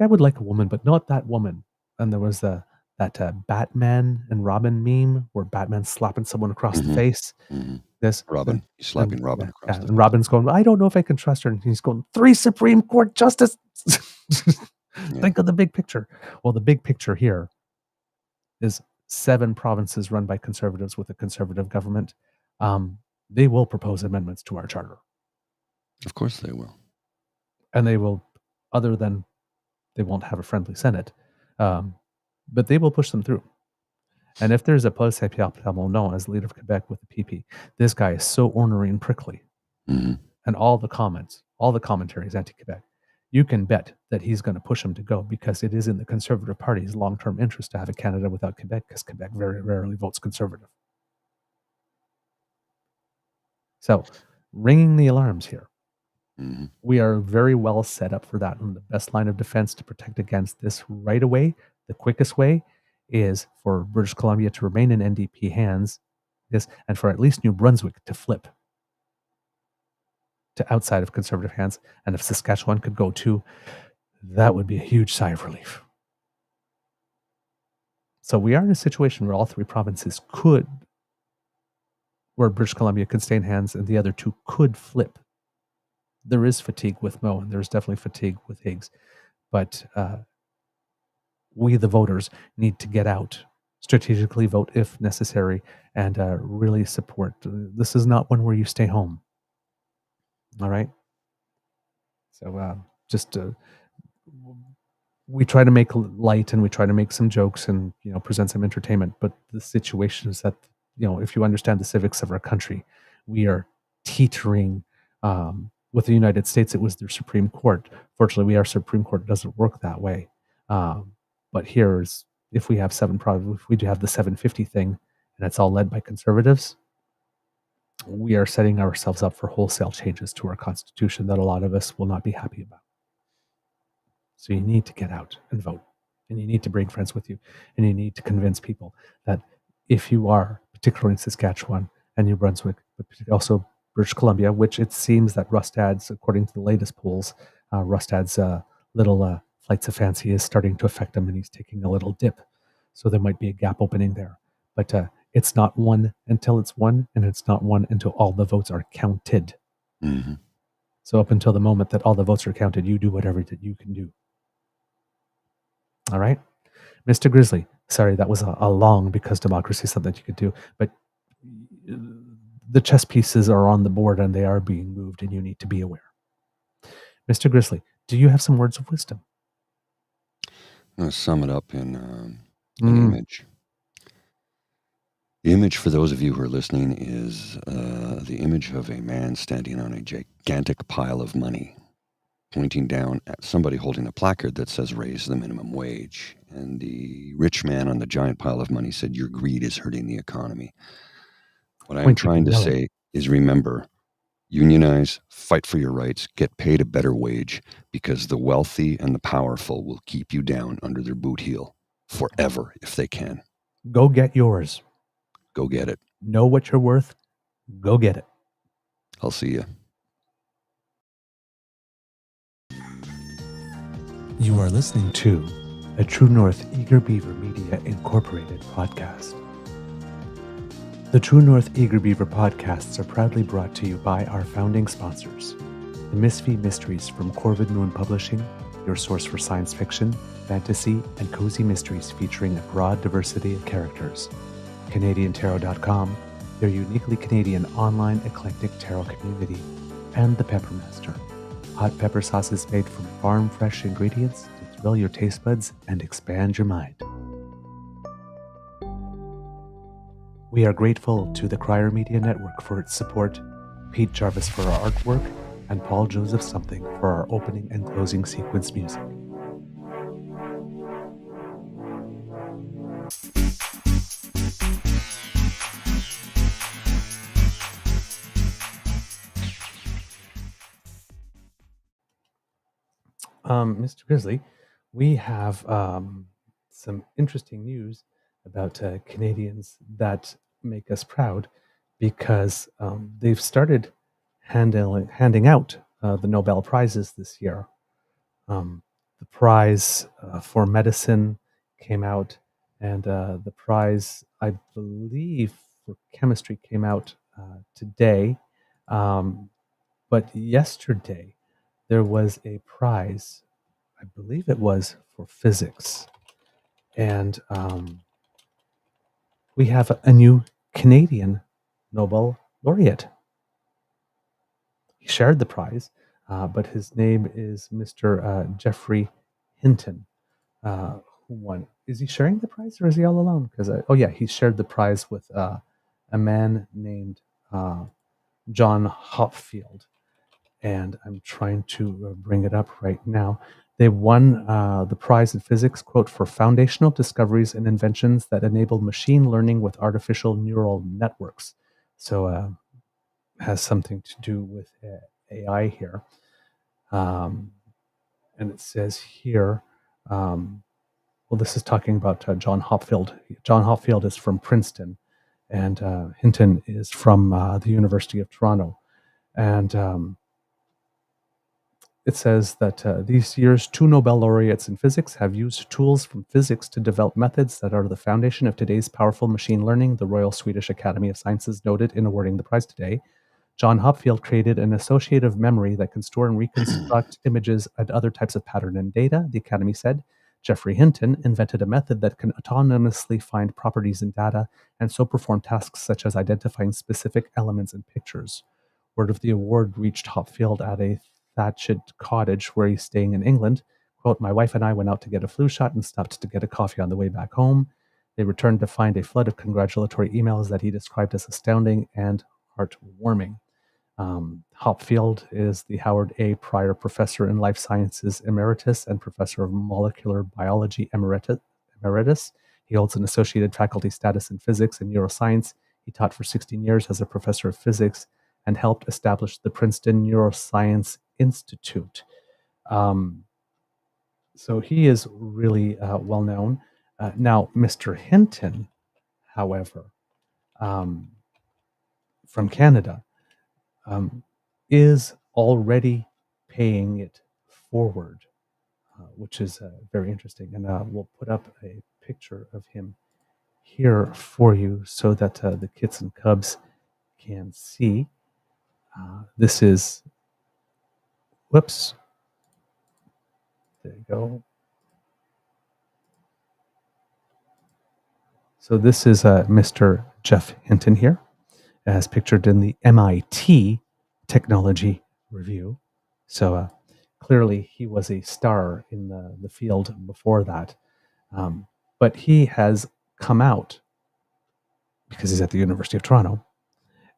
I would like a woman, but not that woman. And there was that Batman and Robin meme where Batman's slapping someone across the face. Robin, he's slapping Robin across the face. And Robin's going, I don't know if I can trust her. And he's going, 3 Supreme Court justices. Think of the big picture. Well, the big picture here is 7 provinces run by conservatives with a conservative government. They will propose amendments to our charter. Of course they will. And they will, other than they won't have a friendly Senate, but they will push them through. And if there's a Paul-Saint Pierre Plamondon as leader of Quebec with the PP, this guy is so ornery and prickly. And all the commentary is anti-Quebec. You can bet that he's going to push him to go because it is in the Conservative Party's long-term interest to have a Canada without Quebec because Quebec very rarely votes Conservative. So, ringing the alarms here. We are very well set up for that. And the best line of defense to protect against this right away, the quickest way, is for British Columbia to remain in NDP hands, and for at least New Brunswick to flip to outside of Conservative hands. And if Saskatchewan could go too, that would be a huge sigh of relief. So we are in a situation where all 3 provinces could, where British Columbia could stay in hands and the other 2 could flip. There is fatigue with Mo, and there's definitely fatigue with Higgs. But we, the voters, need to get out, strategically vote if necessary, and really support. This is not one where you stay home. All right? So we try to make light and we try to make some jokes and, present some entertainment. But the situation is that, if you understand the civics of our country, we are teetering. With the United States, it was their Supreme Court. Fortunately, our Supreme Court doesn't work that way. But here's, if we have 7 provinces, if we do have the 750 thing, and it's all led by conservatives, we are setting ourselves up for wholesale changes to our Constitution that a lot of us will not be happy about. So you need to get out and vote. And you need to bring friends with you. And you need to convince people that if you are, particularly in Saskatchewan and New Brunswick, but also British Columbia, which it seems that Rustad's, according to the latest polls, Rustad's little flights of fancy is starting to affect him and he's taking a little dip. So there might be a gap opening there. But it's not won until it's won, and it's not won until all the votes are counted. So up until the moment that all the votes are counted, you do whatever that you can do. All right? Mr. Grizzly, sorry, that was a long because democracy is something that you could do, but the chess pieces are on the board and they are being moved and you need to be aware. Mr. Grizzly, do you have some words of wisdom? I'm going to sum it up in an image. The image, for those of you who are listening, is the image of a man standing on a gigantic pile of money, pointing down at somebody holding a placard that says, raise the minimum wage. And the rich man on the giant pile of money said, your greed is hurting the economy. What I'm trying to say is, remember, unionize, fight for your rights, get paid a better wage, because the wealthy and the powerful will keep you down under their boot heel forever if they can. Go get yours. Go get it. Know what you're worth. Go get it. I'll see you. You are listening to a True North Eager Beaver Media Incorporated podcast. The True North Eager Beaver podcasts are proudly brought to you by our founding sponsors, the Misfit Mysteries from Corvid Moon Publishing, your source for science fiction, fantasy, and cozy mysteries featuring a broad diversity of characters. CanadianTarot.com, their uniquely Canadian online eclectic tarot community, and the Peppermaster, hot pepper sauces made from farm-fresh ingredients to thrill your taste buds and expand your mind. We are grateful to the Crier Media Network for its support, Pete Jarvis for our artwork, and Paul Joseph Something for our opening and closing sequence music. Mr. Grizzly, we have some interesting news about Canadians that make us proud because they've started handing out the Nobel Prizes this year. The prize for medicine came out, and the prize, I believe, for chemistry came out today. But yesterday, there was a prize, I believe it was for physics. And we have a new Canadian Nobel laureate. He shared the prize, but his name is Mr. Geoffrey Hinton, who won. Is he sharing the prize or is he all alone? Because he shared the prize with a man named John Hopfield, and I'm trying to bring it up right now. They won the prize in physics, quote, for foundational discoveries and inventions that enable machine learning with artificial neural networks. So has something to do with AI here. And it says here, this is talking about John Hopfield. John Hopfield is from Princeton, and Hinton is from the University of Toronto. And it says that these year's 2 Nobel laureates in physics have used tools from physics to develop methods that are the foundation of today's powerful machine learning, the Royal Swedish Academy of Sciences noted in awarding the prize today. John Hopfield created an associative memory that can store and reconstruct images and other types of pattern and data, the Academy said. Geoffrey Hinton invented a method that can autonomously find properties in data and so perform tasks such as identifying specific elements in pictures. Word of the award reached Hopfield at a thatched cottage where he's staying in England. Quote, my wife and I went out to get a flu shot and stopped to get a coffee on the way back home. They returned to find a flood of congratulatory emails that he described as astounding and heartwarming. Hopfield is the Howard A. Pryor Professor in Life Sciences Emeritus and Professor of Molecular Biology Emeritus. He holds an associated faculty status in physics and neuroscience. He taught for 16 years as a professor of physics and helped establish the Princeton Neuroscience Institute. So he is really well known. Now, Mr. Hinton, however, from Canada, is already paying it forward, which is very interesting. And we'll put up a picture of him here for you so that the kits and cubs can see. This is, whoops, there you go. So this is Mr. Jeff Hinton here, as pictured in the MIT Technology Review. So clearly he was a star in the field before that. But he has come out, because he's at the University of Toronto,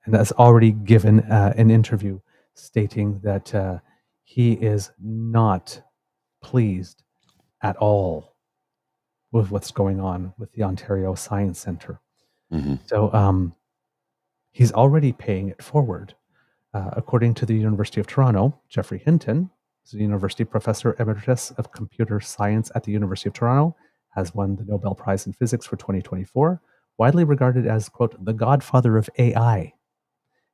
and has already given an interview stating that he is not pleased at all with what's going on with the Ontario Science Centre. Mm-hmm. So he's already paying it forward. According to the University of Toronto, Geoffrey Hinton is a university professor emeritus of computer science at the University of Toronto, has won the Nobel Prize in Physics for 2024, widely regarded as, quote, the godfather of AI.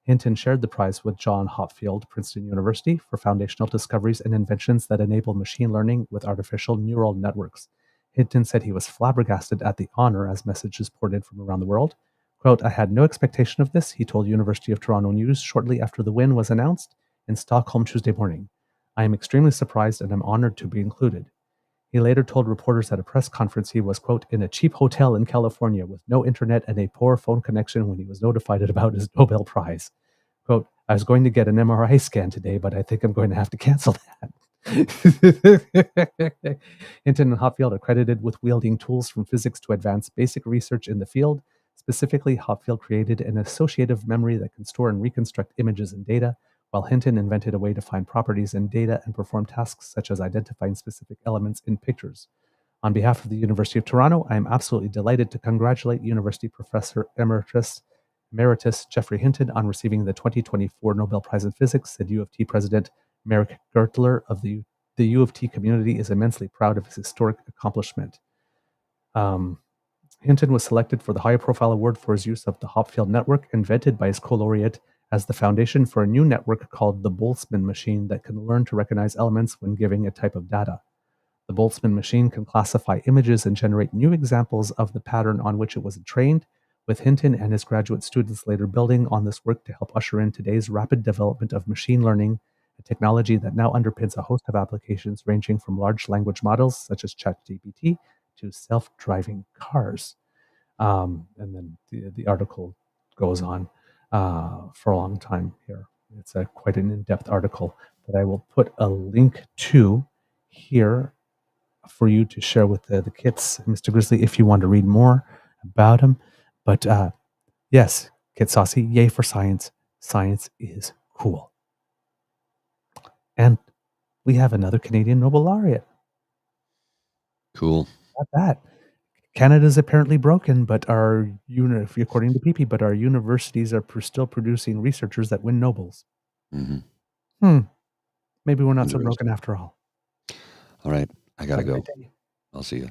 Hinton shared the prize with John Hopfield, Princeton University, for foundational discoveries and inventions that enable machine learning with artificial neural networks. Hinton said he was flabbergasted at the honor as messages poured in from around the world. Quote, I had no expectation of this, he told University of Toronto News shortly after the win was announced in Stockholm Tuesday morning. I am extremely surprised and am honored to be included. He later told reporters at a press conference he was, quote, in a cheap hotel in California with no internet and a poor phone connection when he was notified about his Nobel Prize. Quote, I was going to get an MRI scan today, but I think I'm going to have to cancel that. Hinton and Hopfield are credited with wielding tools from physics to advance basic research in the field. Specifically, Hopfield created an associative memory that can store and reconstruct images and data, while Hinton invented a way to find properties in data and perform tasks such as identifying specific elements in pictures. On behalf of the University of Toronto, I am absolutely delighted to congratulate University Professor Emeritus Geoffrey Hinton on receiving the 2024 Nobel Prize in Physics, said U of T President Merrick Gertler of the the U of T community is immensely proud of his historic accomplishment. Hinton was selected for the high-profile award for his use of the Hopfield network, invented by his co-laureate, as the foundation for a new network called the Boltzmann machine that can learn to recognize elements when giving a type of data. The Boltzmann machine can classify images and generate new examples of the pattern on which it was trained, with Hinton and his graduate students later building on this work to help usher in today's rapid development of machine learning, a technology that now underpins a host of applications ranging from large language models such as ChatGPT to self-driving cars. And then the article goes on for a long time here. It's quite an in-depth article that I will put a link to here for you to share with the kids, Mr. Grizzly, if you want to read more about him. But yes, Kit Saucy, yay for science. Science is cool. And we have another Canadian Nobel laureate. Cool. Not that. Canada's apparently broken, but according to PP, but our universities are still producing researchers that win Nobels. Mm-hmm. Maybe we're not so broken after all. All right. I got to Have a go. great day. I'll see you.